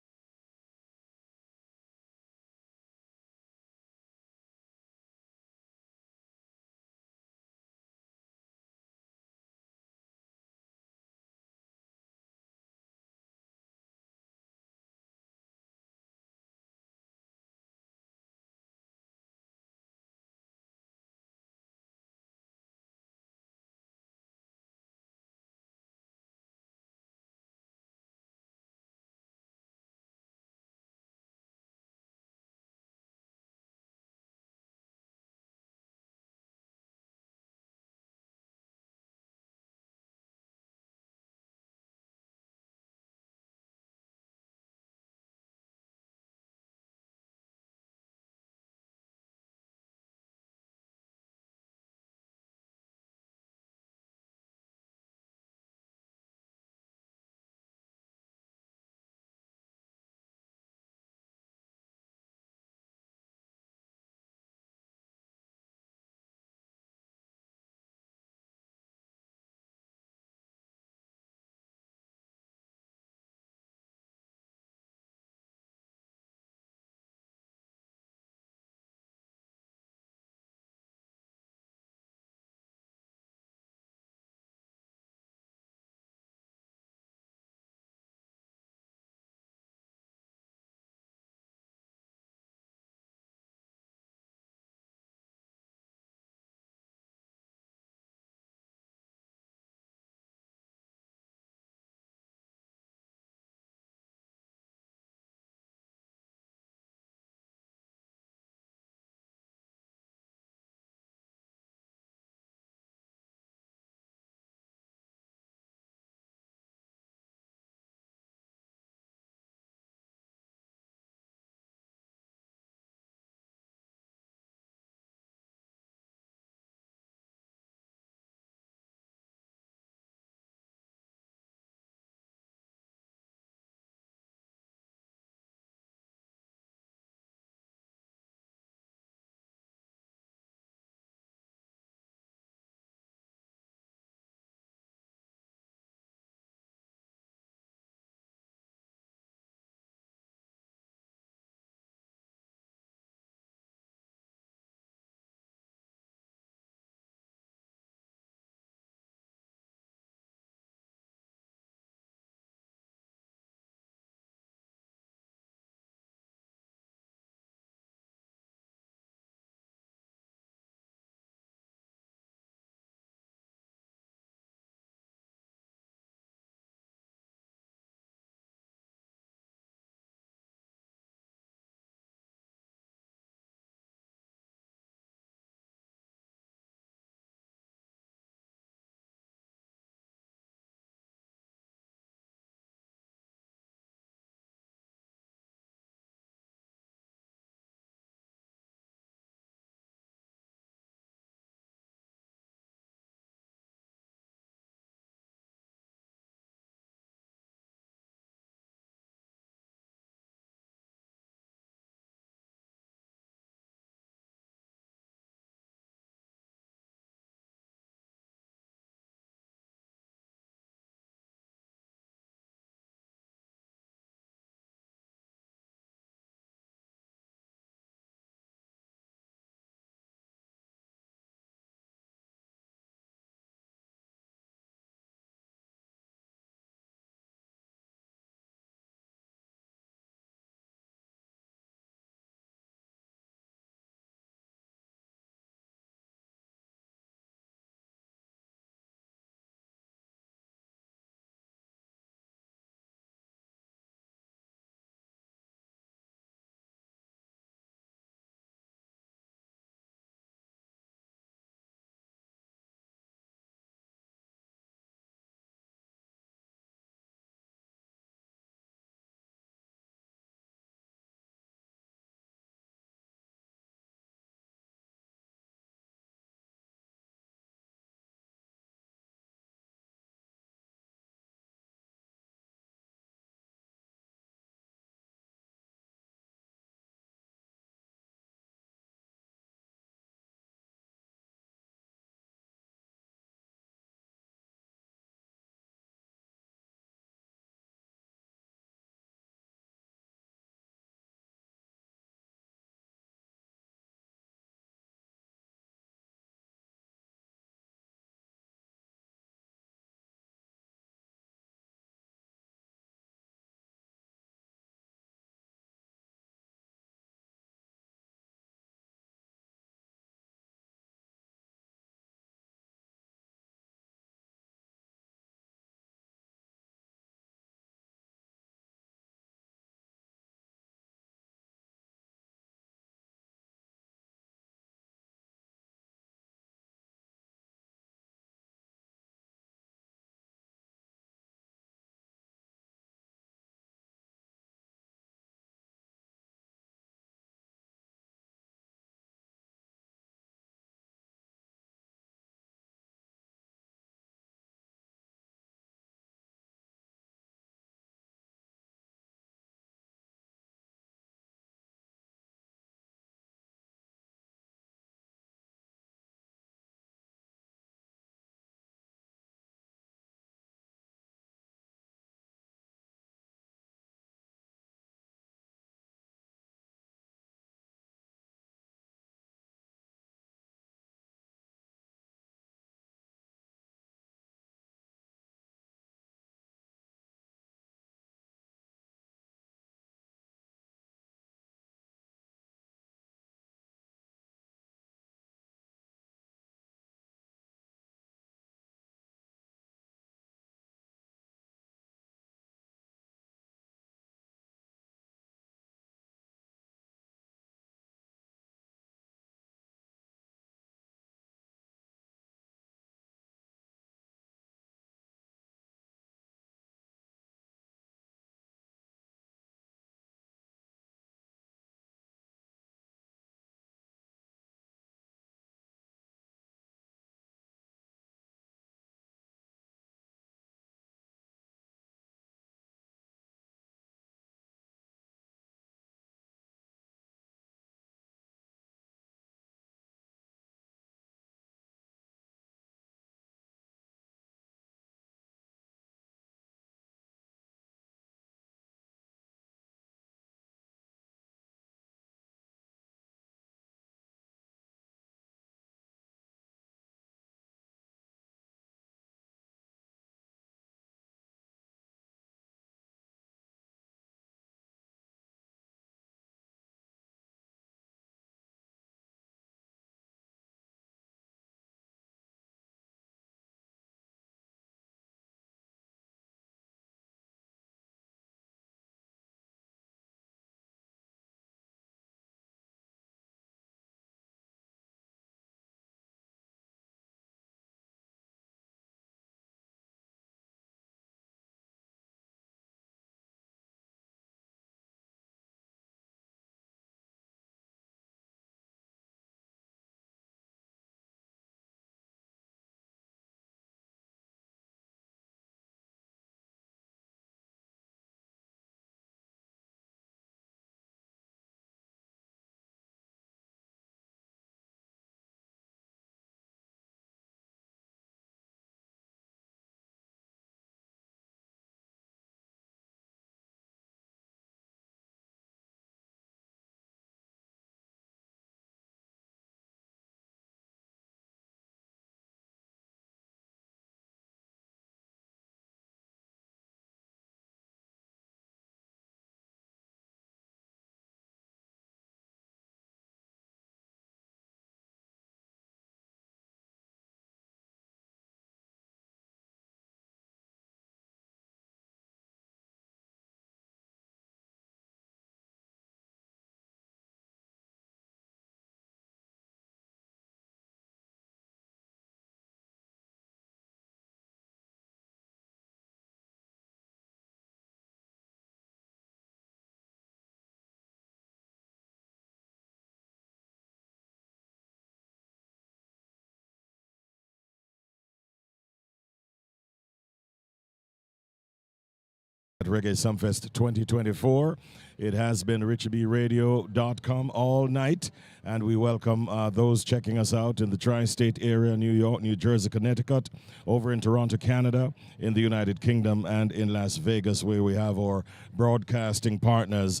Reggae Sumfest 2024. It has been richiebradio.com all night, and we welcome those checking us out in the tri-state area, New York, New Jersey, Connecticut, over in Toronto, Canada, in the United Kingdom, and in Las Vegas, where we have our broadcasting partners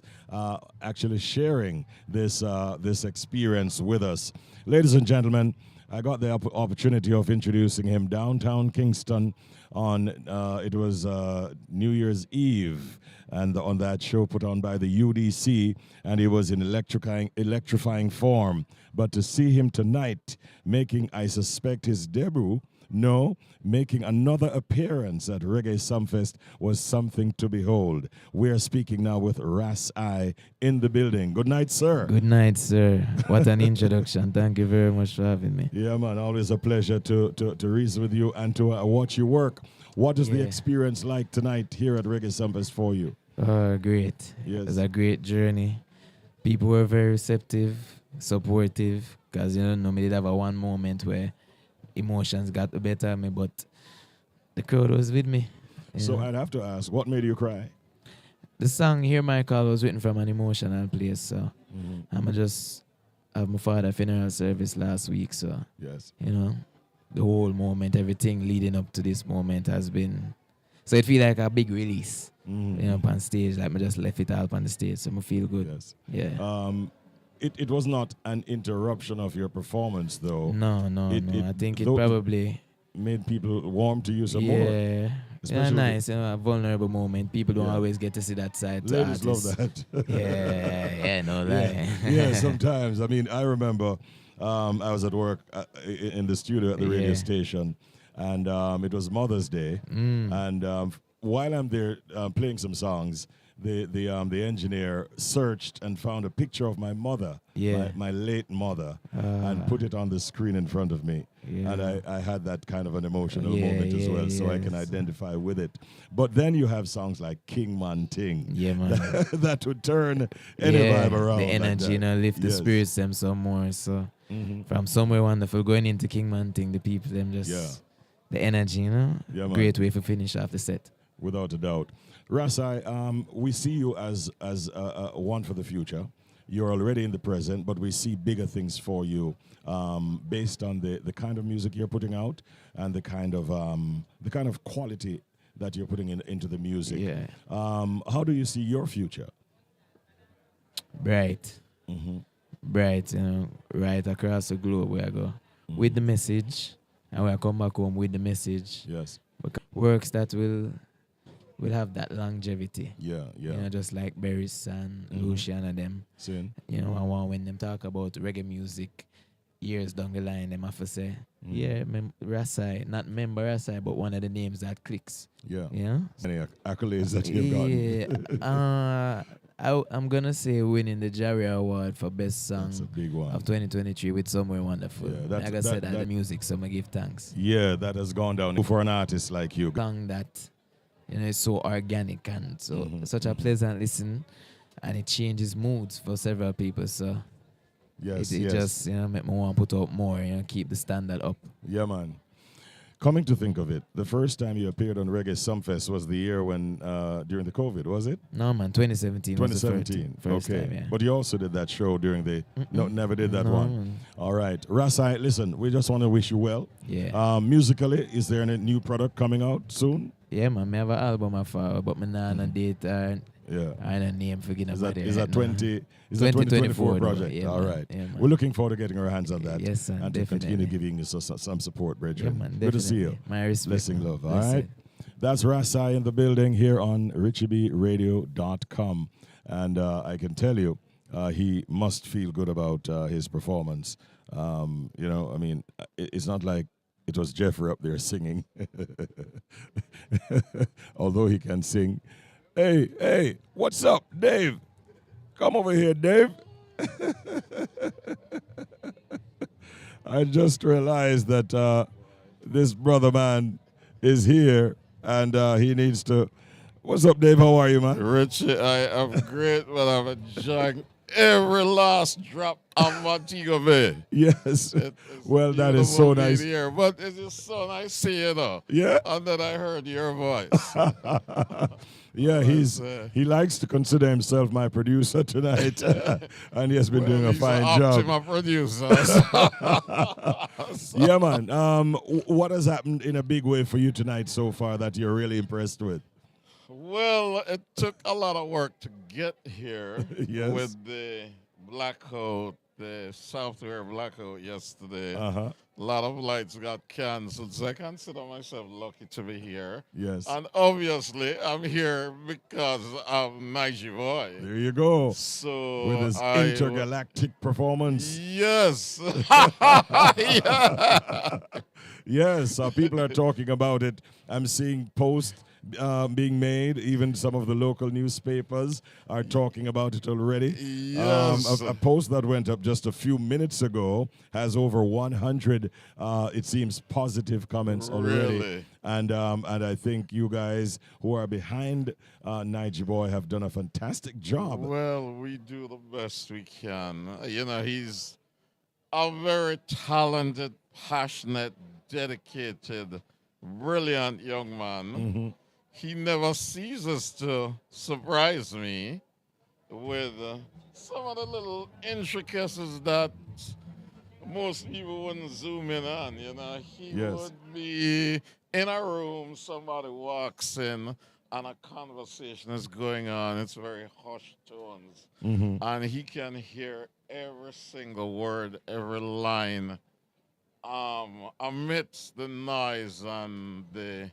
actually sharing this experience with us. Ladies and gentlemen, I got the opportunity of introducing him downtown Kingston on it was New Year's Eve, and on that show put on by the UDC, and he was in electrifying form. But to see him tonight making, I suspect, his debut, making another appearance at Reggae Sumfest was something to behold. We are speaking now with Ras I in the building. Good night, sir. Good night, sir. What an introduction. Thank you very much for having me. Yeah, man. Always a pleasure to reason with you and to watch you work. What is the experience like tonight here at Reggae Sumfest for you? Great. Yes. It was a great journey. People were very receptive, supportive, because, we did have one moment where emotions got the better of me, but the crowd was with me. So I'd have to ask, what made you cry? The song Hear My Call was written from an emotional place, so I'm just have my father's funeral service last week, so yes, the whole moment, everything leading up to this moment has been, so it feel like a big release, on stage, like I just left it all on the stage, so I feel good. Yes. Yeah. It was not an interruption of your performance, though. No. I think it probably made people warm to you some more. Yeah, nice. A vulnerable moment. People don't always get to see that side. Ladies love that. No lie. Yeah, sometimes. I mean, I remember I was at work in the studio at the radio station, and it was Mother's Day, and while I'm there playing some songs, the engineer searched and found a picture of my mother, my late mother, and put it on the screen in front of me. Yeah. And I had that kind of an emotional moment as well, so I can identify with it. But then you have songs like King Man Ting. Yeah, man. that would turn any vibe around. The energy, lift the spirits them some more. So from Somewhere Wonderful going into King Man Ting, the people them just the energy, great way to finish off the set. Without a doubt. Rasai, we see you as one for the future. You're already in the present, but we see bigger things for you based on the kind of music you're putting out and the kind of quality that you're putting into the music. Yeah. How do you see your future? Bright. Bright, right across the globe where I go. With the message, and when I come back home with the message. Yes. Works that will have that longevity. Yeah. Just like Beres and Lucian and them. Same. I want when them talk about reggae music years down the line, them have to say, Rasai, not member Rasai, but one of the names that clicks. Yeah. Yeah. Any accolades that you've gotten? I'm gonna say winning the Jerry Award for Best Song That's a big one. of 2023 with Somewhere Wonderful. Yeah, like I said, the music, so I give thanks. Yeah, that has gone down for an artist like you. Song that it's so organic and so such a pleasant listen, and it changes moods for several people. So it just make me want to put out more, keep the standard up. Yeah, man. Coming to think of it, the first time you appeared on Reggae Sumfest was the year when during the COVID, was it? No, man, 2017. 2017. First okay. time, yeah. But you also did that show during the never did that one. Man. All right. Rasai, listen, we just want to wish you well. Yeah. Musically, is there any new product coming out soon? Yeah, man, I have an album but my nana date I don't name forget about it. Is that 2024 project? Yeah, all man. right. Yeah, man. We're looking forward to getting our hands on that. Yes, sir, and to continue giving you some support, Bridget. Yeah, man, good to see you. My respect. Blessing, love. All Blessed. right. That's Rasai in the building here on richiebradio.com. And I can tell you, he must feel good about his performance. It's not like it was Jeffrey up there singing, although he can sing. Hey, what's up, Dave? Come over here, Dave. I just realized that this brother man is here and he needs to. What's up, Dave? How are you, man? Richie, I am great, but I'm enjoying every last drop of Montego Bay. Yes. Well, that is so nice. Here, but it is so nice to see you, know. Yeah. And then I heard your voice. Yeah, he likes to consider himself my producer tonight, and he has been doing a fine job. My producer. Yeah, man. What has happened in a big way for you tonight so far that you're really impressed with? Well, it took a lot of work to get here. Yes. With the blackout, the software blackout yesterday. Uh-huh. A lot of lights got canceled, so I consider myself lucky to be here. Yes. And obviously, I'm here because of Nige Boy. There you go. So with his intergalactic performance. Yes. Yeah. Yes, people are talking about it. I'm seeing posts being made. Even some of the local newspapers are talking about it already. Yes. A post that went up just a few minutes ago has over 100, it seems, positive comments already. Really? And I think you guys who are behind Nige Boy have done a fantastic job. Well, we do the best we can. You know, he's a very talented, passionate, dedicated, brilliant young man. Mm-hmm. He never ceases to surprise me with some of the little intricacies that most people wouldn't zoom in on. You know, he would be in a room, somebody walks in, and a conversation is going on. It's very hushed tones. Mm-hmm. And he can hear every single word, every line, amidst the noise and the,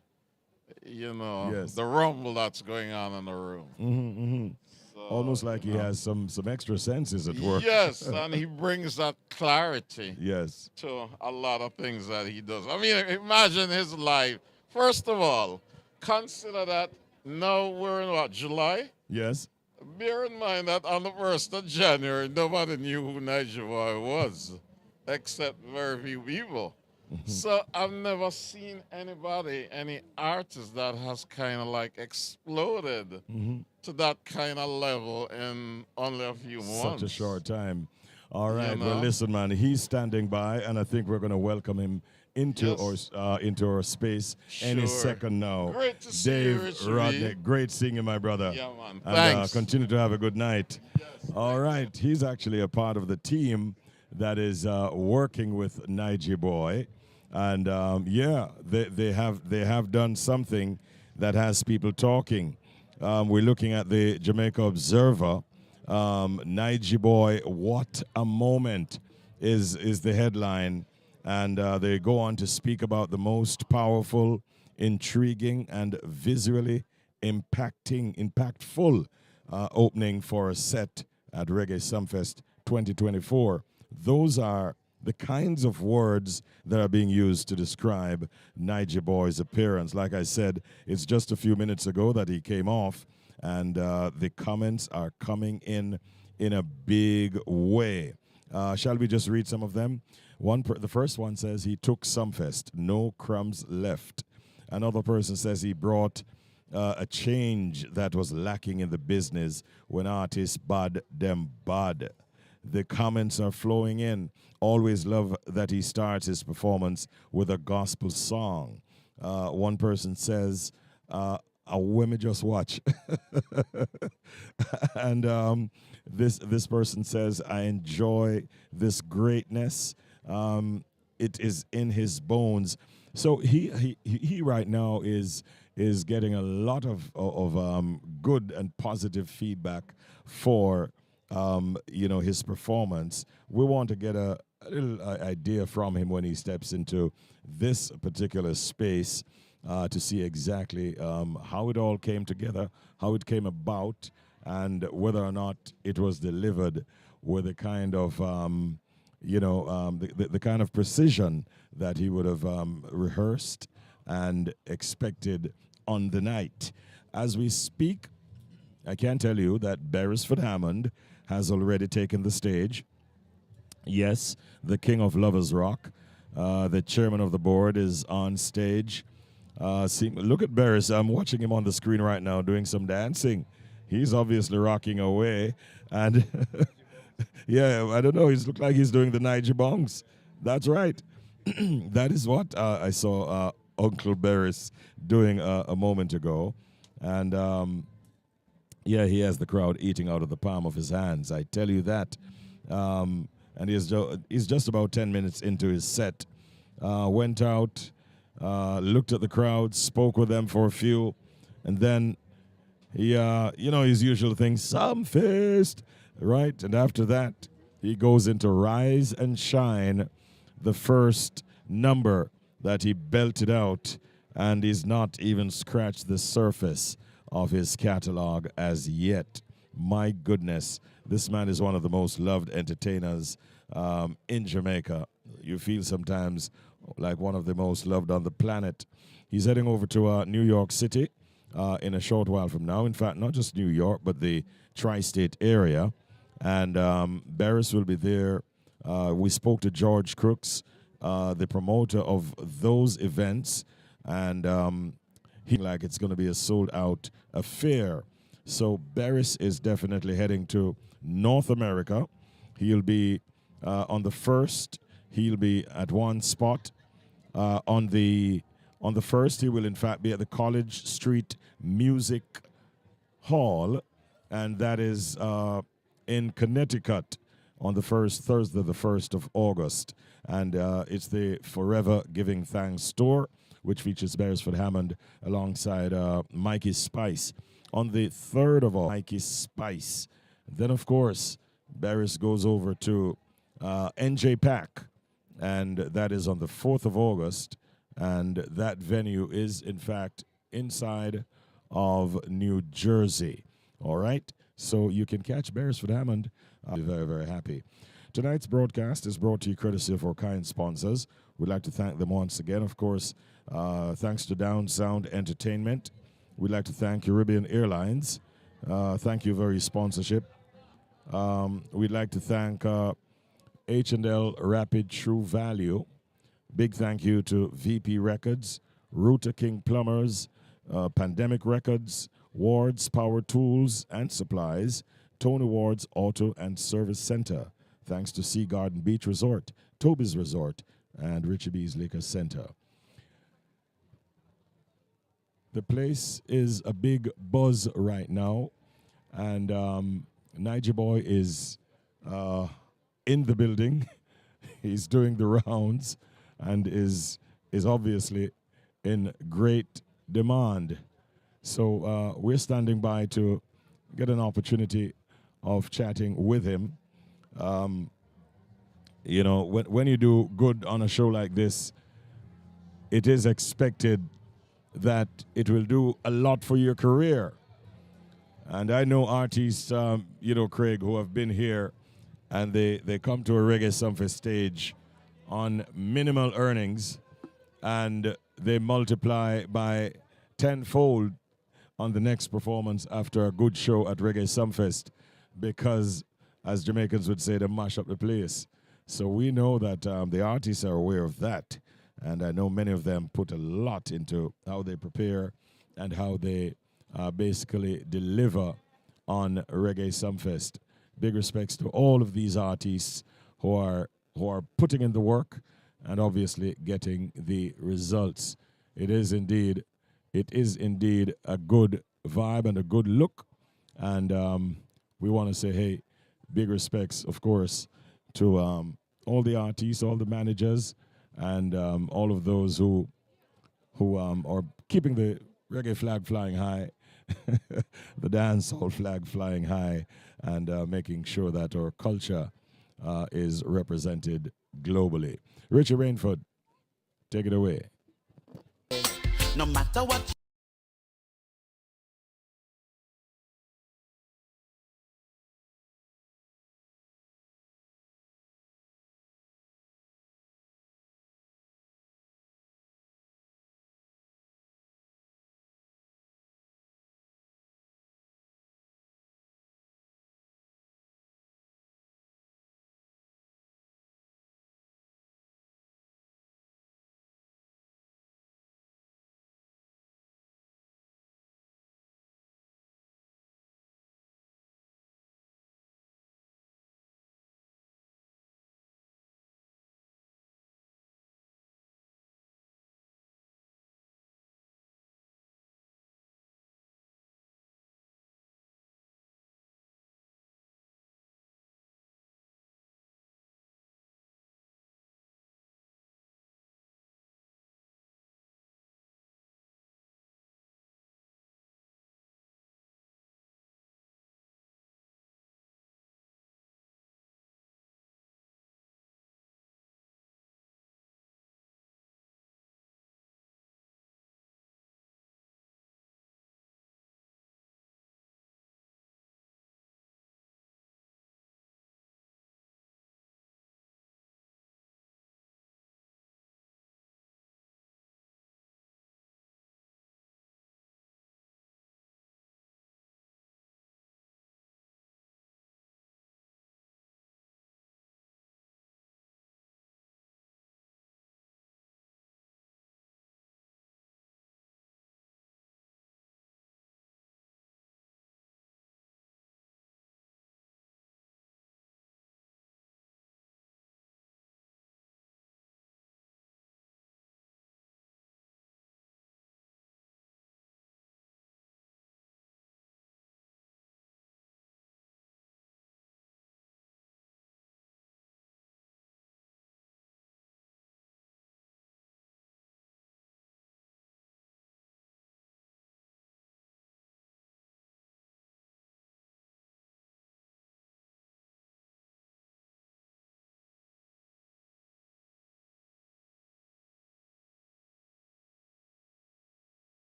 the rumble that's going on in the room. Mm-hmm, mm-hmm. So, almost like he has some extra senses at work. Yes, and he brings that clarity yes. to a lot of things that he does. I mean, imagine his life. First of all, consider that now we're in what, July? Yes. Bear in mind that on the 1st of January, nobody knew who Nige Boy was, except very few people. So I've never seen anybody, any artist that has kind of like exploded to that kind of level in only a few months. Such a short time. All right. You know? Well, listen, man, he's standing by, and I think we're going to welcome him into our space any second now. Great to see Dave you, Richie. Rodney, great seeing you, my brother. Yeah, man. And Thanks. continue to have a good night. Yes, all right. He's actually a part of the team that is working with Nige Boy. And they have done something that has people talking. We're looking at the Jamaica Observer. Nige Boy, what a moment is the headline. And they go on to speak about the most powerful, intriguing, and visually impactful opening for a set at Reggae Sumfest 2024. Those are the kinds of words that are being used to describe Nige Boy's appearance. Like I said, it's just a few minutes ago that he came off, and the comments are coming in a big way. Shall we just read some of them? The first one says he took Sumfest, no crumbs left. Another person says he brought a change that was lacking in the business when artists bad them bad. The comments are flowing in. Always love that he starts his performance with a gospel song. One person says, a women just watch. And this person says, I enjoy this greatness. It is in his bones. So he right now is getting a lot of good and positive feedback for his performance. We want to get a little idea from him when he steps into this particular space to see exactly how it all came together, how it came about, and whether or not it was delivered with a kind of the kind of precision that he would have rehearsed and expected on the night. As we speak, I can tell you that Beresford Hammond has already taken the stage. Yes, the king of Lovers Rock, the chairman of the board, is on stage. Look at Beres. I'm watching him on the screen right now doing some dancing. He's obviously rocking away. And Yeah, I don't know. He's looked like he's doing the Niger bongs. That's right. That is what I saw Uncle Barris doing a moment ago. And yeah, he has the crowd eating out of the palm of his hands. I tell you that. And he's just about 10 minutes into his set. Went out, looked at the crowd, spoke with them for a few, and then he, his usual thing, Sumfest, right? And after that, he goes into Rise and Shine, the first number that he belted out, and he's not even scratched the surface of his catalog as yet. My goodness, this man is one of the most loved entertainers in Jamaica. You feel sometimes like one of the most loved on the planet. He's heading over to New York City in a short while from now. In fact, not just New York, but the tri-state area. And Barris will be there. We spoke to George Crooks, the promoter of those events, and he like it's going to be a sold-out affair. So Barris is definitely heading to North America. He'll be on the 1st. He'll be at one spot. On the 1st, he will in fact be at the College Street Music Hall, and that is in Connecticut on the Thursday, the 1st of August. And it's the Forever Giving Thanks tour, which features Beresford Hammond alongside Mikey Spice. On the 3rd of August, Mikey Spice. Then, of course, Barris goes over to NJ Pack, and that is on the 4th of August. And that venue is, in fact, inside of New Jersey. All right? So you can catch Beresford Hammond. I'll be very, very happy. Tonight's broadcast is brought to you courtesy of our kind sponsors. We'd like to thank them once again. Of course, thanks to Down Sound Entertainment. We'd like to thank Caribbean Airlines. Thank you for your sponsorship. We'd like to thank H&L Rapid True Value. Big thank you to VP Records, Rooter King Plumbers, Pandemic Records, Ward's Power Tools and Supplies, Tony Ward's Auto and Service Center. Thanks to Sea Garden Beach Resort, Toby's Resort, and Richie B's Liquor Center. The place is a big buzz right now, and Niger Boy is in the building. He's doing the rounds and is obviously in great demand. So we're standing by to get an opportunity of chatting with him. You know, when you do good on a show like this, it is expected that it will do a lot for your career. And I know artists, you know, Craig, who have been here and they come to a Reggae Sumfest stage on minimal earnings and they multiply by tenfold on the next performance after a good show at Reggae Sumfest because, as Jamaicans would say, they mash up the place. So we know that the artists are aware of that. And I know many of them put a lot into how they prepare and how they basically deliver on Reggae Sumfest. Big respects to all of these artists who are putting in the work and obviously getting the results. It is indeed a good vibe and a good look. And we want to say, hey, big respects, of course, to all the artists, all the managers, and all of those who are keeping the reggae flag flying high, the dancehall flag flying high, and making sure that our culture is represented globally. Richie Rainford, take it away. No matter what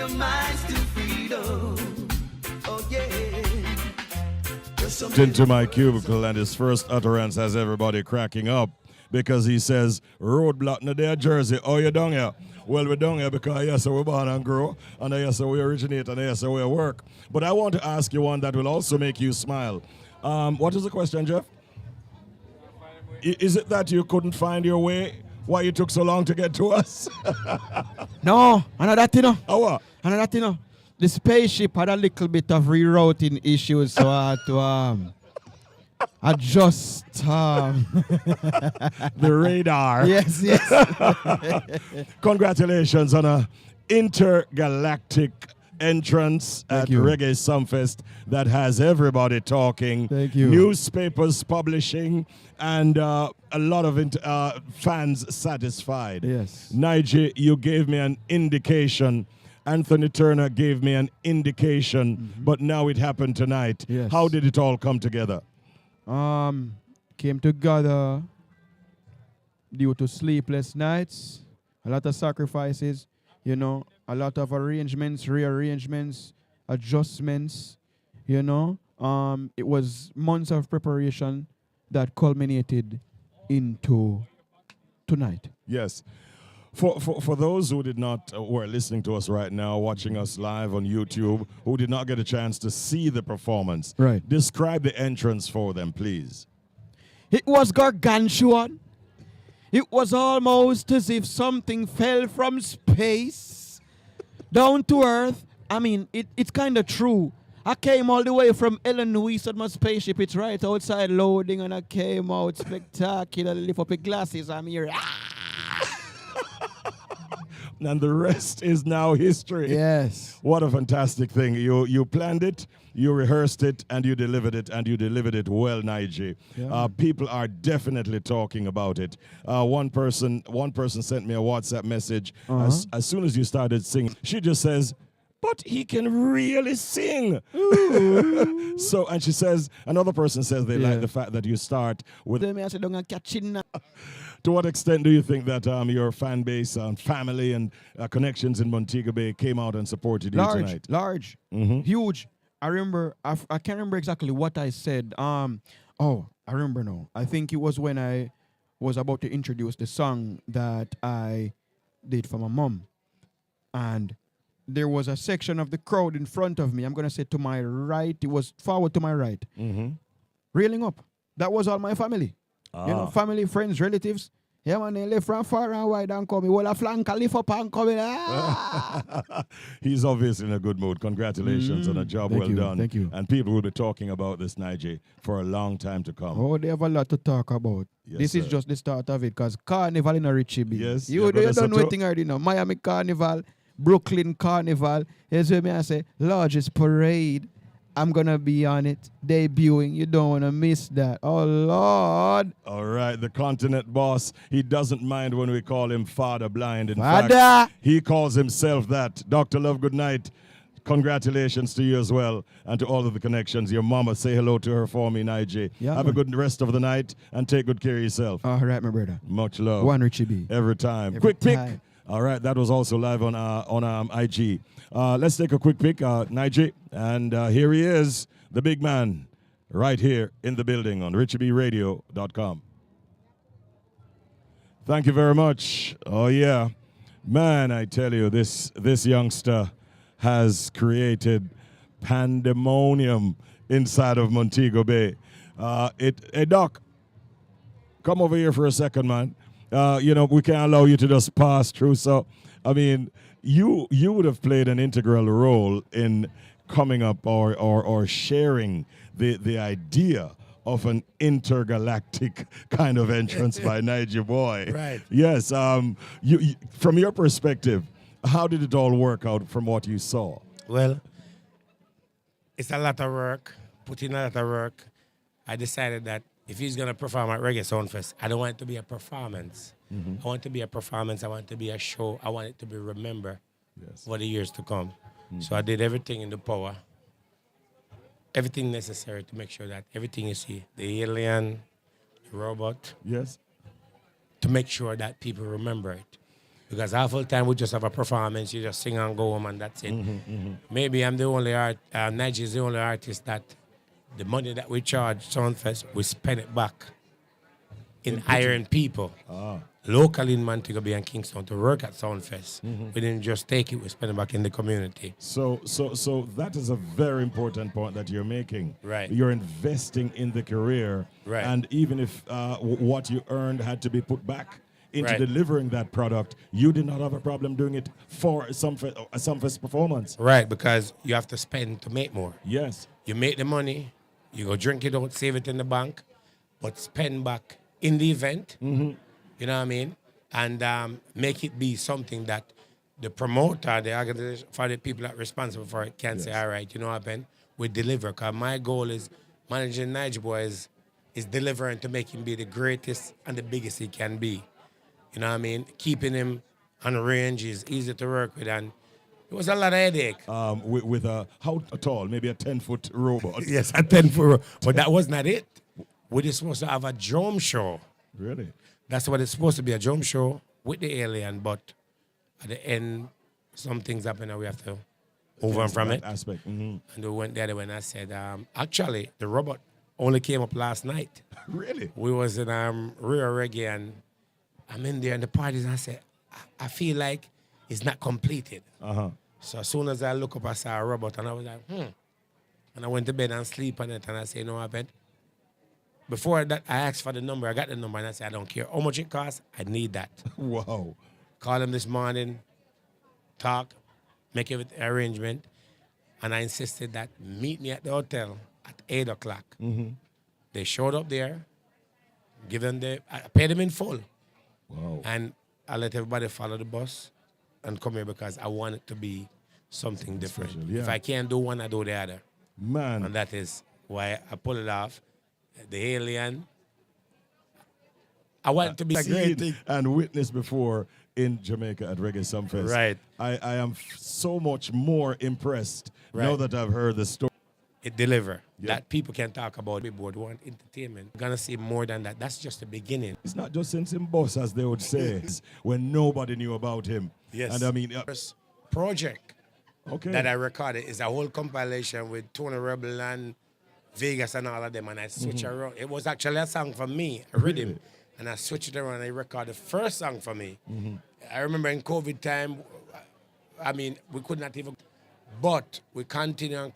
your minds to freedom. Oh yeah. Into my cubicle, and his first utterance has everybody cracking up because he says, roadblock in the Jersey, oh, you down here? Well, we're down here because yes, we're born and grow, and yes, we originate, and yes, we work. But I want to ask you one that will also make you smile. What is the question, Jeff? Is it that you couldn't find your way? Why you took so long to get to us? No, I know that, you know. Oh, what? I know that, you know. The spaceship had a little bit of rerouting issues, so I had to adjust the radar. Yes, yes. Congratulations on a intergalactic entrance at Reggae Sumfest that has everybody talking. Thank you. Newspapers publishing, and a lot of fans satisfied. Yes. Nigel, you gave me an indication. Anthony Turner gave me an indication, but now it happened tonight. Yes. How did it all come together? Came together due to sleepless nights, a lot of sacrifices, you know, a lot of arrangements, rearrangements, adjustments, you know. It was months of preparation that culminated into tonight. Yes. For those who did not, who are listening to us right now, watching us live on YouTube, who did not get a chance to see the performance, right? Describe the entrance for them, please. It was gargantuan. It was almost as if something fell from space down to earth. I mean, it's kind of true. I came all the way from Illinois on my spaceship. It's right outside loading, and I came out spectacular. Lift up my glasses. I'm here. And the rest is now history. Yes. What a fantastic thing. You planned it, you rehearsed it, and you delivered it well, Nige. Yeah. People are definitely talking about it. One person sent me a WhatsApp message as soon as you started singing. She just says, but he can really sing. So, and she says, another person says they like the fact that you start with. To what extent do you think that your fan base and family and connections in Montego Bay came out and supported you tonight? Large, huge. I remember, I can't remember exactly what I said. I remember now. I think it was when I was about to introduce the song that I did for my mom. And there was a section of the crowd in front of me. I'm going to say to my right. It was forward to my right. Reeling up. That was all my family. You know, family, friends, relatives. Yeah, man, they live from far and wide and come. Well, a flank, lift up and come. He's obviously in a good mood. Congratulations on a job well done. Thank you. And people will be talking about this, Nige, for a long time to come. Oh, they have a lot to talk about. Yes, this is sir. just the start of it, because Carnival in a Richie B. Yes. You don't know anything already now. Miami Carnival, Brooklyn Carnival. Here's where I say, largest parade. I'm going to be on it, debuting. You don't want to miss that. Oh, Lord. All right, the continent boss, he doesn't mind when we call him Father Blind. In Father. fact, he calls himself that. Dr. Love, good night. Congratulations to you as well, and to all of the connections. Your mama, say hello to her for me, Nige. Yeah, Have a good rest of the night, and take good care of yourself. All right, my brother. Much love. One Richie B. Every time. Every Quick pick. time. All right, that was also live on IG. Let's take a quick pick, Nige. And here he is, the big man, right here in the building on RichieBRadio.com. Thank you very much. Oh, yeah. Man, I tell you, this youngster has created pandemonium inside of Montego Bay. Hey, Doc, come over here for a second, man. You know, we can't allow you to just pass through. So, I mean, you would have played an integral role in coming up or sharing the idea of an intergalactic kind of entrance by Niger Boy. Right. Yes. You, from your perspective, how did it all work out from what you saw? Well, it's a lot of work, put in a lot of work. I decided that if he's going to perform at Reggae Sumfest, I don't want it to be a performance. I want it to be a performance. I want it to be a show. I want it to be remembered for the years to come. So I did everything in the power, everything necessary to make sure that everything you see, the alien, the robot, yes, to make sure that people remember it. Because half the time we just have a performance, you just sing and go home and that's it. Maybe I'm the only Niger is the only artist that the money that we charge Sumfest, we spend it back in hiring people. Locally in Montego Bay and Kingston to work at Sumfest. We didn't just take it, we spend it back in the community. So that is a very important point that you're making. Right. You're investing in the career. Right. And even if what you earned had to be put back into Right. delivering that product, you did not have a problem doing it for a Sumfest performance. Right, because you have to spend to make more. Yes. You make the money, you go drink it out, save it in the bank, but spend back in the event. You know what I mean? And make it be something that the promoter, the organization, for the people that are responsible for it can say, all right, you know what happened? We deliver. Because my goal is managing Niger Boys is delivering to make him be the greatest and the biggest he can be. You know what I mean? Keeping him on range is easy to work with. And it was a lot of headache. With a, how tall? Maybe a 10-foot robot. Yes, a 10-foot robot. But that was not it. We were supposed to have a drum show. Really? That's what it's supposed to be, a drum show with the alien, but at the end, some things happen and we have to move on from it. Aspect. And we went there when I said, actually, the robot only came up last night. Really? We was in Real Reggae and I'm in there in the parties and I said, I feel like it's not completed. So as soon as I look up, I saw a robot and I was like, And I went to bed and sleep on it and I said, you know what, Ben? Before that, I asked for the number. I got the number, and I said, I don't care how much it costs. I need that. Wow. Call him this morning, talk, make everything arrangement, and I insisted that meet me at the hotel at 8 o'clock. They showed up there, I paid them in full. Wow. And I let everybody follow the bus and come here because I want it to be something different. Special, yeah. If I can't do one, I do the other. Man. And that is why I pull it off. The alien. I want it to be a great thing. And witnessed before in Jamaica at Reggae Sumfest. Right. I am so much more impressed now that I've heard the story. It deliver. That people can talk about. Billboard want entertainment. We're gonna see more than that. That's just the beginning. It's not just since him boss, as they would say, when nobody knew about him. Yes. And I mean, first project that I recorded is a whole compilation with Tony Rebel and Vegas and all of them, and I switch around. It was actually a song for me, a rhythm, and I switched it around and I recorded the first song for me. I remember in COVID time, I mean, we could not even, but we continue. I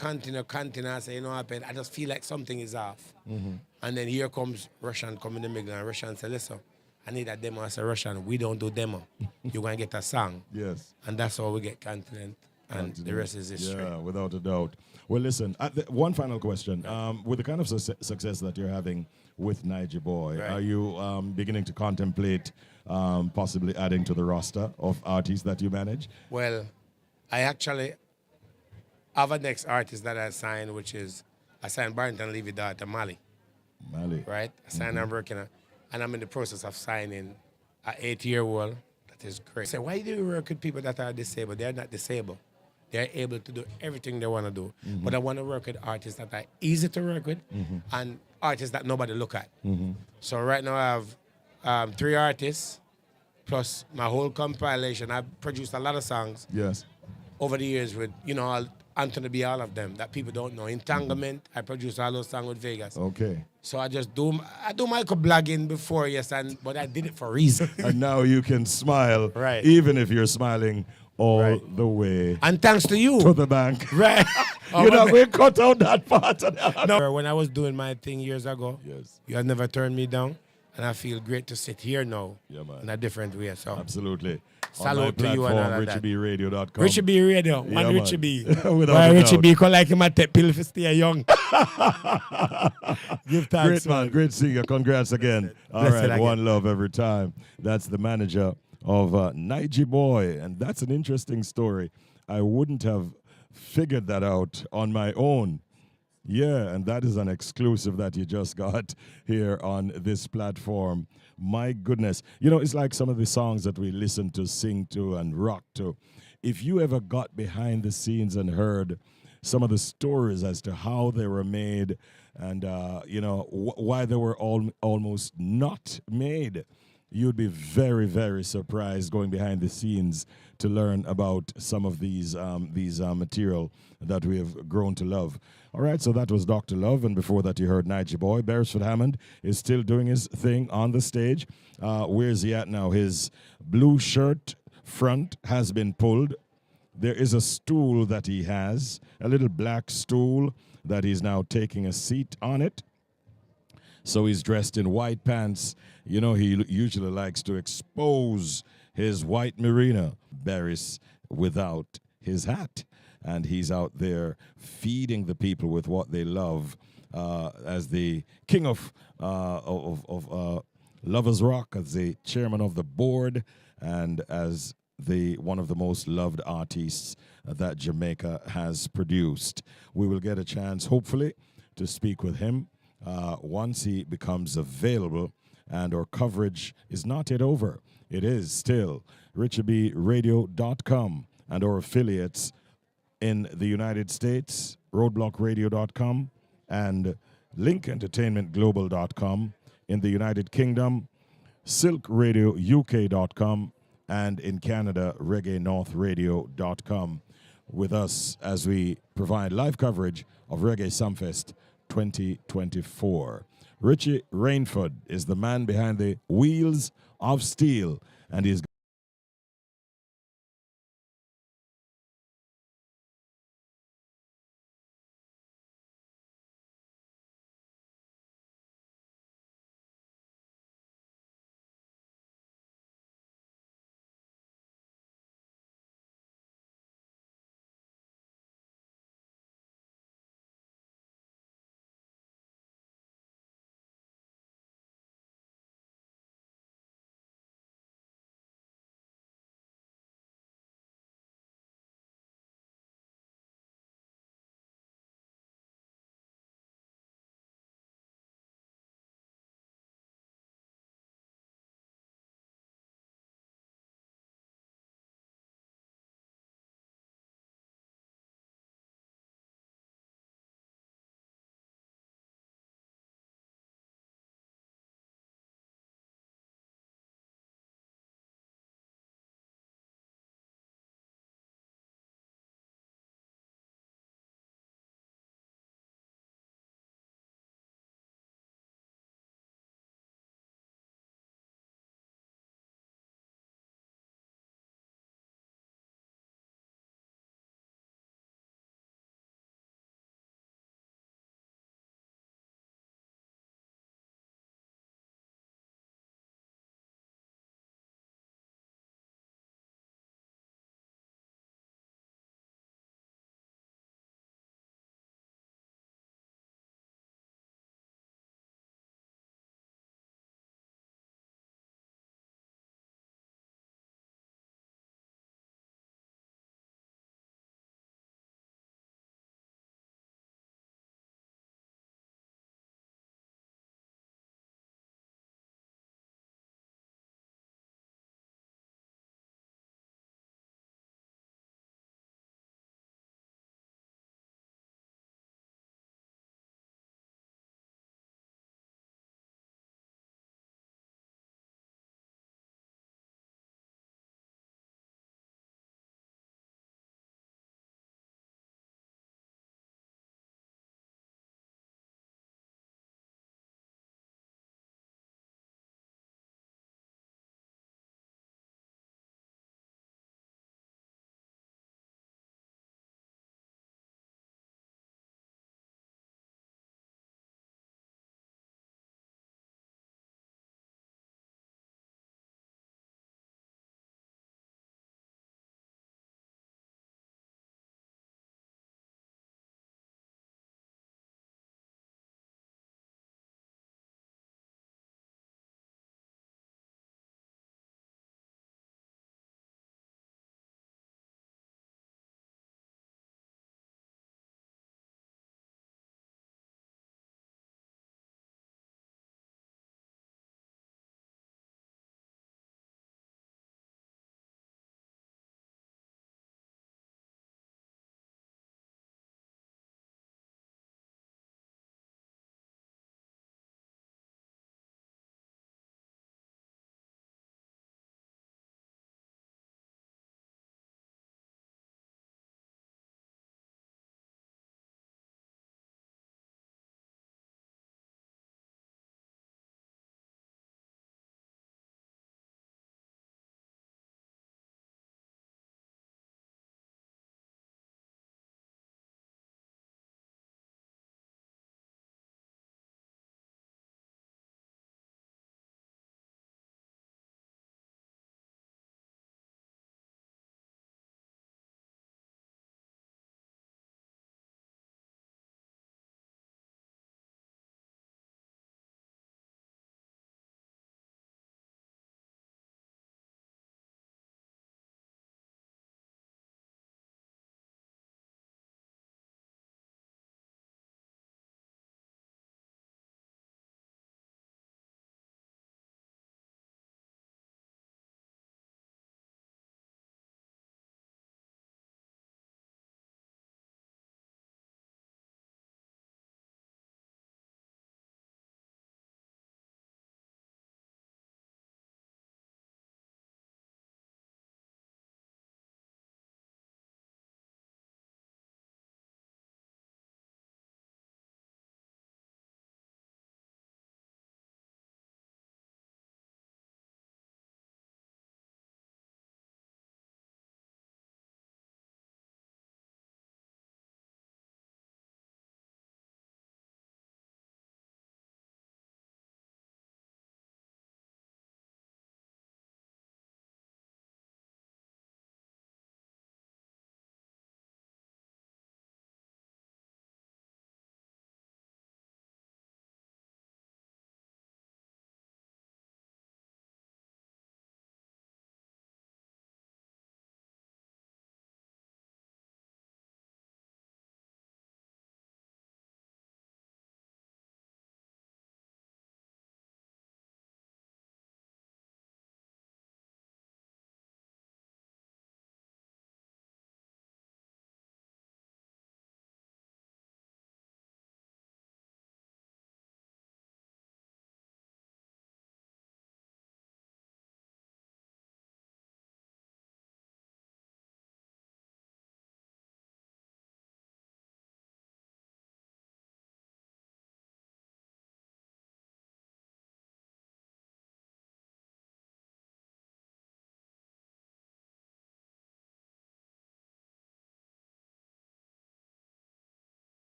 say, you know what, I just feel like something is off. And then here comes Russian come in the middle, and Russian say, listen, I need a demo. I say, Russian, we don't do demo. You're going to get a song. Yes. And that's how we get Continent, and the rest is history. Yeah, without a doubt. Well, listen, one final question. With the kind of success that you're having with Niger Boy, are you beginning to contemplate possibly adding to the roster of artists that you manage? Well, I actually have a next artist that I signed, which is, I signed Barrington Levy daughter, Mali. Mali. Right? I signed I'm working on, and I'm in the process of signing an 8-year-old. That is great. So why do you work with people that are disabled? They're not disabled. They're able to do everything they want to do. But I want to work with artists that are easy to work with and artists that nobody look at. So right now I have 3 artists plus my whole compilation. I've produced a lot of songs over the years with, Anthony B, all of them that people don't know. Entanglement, I produced all those songs with Vegas. Okay. So I do Michael blogging before, but I did it for a reason. And now you can smile, right? Even if you're smiling all the way. And thanks to you. To the bank. Right. We cut out that part. No, when I was doing my thing years ago, you had never turned me down. And I feel great to sit here now in a different way. So absolutely. Salute to you and all of that. RichieBRadio.com. Richie B Radio. One man. Richie B. Why Richie B call like him a take pill for stay young. Give thanks. Great man. Great seeing you. Congrats again. All right. One love every time. That's the manager of Niger Boy. And that's an interesting story. I wouldn't have figured that out on my own. Yeah, and that is an exclusive that you just got here on this platform. My goodness. It's like some of the songs that we listen to, sing to, and rock to. If you ever got behind the scenes and heard some of the stories as to how they were made and, why they were almost not made, you'd be very, very surprised going behind the scenes to learn about some of these material that we have grown to love. All right, so that was Dr. Love, and before that you heard Nigel Boy. Beresford Hammond is still doing his thing on the stage. Where's he at now? His blue shirt front has been pulled. There is a stool that he has, a little black stool that he's now taking a seat on it. So he's dressed in white pants. You know, he usually likes to expose his white merino, Barris, without his hat. And he's out there feeding the people with what they love as the king of Lovers Rock, as the chairman of the board, and as one of the most loved artists that Jamaica has produced. We will get a chance, hopefully, to speak with him once he becomes available, and our coverage is not yet over. It is still richardradio.com and our affiliates in the United States, roadblockradio.com and linkentertainmentglobal.com, in the United Kingdom, silkradiouk.com, and in Canada, reggaenorthradio.com, with us as we provide live coverage of Reggae Sumfest 2024. Richie Rainford is the man behind the wheels of steel, and he's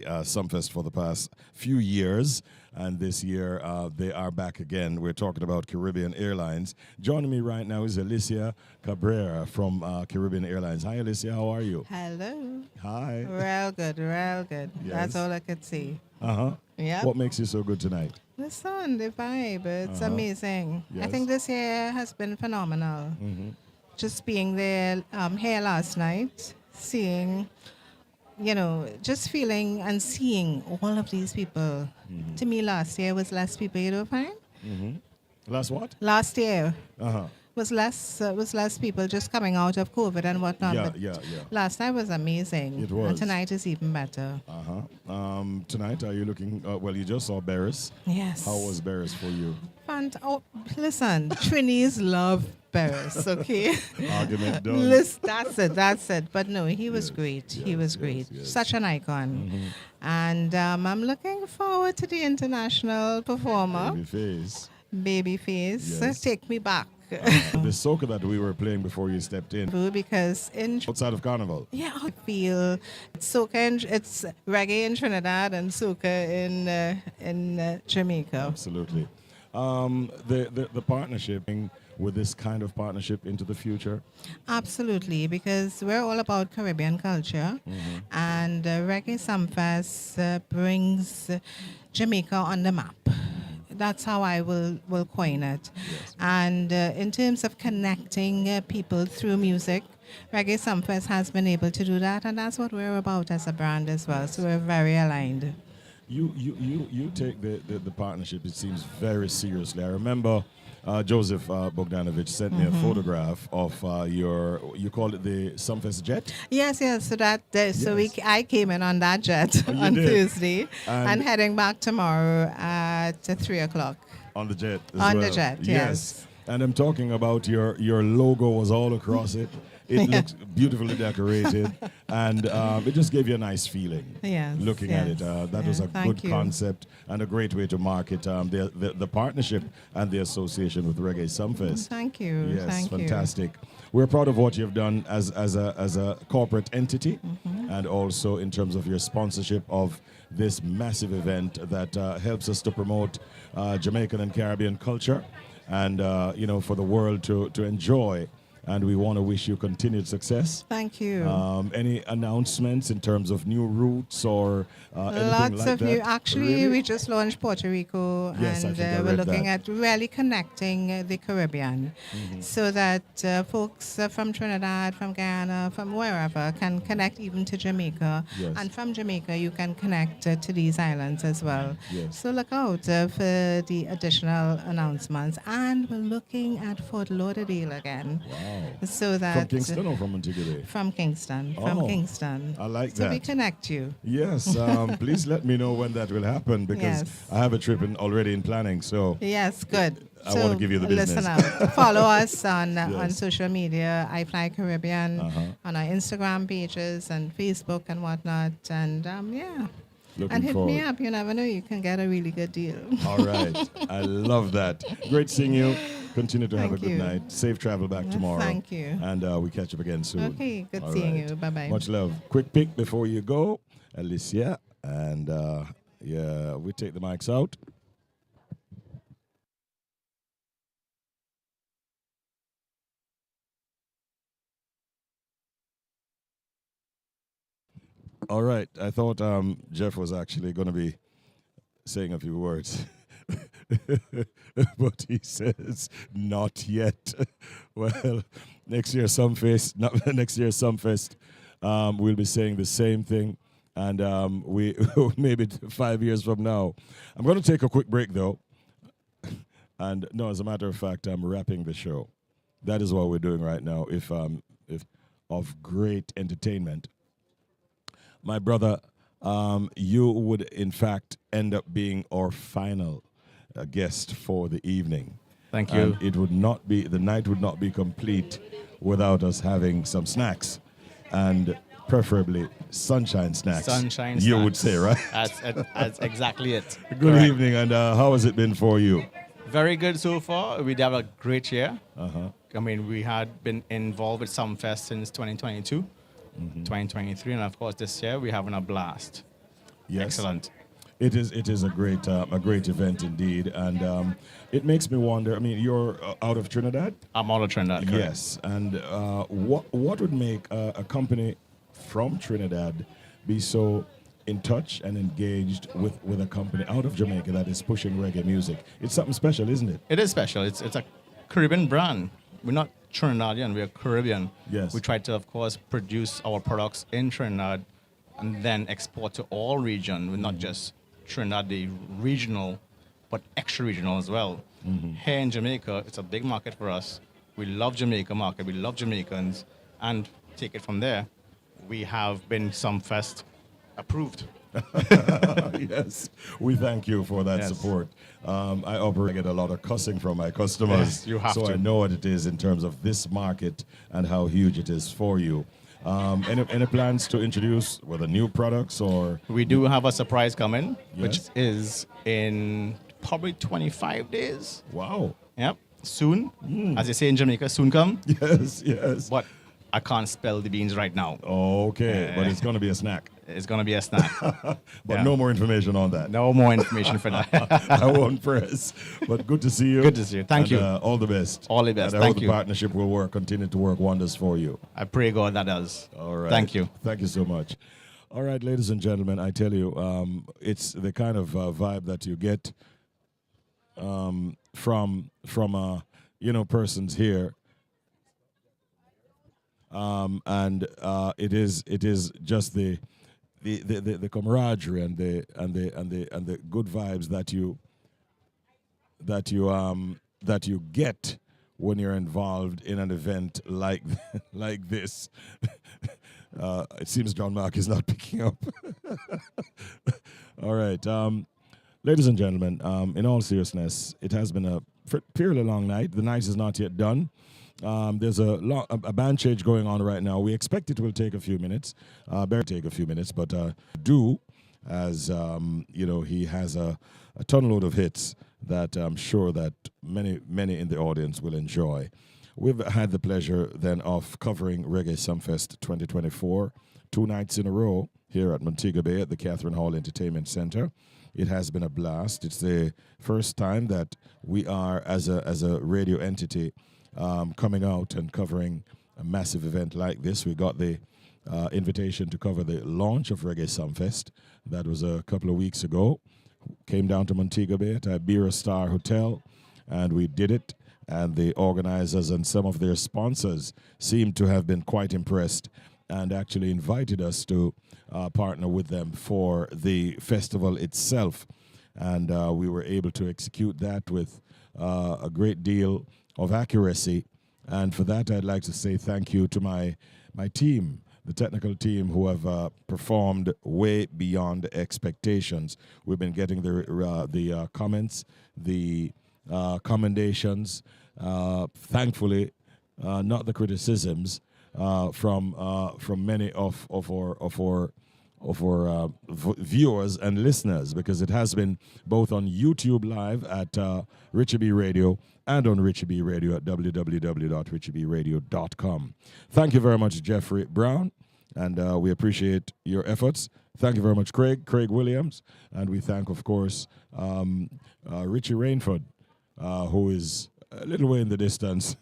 Sumfest for the past few years. And this year, they are back again. We're talking about Caribbean Airlines. Joining me right now is Alicia Cabrera from Caribbean Airlines. Hi, Alicia. How are you? Hello. Hi. Real good, real good. Yes. That's all I could say. Uh-huh. Yep. What makes you so good tonight? The sun, the vibe, it's amazing. I Yes. think this year has been phenomenal. Mm-hmm. Just being there here last night, seeing, just feeling and seeing all of these people. Mm-hmm. To me, last year was less people, you don't find? Mm-hmm. Last what? Last year Uh-huh. was less people just coming out of COVID and whatnot. Yeah, but yeah. last night was amazing. It was. And tonight is even better. Uh-huh. Tonight, are you looking, well, you just saw Barris. Yes. How was Barris for you? Listen, Trinis love Barris, okay? Argument done. That's it. But no, he was great. He was great. Such an icon. Mm-hmm. And I'm looking forward to the international performer. Babyface. Yes. Take me back. The soca that we were playing before you stepped in. Because outside of Carnival. Yeah, I feel soca it's reggae in Trinidad and soca in Jamaica. Absolutely. The partnership with this kind of partnership into the future? Absolutely, because we're all about Caribbean culture, and Reggae Sumfest brings Jamaica on the map. That's how I will coin it. Yes. And in terms of connecting people through music, Reggae Sumfest has been able to do that, and that's what we're about as a brand as well. So we're very aligned. You take the partnership, it seems, very seriously. I remember Joseph Bogdanovich sent me a photograph of you call it the Sumfest jet? Yes. So I came in on that jet on did. Thursday and heading back tomorrow at 3 o'clock. On the jet as On well. the jet, yes. And I'm talking about your logo was all across it. It looks beautifully decorated, and it just gave you a nice feeling. Yes, looking at it, that was a good concept and a great way to market the partnership and the association with Reggae Sumfest. Thank you. Yes, Thank fantastic. We're proud of what you've done as a corporate entity, and also in terms of your sponsorship of this massive event that helps us to promote Jamaican and Caribbean culture, and for the world to enjoy. And we want to wish you continued success. Thank you. Any announcements in terms of new routes or anything Lots like of that? new. Actually, Really? we just launched Puerto Rico, Yes, I and think I we're read looking that. at really connecting the Caribbean, so that folks from Trinidad, from Guyana, from wherever can connect even to Jamaica, Yes. and from Jamaica you can connect to these islands as well. Yes. So look out for the additional announcements, and we're looking at Fort Lauderdale again. Wow. So that From Kingston or from Montego Bay? From Kingston. From Oh, Kingston. I like so that. we connect you. Yes, please let me know when that will happen, because Yes. I have a trip already in planning. So Yes, good. I want to give you the business. Listen out. Follow us on Yes. social media, I Fly Caribbean, on our Instagram pages and Facebook and whatnot. And Looking and hit forward. me up. You never know, you can get a really good deal. All right. I love that. Great seeing you. Continue to have a Thank good you. night. Safe travel back tomorrow. Thank you. And we catch up again soon. Okay, good All seeing right. you. Bye-bye. Much love. Quick pick before you go, Alicia. And we take the mics out. All right. I thought Jeff was actually going to be saying a few words. But he says, not yet. Well, next year, Sumfest, we'll be saying the same thing. And we maybe 5 years from now. I'm going to take a quick break, though. And no, as a matter of fact, I'm wrapping the show. That is what we're doing right now, if of great entertainment. My brother, you would in fact end up being our final guest for the evening. Thank you. And the night would not be complete without us having some snacks, and preferably sunshine snacks. Sunshine you snacks. would say, right? That's exactly it. Good Correct. evening, and how has it been for you? Very good so far. We have a great year. Uh-huh. I mean, we had been involved with Sumfest since 2022, 2023, and of course this year we're having a blast. Yes. Excellent. It is a great event indeed, and it makes me wonder. I mean, you're out of Trinidad. I'm out of Trinidad. Correct. Yes, and what would make a company from Trinidad be so in touch and engaged with a company out of Jamaica that is pushing reggae music? It's something special, isn't it? It is special. It's a Caribbean brand. We're not Trinidadian. We're Caribbean. Yes. We try to, of course, produce our products in Trinidad and then export to all region. We're not just Trinidad, the regional, but extra regional as well. Here in Jamaica, it's a big market for us. We love Jamaica market. We love Jamaicans, and take it from there. We have been Sumfest approved. Yes, we thank you for that support. I operate get a lot of cussing from my customers, Yes, you have so to. I know what it is in terms of this market and how huge it is for you. Any plans to introduce whether new products or? We do have a surprise coming, Yes. which is in probably 25 days. Wow. Yep. Soon. As they say in Jamaica, soon come. Yes, yes. But I can't spell the beans right now. Okay, but it's going to be a snack. It's going to be a snack. But no more information on that. No more information for that. I won't press. But good to see you. Good to see you. Thank you. All the best. All the best. And I hope Thank the you. partnership will continue to work wonders for you. I pray God that does. All right. Thank you. Thank you so much. All right, ladies and gentlemen, I tell you, it's the kind of vibe that you get from persons here. And it is just the camaraderie and the good vibes that you get when you're involved in an event like this. It seems John Mark is not picking up. All right, ladies and gentlemen, in all seriousness, it has been a fairly long night. The night is not yet done. There's a band change going on right now. We expect it will take a few minutes. Better take a few minutes, but as he has a tonload of hits that I'm sure that many in the audience will enjoy. We've had the pleasure then of covering Reggae Sumfest 2024 2 nights in a row here at Montego Bay at the Catherine Hall Entertainment Center. It has been a blast. It's the first time that we are, as a radio entity, coming out and covering a massive event like this. We got the invitation to cover the launch of Reggae Sumfest. That was a couple of weeks ago. Came down to Montego Bay at Iberia Star Hotel, and we did it. And the organizers and some of their sponsors seemed to have been quite impressed and actually invited us to partner with them for the festival itself. And we were able to execute that with a great deal of accuracy. And for that, I'd like to say thank you to my team, the technical team, who have performed way beyond expectations. We've been getting the comments, the commendations, thankfully, not the criticisms from many of our viewers and listeners, because it has been both on YouTube Live at Richie B Radio and on Richie B Radio at www.richiebradio.com. Thank you very much, Jeffrey Brown, and we appreciate your efforts. Thank you very much, Craig Williams, and we thank, of course, Richie Rainford, who is a little way in the distance,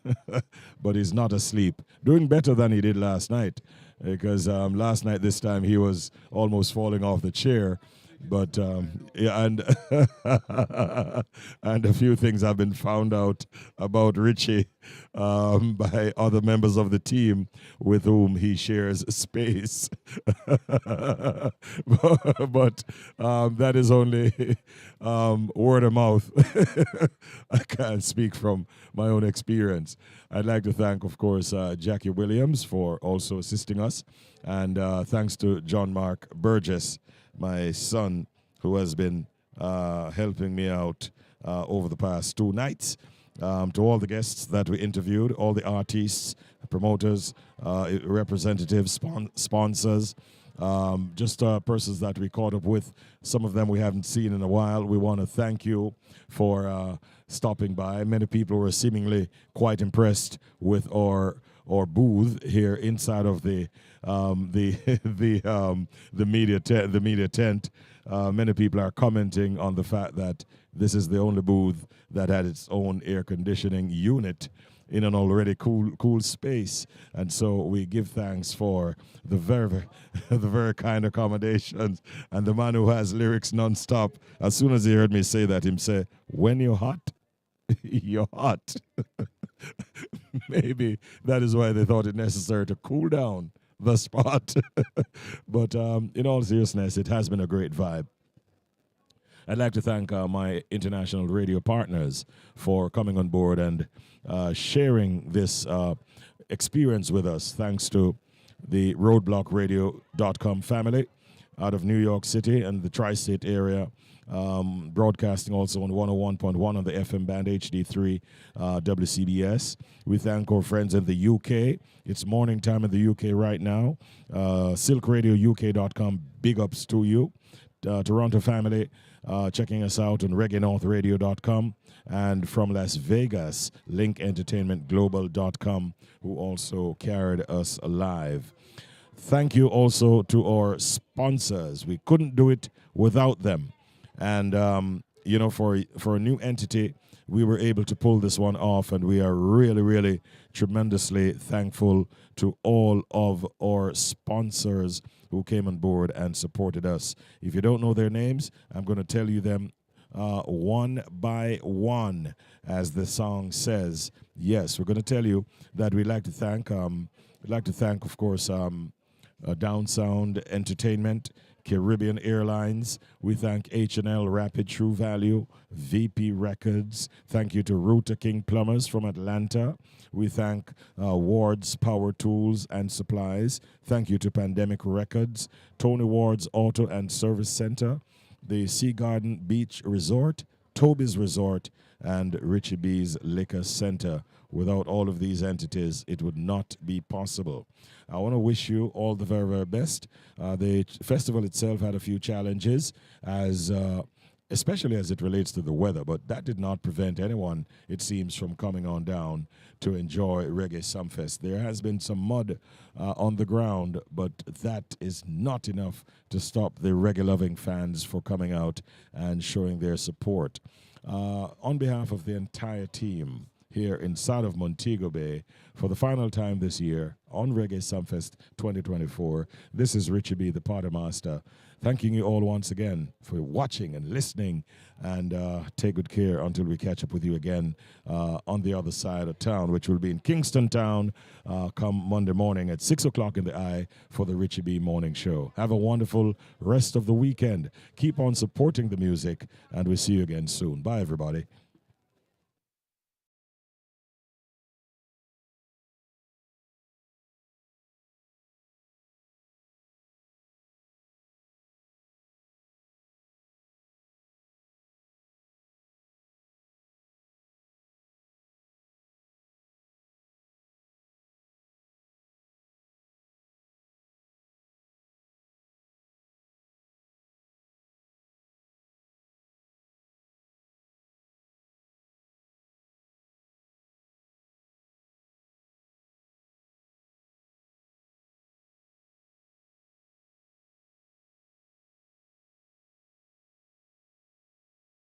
but he's not asleep. Doing better than he did last night, because last night, this time, he was almost falling off the chair. But, yeah, and a few things have been found out about Richie by other members of the team with whom he shares space. but that is only word of mouth. I can't speak from my own experience. I'd like to thank, of course, Jackie Williams for also assisting us. And thanks to John Mark Burgess, my son, who has been helping me out over the past 2 nights. To all the guests that we interviewed, all the artists, promoters, representatives, sponsors, just persons that we caught up with. Some of them we haven't seen in a while. We want to thank you for stopping by. Many people were seemingly quite impressed with our or booth here inside of the media tent. Many people are commenting on the fact that this is the only booth that had its own air conditioning unit in an already cool space, and so we give thanks for the very kind accommodations. And the man who has lyrics non-stop, as soon as he heard me say that, him say, "When you're hot, you're hot." Maybe that is why they thought it necessary to cool down the spot. But in all seriousness, it has been a great vibe. I'd like to thank my international radio partners for coming on board and sharing this experience with us. Thanks to the roadblockradio.com family out of New York City and the tri-state area, broadcasting also on 101.1 on the FM band HD3 WCBS. We thank our friends in the UK. It's morning time in the UK right now. SilkRadioUK.com, big ups to you. Toronto family, checking us out on reggaenorthradio.com, and from Las Vegas, linkentertainmentglobal.com, who also carried us live. Thank you also to our sponsors. We couldn't do it without them. And, for a new entity, we were able to pull this one off, and we are really, really tremendously thankful to all of our sponsors who came on board and supported us. If you don't know their names, I'm going to tell you them one by one, as the song says. Yes, we're going to tell you that we'd like to thank, of course, Down Sound Entertainment, Caribbean Airlines. We thank H&L Rapid True Value, VP Records. Thank you to Ruta King Plumbers from Atlanta. We thank Ward's Power Tools and Supplies. Thank you to Pandemic Records, Tony Ward's Auto and Service Center, the Sea Garden Beach Resort, Toby's Resort, and Richie B's Liquor Center. Without all of these entities, it would not be possible. I want to wish you all the very, very best. The festival itself had a few challenges, especially as it relates to the weather, but that did not prevent anyone, it seems, from coming on down to enjoy Reggae Sumfest. There has been some mud on the ground, but that is not enough to stop the reggae-loving fans from coming out and showing their support. On behalf of the entire team here inside of Montego Bay, for the final time this year on Reggae Sumfest 2024, this is Richie B, the Party Master, thanking you all once again for watching and listening, and take good care until we catch up with you again on the other side of town, which will be in Kingston Town come Monday morning at 6 o'clock in the eye for the Richie B Morning Show. Have a wonderful rest of the weekend. Keep on supporting the music, and we'll see you again soon. Bye, everybody.